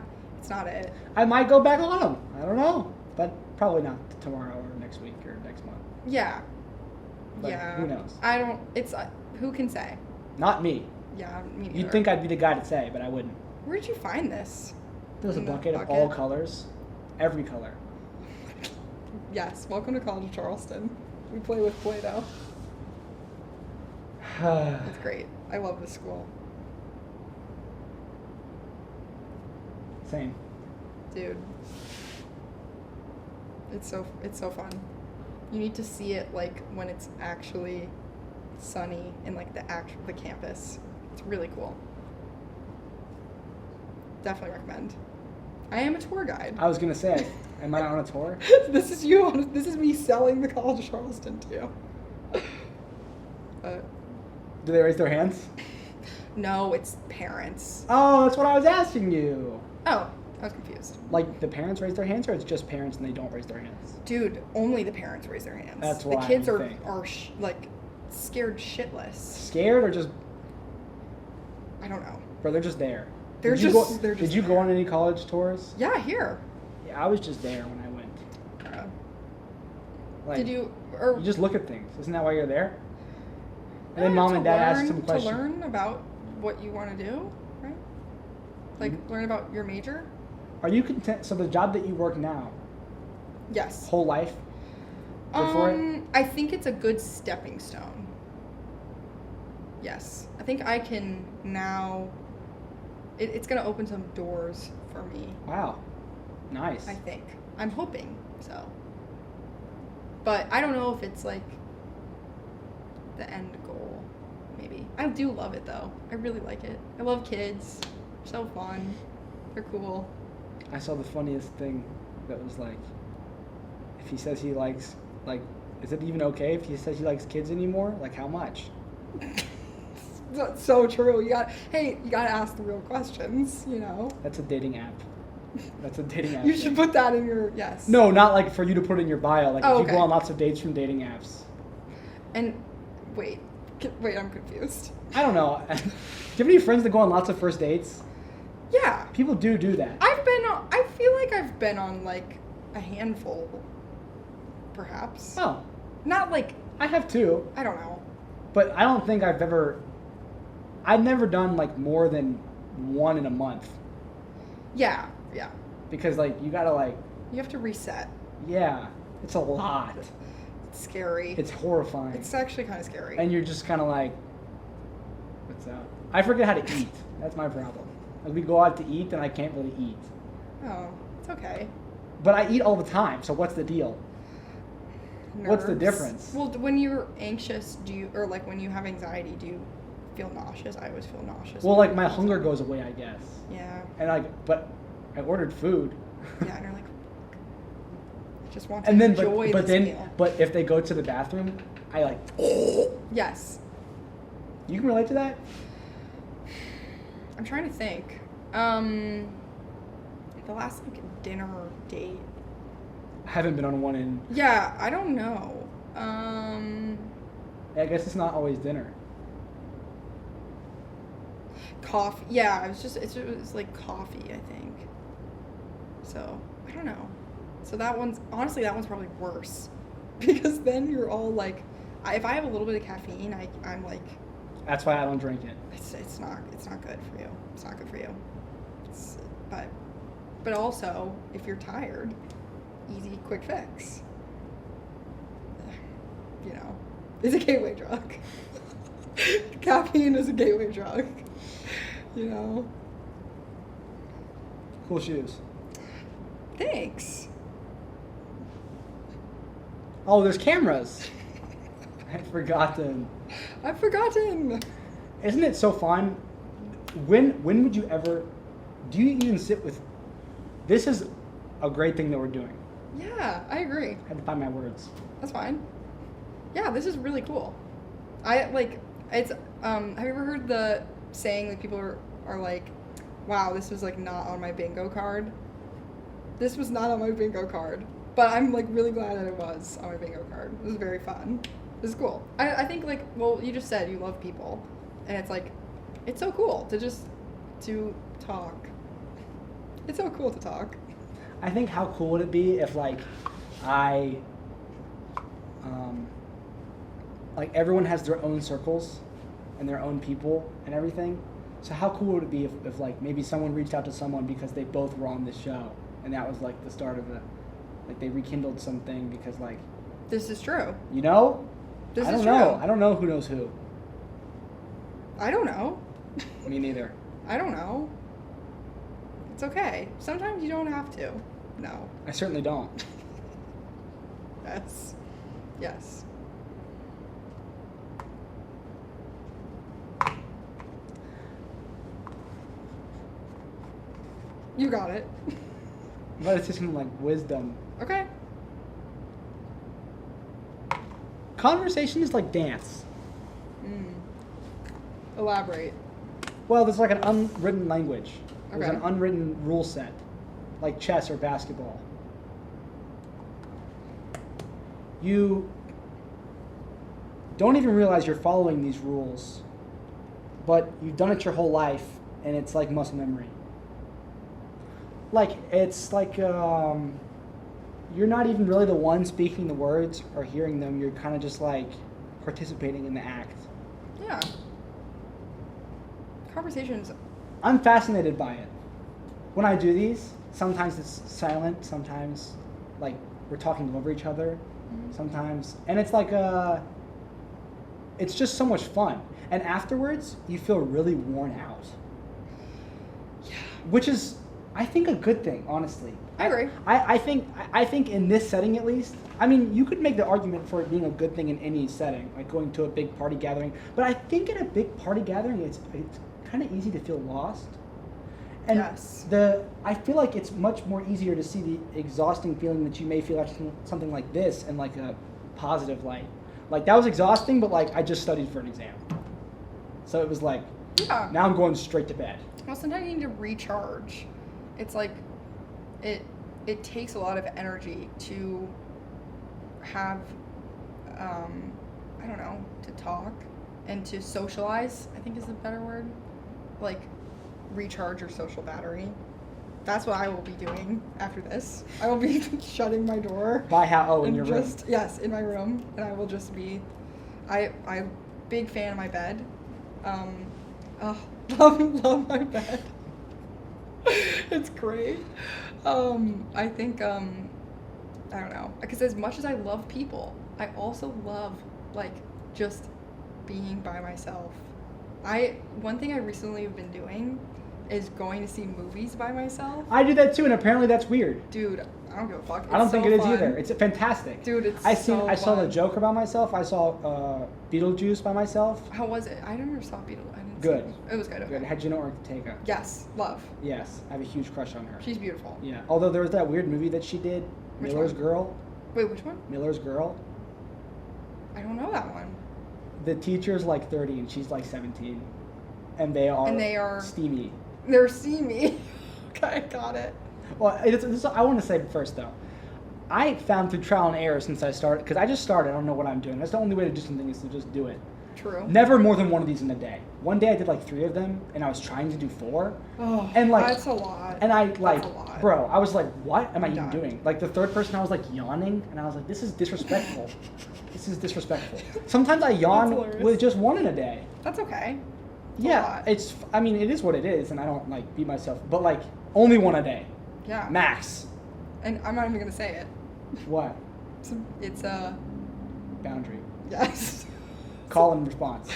it. I might go back on them. I don't know, but probably not tomorrow or next week or next month. Yeah. But yeah. who knows? I don't. It's who can say? Not me. Yeah, me neither. You'd think I'd be the guy to say, but I wouldn't. Where did you find this? There's a In the bucket of bucket? all colors, every color. Yes. Welcome to College of Charleston. We play with Play-Doh. It's great. I love this school. Same. Dude. It's so fun. You need to see it like when it's actually sunny in like the campus. It's really cool. Definitely recommend. I am a tour guide. I was gonna say, am I on a tour? This is me selling the College of Charleston to you. Do they raise their hands? No, it's parents. Oh, that's what I was asking you. Oh, I was confused. Like the parents raise their hands, or it's just parents and they don't raise their hands? Dude, only the parents raise their hands. That's the what I kids would are think. like scared shitless. Scared or just, I don't know. bro? They're just there. They're Did you just- go, they're Did just you go there. on any college tours? Yeah, here. Yeah, I was just there when I went. Like, Did you or You just look at things. Isn't that why you're there? And then Yeah, mom to and dad ask learn- some questions. To learn about what you want to do, right? Like learn about your major. Are you content? So the job that you work now, Yes. whole life, good for it? I think it's a good stepping stone. Yes, I think I can now. It's gonna open some doors for me. Wow, nice. I think. I'm hoping so. But I don't know if it's like the end goal. Maybe. I do love it though. I really like it. I love kids. They're so fun. They're cool. I saw the funniest thing that was like, if he says he likes, like, is it even okay if he says he likes kids anymore? Like, how much? That's so true. You gotta ask the real questions, you know. That's a dating app. That's a dating app. You thing. should put that in your yes. No, not like for you to put in your bio. Like, Oh, if you go okay. on lots of dates from dating apps. And wait, I'm confused. I don't know. Do you have any friends that go on lots of first dates? Yeah, People do that. I feel like I've been on like a handful, perhaps. Oh, Not like I have too. I don't know. But I don't think I've never done like more than one in a month. Yeah. Because like you gotta like, You have to reset. yeah, it's a lot. It's scary. It's horrifying. It's actually kind of scary. And you're just kind of like, this out. I forget how to eat. That's my problem. Like we go out to eat, and I can't really eat. Oh, it's okay. But I eat all the time, so what's the deal? What's the Nerves. difference? Well, when you're anxious, or like when you have anxiety, do you feel nauseous? I always feel nauseous. Well, like my hunger goes away, I guess. Yeah. And but I ordered food. Yeah, and you're like, I just want to And then, enjoy but this then, meal. but if they go to the bathroom, I like. Yes. You can relate to that? I'm trying to think. The last like dinner or date. I haven't been on one in. Yeah, I don't know. I guess it's not always dinner. Coffee. Yeah, it was like coffee, I think. So, I don't know. So that one's probably worse. Because then you're all like, if I have a little bit of caffeine, I'm like, That's why I don't drink it. it's not good for you. It's not good for you. But also, if you're tired, easy, quick fix. You know, it's a gateway drug. Caffeine is a gateway drug. You know. Cool shoes. Thanks. Oh, there's cameras. I'd forgotten. I've forgotten. Isn't it so fun? When would you ever? Do you even sit with? This is a great thing that we're doing. Yeah, I agree. I had to find my words. That's fine. Yeah, this is really cool. Have you ever heard the saying that people are like, wow, this was like not on my bingo card? This was not on my bingo card. But I'm like really glad that it was on my bingo card. It was very fun. This is cool. I think like, well, you just said you love people. And it's like, it's so cool to talk. It's so cool to talk. I think how cool would it be if like like everyone has their own circles and their own people and everything. So how cool would it be if like maybe someone reached out to someone because they both were on this show and that was like the start of like they rekindled something because like This is true. you know? This I is don't true. know. I don't know who knows who. I don't know. Me neither. I don't know. It's okay. Sometimes you don't have to. No. I certainly don't. Yes. Yes. You got it. But it's just some like wisdom. Okay. Conversation is like dance. Elaborate. Well, there's like an unwritten language. There's Okay. an unwritten rule set, like chess or basketball. You don't even realize you're following these rules, but you've done it your whole life, and it's like muscle memory. Like, it's like you're not even really the one speaking the words or hearing them. You're kind of just like participating in the act. Yeah. Conversations. I'm fascinated by it. When I do these, sometimes it's silent, sometimes like we're talking over each other, sometimes, and it's like it's just so much fun. And afterwards, you feel really worn out. Yeah. Which is, I think, a good thing, honestly. I agree. I think in this setting at least, I mean, you could make the argument for it being a good thing in any setting, like going to a big party gathering. But I think in a big party gathering, it's kind of easy to feel lost. And Yes. I feel like it's much more easier to see the exhausting feeling that you may feel like something like this in like a positive light. Like that was exhausting, but like I just studied for an exam. So it was like, Yeah. now I'm going straight to bed. Well, sometimes you need to recharge. It's like it takes a lot of energy to have I don't know, to talk and to socialize, I think is a better word. Like recharge your social battery. That's what I will be doing after this. I will be shutting my door. By how? Oh, in and your room. just yes, in my room, and I will just be. I'm big fan of my bed. Love my bed. It's great. I think I don't know, because as much as I love people, I also love like just being by myself One thing I recently have been doing is going to see movies by myself. I do that too, and apparently that's weird. Dude, I don't give a fuck. I don't It's think so it is fun. either. It's fantastic. Dude, it's I so saw The fun. Joker by myself. I saw Beetlejuice by myself. How was it? I never saw Beetle. I didn't Good. See it. It was good. Okay. Good. Had Gina Ortega. Yes, love. Yes, I have a huge crush on her. She's beautiful. Yeah. Although there was that weird movie that she did, Which Miller's one? Girl. Wait, which one? Miller's Girl. I don't know that one. The teacher's like 30 and she's like 17, and they are steamy. They're steamy. Okay, got it. Well, I want to say first though, I found through trial and error since I started, because I just started. I don't know what I'm doing. That's the only way to do something, is to just do it. True. Never more than one of these in a day. One day I did like 3 of them, and I was trying to do 4. Oh, and like that's a lot. And I like, That's a lot. bro, I was like, what am I I'm even done. doing? Like the third person, I was like yawning, and I was like, this is disrespectful. This is disrespectful. Sometimes I yawn hilarious. with just 1 in a day. That's okay. It's a Yeah, lot. I mean, it is what it is, and I don't like beat myself, but like only 1 a day, Yeah. max. And I'm not even gonna say it. What? It's Boundary. yes. Call and response.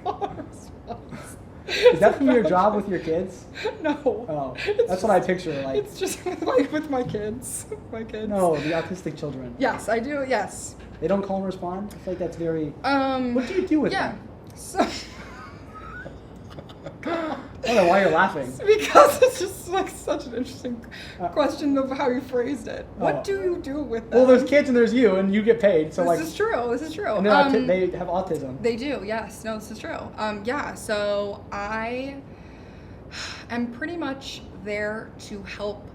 Call and response. Is that from your job with your kids? No. Oh, It's that's what I picture. Like, It's just with my kids. My kids. no, the autistic children. Yes, I do. Yes. They don't call and respond. I feel like that's very. Um. What do you do with Yeah. them? So. I don't know why you're laughing. Because it's just like such an interesting Uh, question of how you phrased it. Oh. What do you do with them? Well, there's kids and there's you, and you get paid. So This like, is true. This is true. and they're they have autism. They do, yes. No, this is true. Yeah, so I am pretty much there to help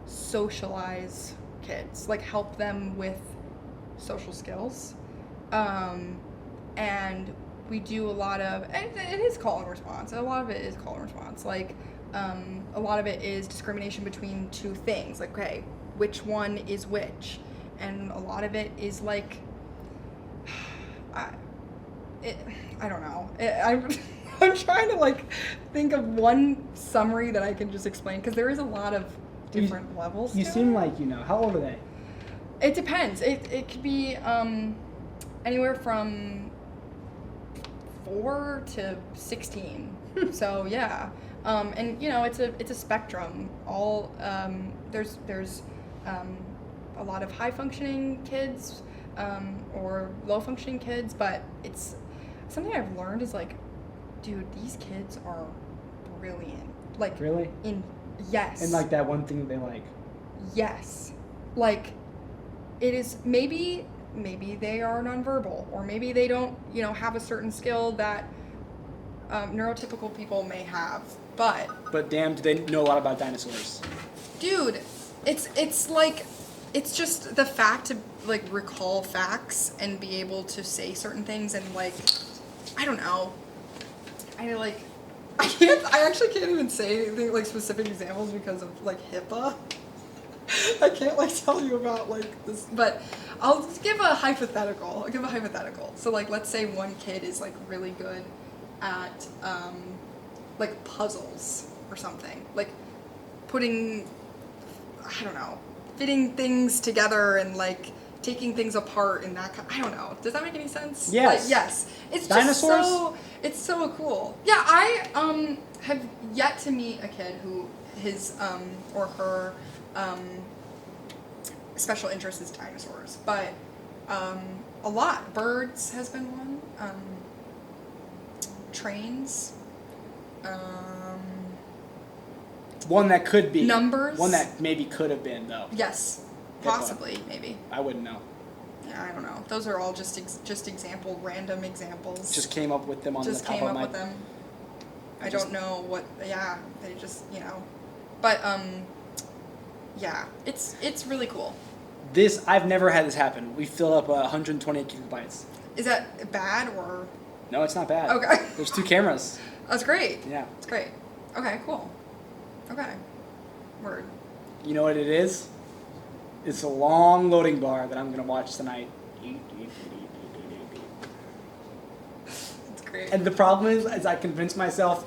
socialize kids, like help them with social skills. And we do a lot of, and it is call and response. A lot of it is call and response. Like, a lot of it is discrimination between 2 things. Like, okay, which one is which? And a lot of it is like, I don't know. I'm trying to like think of one summary that I can just explain, because there is a lot of different levels. You to seem it. like How old are they? It depends. It could be anywhere from 4 to 16. So yeah, and it's a spectrum. All there's a lot of high functioning kids or low functioning kids, but it's something I've learned is like, dude, these kids are brilliant. Like Really? Yes. And like that one thing that they like. Yes. Like, it is maybe they are nonverbal, or maybe they don't, have a certain skill that neurotypical people may have. But damn, do they know a lot about dinosaurs? dude, it's like, it's just the fact to like recall facts and be able to say certain things, and like, I don't know. I actually can't even say anything like specific examples because of like HIPAA. I can't like tell you about like this, but I'll just give a hypothetical. So like, let's say one kid is like really good at like puzzles or something, like putting, I don't know, fitting things together and like taking things apart and that kind. I don't know. Does that make any sense? Yes. Like, yes. It's Dinosaurs? it's so cool. Yeah, I have yet to meet a kid who his or her special interest is dinosaurs, but a lot. Birds has been one. Trains. One that could be. Numbers? One that maybe could have been, though. Yes, possibly, maybe. I wouldn't know. Yeah, I don't know. Those are all just random examples. Just came up with them on Just the top came of up my... with them. I just- don't know what. Yeah, they just but yeah, it's really cool. I've never had this happen. We filled up 128 gigabytes. Is that bad or? No, it's not bad. Okay. There's 2 cameras. That's great. Yeah. That's great. Okay, cool. Okay. Word. You know what it is? It's a long loading bar that I'm going to watch tonight. That's great. And the problem is I convince myself,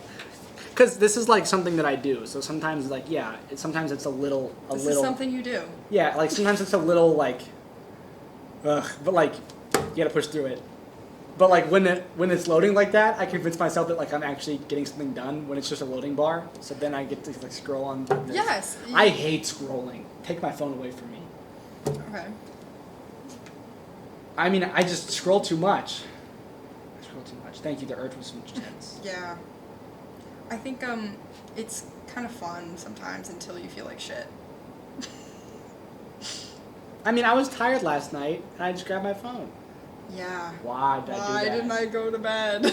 because this is like something that I do. So sometimes, like, yeah, sometimes it's a little. This is something you do. Yeah, like sometimes it's a little like, ugh, but like, you gotta push through it. But like when it's loading like that, I convince myself that like I'm actually getting something done when it's just a loading bar. So then I get to like scroll on like this. Yes. I hate scrolling. Take my phone away from me. Okay. I mean, I just scroll too much. I scroll too much. Thank you. The urge was intense. Yeah. I think it's kind of fun sometimes until you feel like shit. I mean, I was tired last night and I just grabbed my phone. Yeah. Why did I do that? Why didn't I go to bed?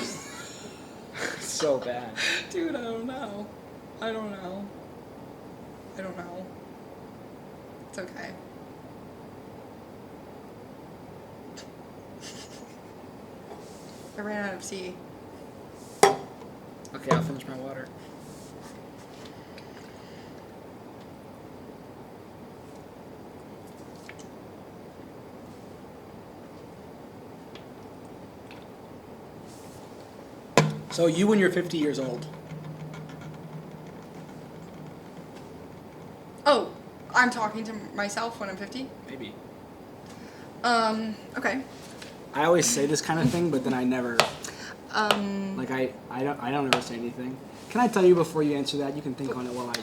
So bad. Dude, I don't know. I don't know. It's okay. I ran out of tea. Okay, I'll finish my water. So you when you're 50 years old. Oh, I'm talking to myself when I'm 50? Maybe. Okay. I always say this kind of thing, but then I never Um, I don't ever say anything. Can I tell you before you answer that? You can think on it while I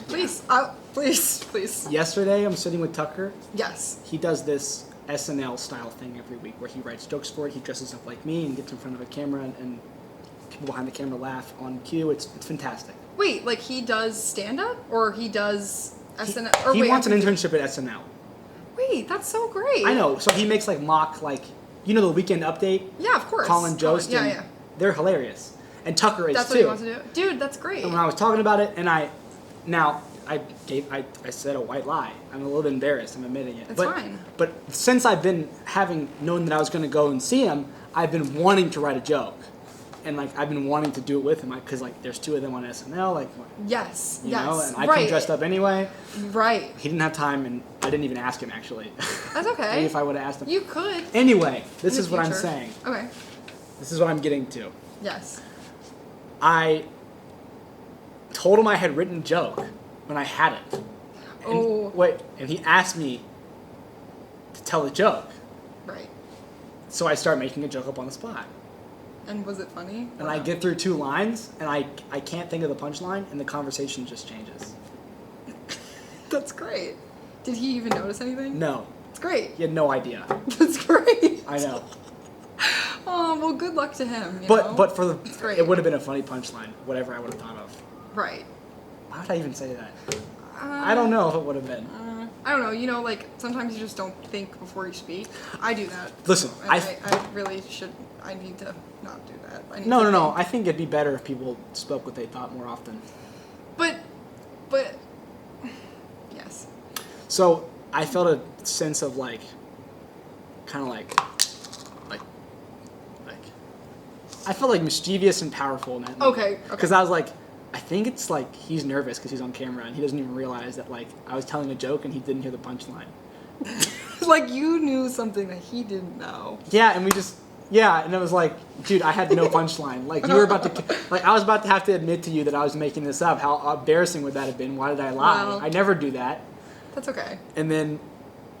please, please. Yesterday I'm sitting with Tucker. Yes. He does this SNL style thing every week where he writes jokes for it. He dresses up like me and gets in front of a camera and people behind the camera laugh on cue. It's fantastic. Wait, like he does stand up or he does SNL? He wants an internship at SNL. Wait, that's so great. I know. So he makes like mock the Weekend Update. Yeah, of course. Colin Jost. Yeah. They're hilarious. And Tucker is That's too. what he wants to do. Dude, that's great. And when I was talking about it, and I said a white lie. I'm a little bit embarrassed. I'm admitting it. It's fine. But since I've been known that I was going to go and see him, I've been wanting to write a joke, and like I've been wanting to do it with him because like there's two of them on SNL. Like yes, you know, and I come dressed up anyway. Right. He didn't have time, and I didn't even ask him actually. That's okay. Maybe if I would have asked him. You could. Anyway, this In is the what I'm future. saying. Okay. This is what I'm getting to. Yes. I told him I had written a joke when I hadn't. And he asked me to tell a joke. Right. So I start making a joke up on the spot. And was it funny? And I get through 2 lines, and I can't think of the punchline, and the conversation just changes. That's great. Did he even notice anything? No. It's great. He had no idea. That's great. I know. Oh, well, good luck to him. But for It's great. it would have been a funny punchline, whatever I would have thought of. Right. Why would I even say that? I don't know if it would have been. I don't know. Like sometimes you just don't think before you speak. I do that. Listen, And I really should. I need to not do that. No. I think it'd be better if people spoke what they thought more often. But, yes. So I felt a sense of I felt like mischievous and powerful in that moment. Okay. Because I was like, I think it's like he's nervous because he's on camera and he doesn't even realize that like I was telling a joke and he didn't hear the punchline. Like you knew something that he didn't know. Yeah, and and it was like, dude, I had no punchline. Like you were about to, like I was about to have to admit to you that I was making this up. How embarrassing would that have been? Why did I lie? Well, I never do that. That's okay. And then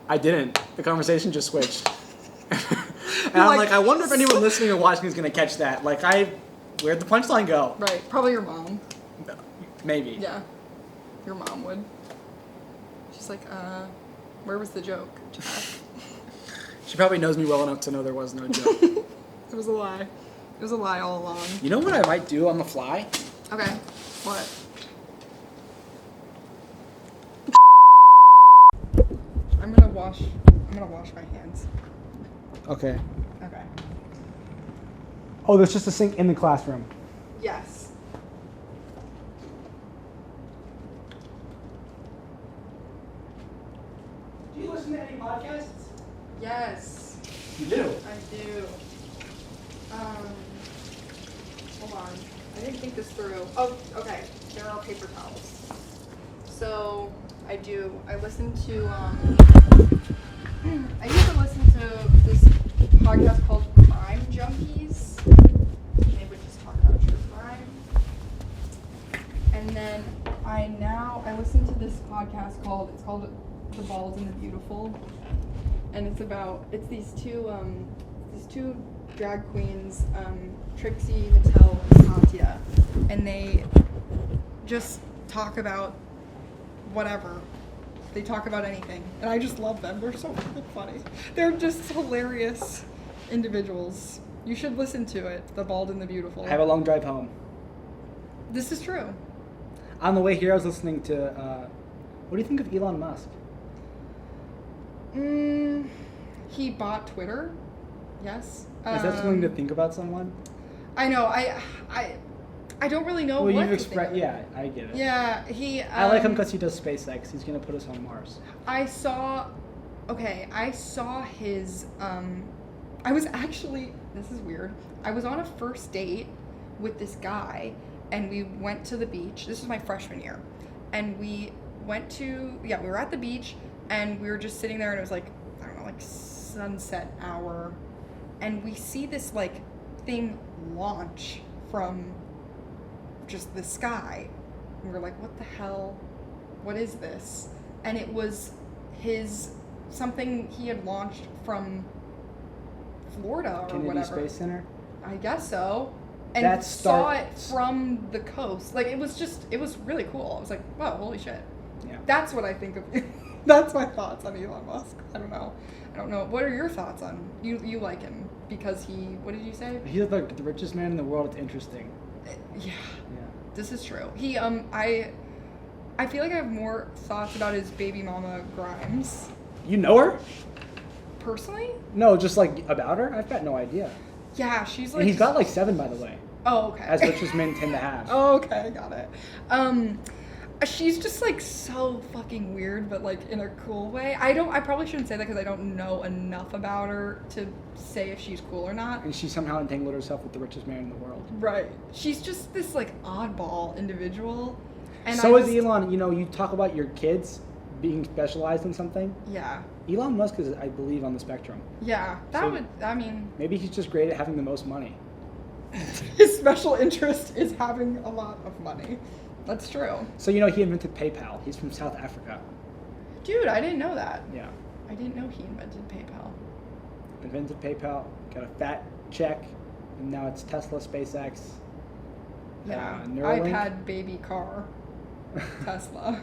I didn't. The conversation just switched. And I'm like, I wonder if anyone listening or watching is going to catch that. Like, where'd the punchline go? Right. Probably your mom. Maybe. Yeah. Your mom would. She's like, where was the joke, Jeff? She probably knows me well enough to know there was no joke. It was a lie. It was a lie all along. You know what I might do on the fly? Okay. What? I'm gonna wash my hands. Okay. Okay. Oh, there's just a sink in the classroom. Yes. Do you listen to any podcasts? Yes. You do? I do. Hold on. I didn't think this through. Oh, okay. There are paper towels. So I do. I listen to I used to listen to this podcast called Crime Junkies. They would just talk about true crime. And then I listen to this podcast called The Bald and the Beautiful. And it's these two drag queens, Trixie, Mattel, and Katya, and they just talk about whatever. They talk about anything, and I just love them. They're so fucking funny. They're just hilarious individuals. You should listen to it, The Bald and the Beautiful. I have a long drive home. This is true. On the way here, I was listening to, what do you think of Elon Musk? He bought Twitter. Yes. Is that something to think about someone? I know. I don't really know well, what you've to expressed. think. Yeah, I get it. Yeah, he. I like him because he does SpaceX. He's gonna put us on Mars. I saw his. I was actually. This is weird. I was on a first date with this guy, and we went to the beach. This was my freshman year, and we went to. Yeah, we were at the beach, and we were just sitting there, and it was like, I don't know, like sunset hour, and we see this like thing launch from just the sky. And we were like, what the hell? What is this? And it was something he had launched from Florida or Kennedy whatever. Space Center? I guess so. And That saw it starts- from the coast. Like, it was really cool. I was like, wow, holy shit. Yeah. That's what I think of. That's my thoughts on Elon Musk. I don't know. What are your thoughts on, you like him because what did you say? He's like the richest man in the world. It's interesting. Yeah. Yeah. This is true. I feel like I have more thoughts about his baby mama Grimes. You know her? Personally? No, just like about her? I've got no idea. Yeah, she's like. And he's got like 7, by the way. Oh, okay. As rich as men tend to have. Oh, okay, got it. She's just like so fucking weird, but like in a cool way. I probably shouldn't say that because I don't know enough about her to say if she's cool or not. And she somehow entangled herself with the richest man in the world. Right. She's just this like oddball individual. And So is Elon. You know, you talk about your kids being specialized in something. Yeah. Elon Musk is, I believe, on the spectrum. Yeah. I mean. Maybe he's just great at having the most money. His special interest is having a lot of money. That's true. So, you know, he invented PayPal. He's from South Africa. Dude, I didn't know that. Yeah. I didn't know he invented PayPal. Invented PayPal, got a fat check, and now it's Tesla, SpaceX. Yeah. Neuralink. iPad, baby, car, Tesla.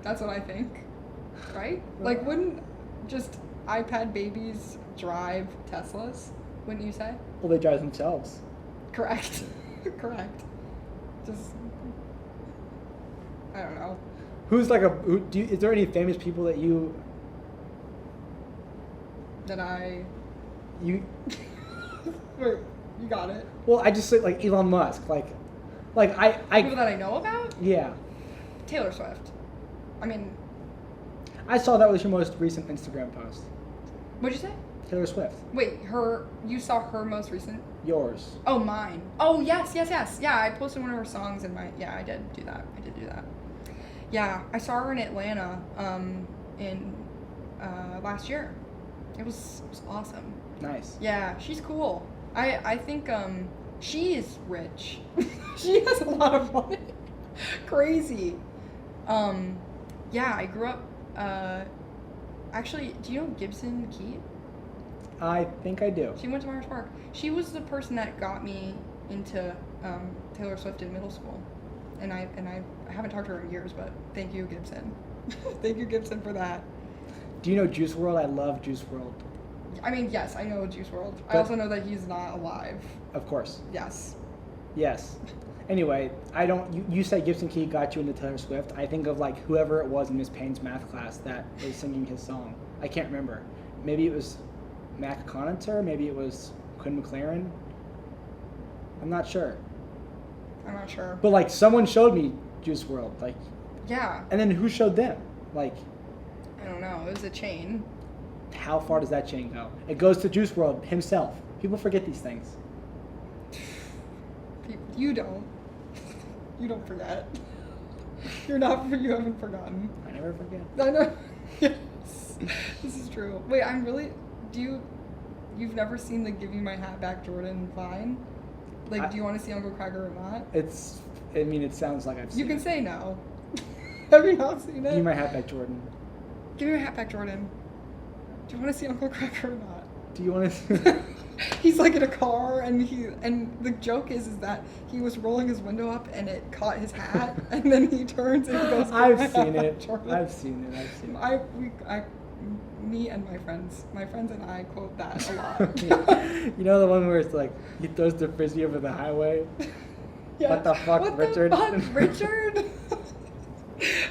That's what I think. Right? Like, wouldn't just iPad babies drive Teslas? Wouldn't you say? Well, they drive themselves. Correct. Correct. Just, I don't know. Who's like is there any famous people that you Wait, you got it. well, I just say like Elon Musk, like I People that I know about? yeah. Taylor Swift. I mean, I saw that was your most recent Instagram post. what'd you say? Taylor Swift. Wait, you saw her most recent? Yours. Oh, mine. Oh, yes. Yeah, I posted one of her songs in yeah, I did do that. Yeah, I saw her in Atlanta, in, last year. It was awesome. Nice. Yeah, she's cool. I think, she is rich. She has a lot of money. Crazy. Yeah, I grew up, actually, do you know Gibson Keat? I think I do. She went to Myers Park. She was the person that got me into Taylor Swift in middle school, and I haven't talked to her in years. But thank you, Gibson. Thank you, Gibson, for that. Do you know Juice WRLD? I love Juice WRLD. I mean, yes, I know Juice WRLD. I But- also know that he's not alive. Of course. Yes. Yes. Anyway, I don't. You said Gibson Key got you into Taylor Swift. I think of like whoever it was in Miss Payne's math class that was singing his song. I can't remember. Maybe it was Mac Connaughton. Maybe it was Quinn McLaren. I'm not sure. I'm not sure. But like someone showed me Juice WRLD. Like, Yeah. and then who showed them? Like, I don't know. It was a chain. how far does that chain go? It goes to Juice WRLD himself. People forget these things. You don't. You don't forget. You haven't forgotten. I never forget. I know. Yes. This is true. Wait, you've never seen the Give Me My Hat Back Jordan Vine? Like, do you want to see Uncle Cracker or not? It sounds like I've seen You can it. say no. Have you not seen it? Give me my hat back, Jordan. Give me my hat back, Jordan. Do you want to see Uncle Cracker or not? Do you want to? he's like in a car, and the joke is that he was rolling his window up and it caught his hat, and then he turns and he goes. I've seen it. Jordan. I've seen it. Me and my friends and I quote that a lot. You know the one where it's like he throws the frisbee over the highway. Yeah. What the fuck, what Richard? The fuck, Richard?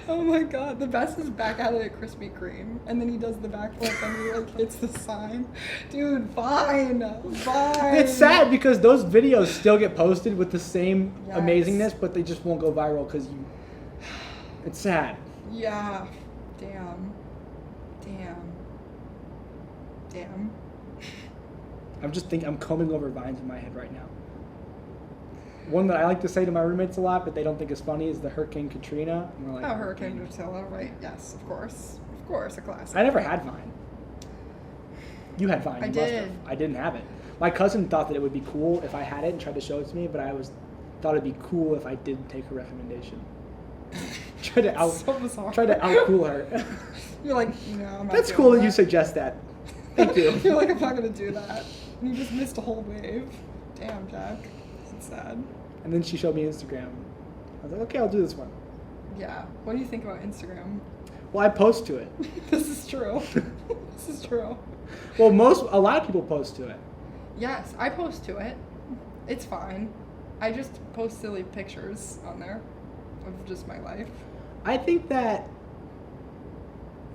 Oh my god, the best is back at it at Krispy Kreme, and then he does the backflip and he like hits the sign. Dude, fine. It's sad because those videos still get posted with the same Yes. amazingness, but they just won't go viral because you. It's sad. Yeah. Damn. I'm combing over vines in my head right now. One that I like to say to my roommates a lot, but they don't think is funny, is the Hurricane Katrina. And we're like, Hurricane Katrina, right? Yes, of course, a classic. I never had Vine. You had Vine. I You did. Must have. I didn't have it. My cousin thought that it would be cool if I had it and tried to show it to me, but thought it'd be cool if I didn't take her recommendation. Try to outcool her. You're like, no, I'm not. That's doing cool that you suggest that. Thank you. You're like, I'm not gonna do that. And you just missed a whole wave. Damn, Jack. It's sad. And then she showed me Instagram. I was like, okay, I'll do this one. Yeah. What do you think about Instagram? Well, I post to it. This is true. Well, a lot of people post to it. Yes, I post to it. It's fine. I just post silly pictures on there of just my life. I think that,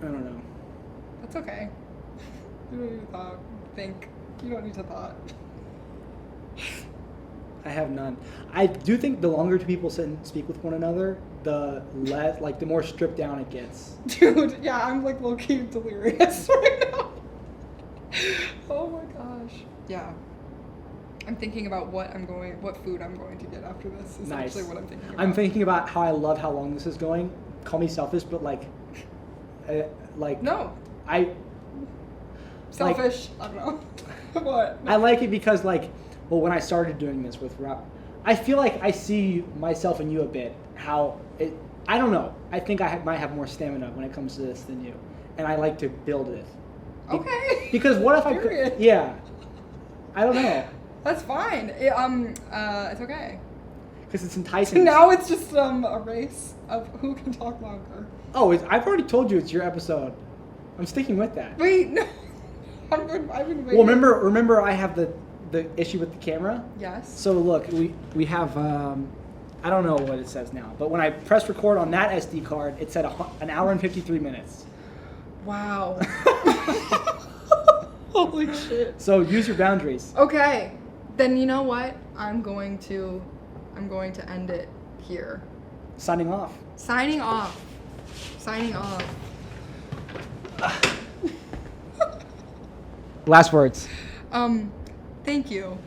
I don't know. That's okay. You don't need to think. You don't need to thought. I have none. I do think the longer two people sit and speak with one another, the less, like, the more stripped down it gets. Dude, yeah, I'm like low-key delirious right now. Oh my gosh. Yeah. I'm thinking about what food I'm going to get after this is Nice. actually what I'm thinking about. I'm thinking about how I love how long this is going. Call me selfish, but No. Selfish. I don't know. What? I like it because, when I started doing this with Rob, I feel like I see myself in you a bit. I don't know. I think I might have more stamina when it comes to this than you, and I like to build it. Okay. Because what if I Period. could? Yeah. I don't know. That's fine. It's okay. Because it's enticing. Now it's just a race of who can talk longer. Oh, I've already told you it's your episode. I'm sticking with that. Wait, no. I've been waiting. Well, remember I have the issue with the camera? Yes. So look, we have, I don't know what it says now, but when I pressed record on that SD card, it said an hour and 53 minutes. Wow. Holy shit. So use your boundaries. Okay. Then you know what? I'm going to end it here. Signing off. Signing off. Last words. Thank you.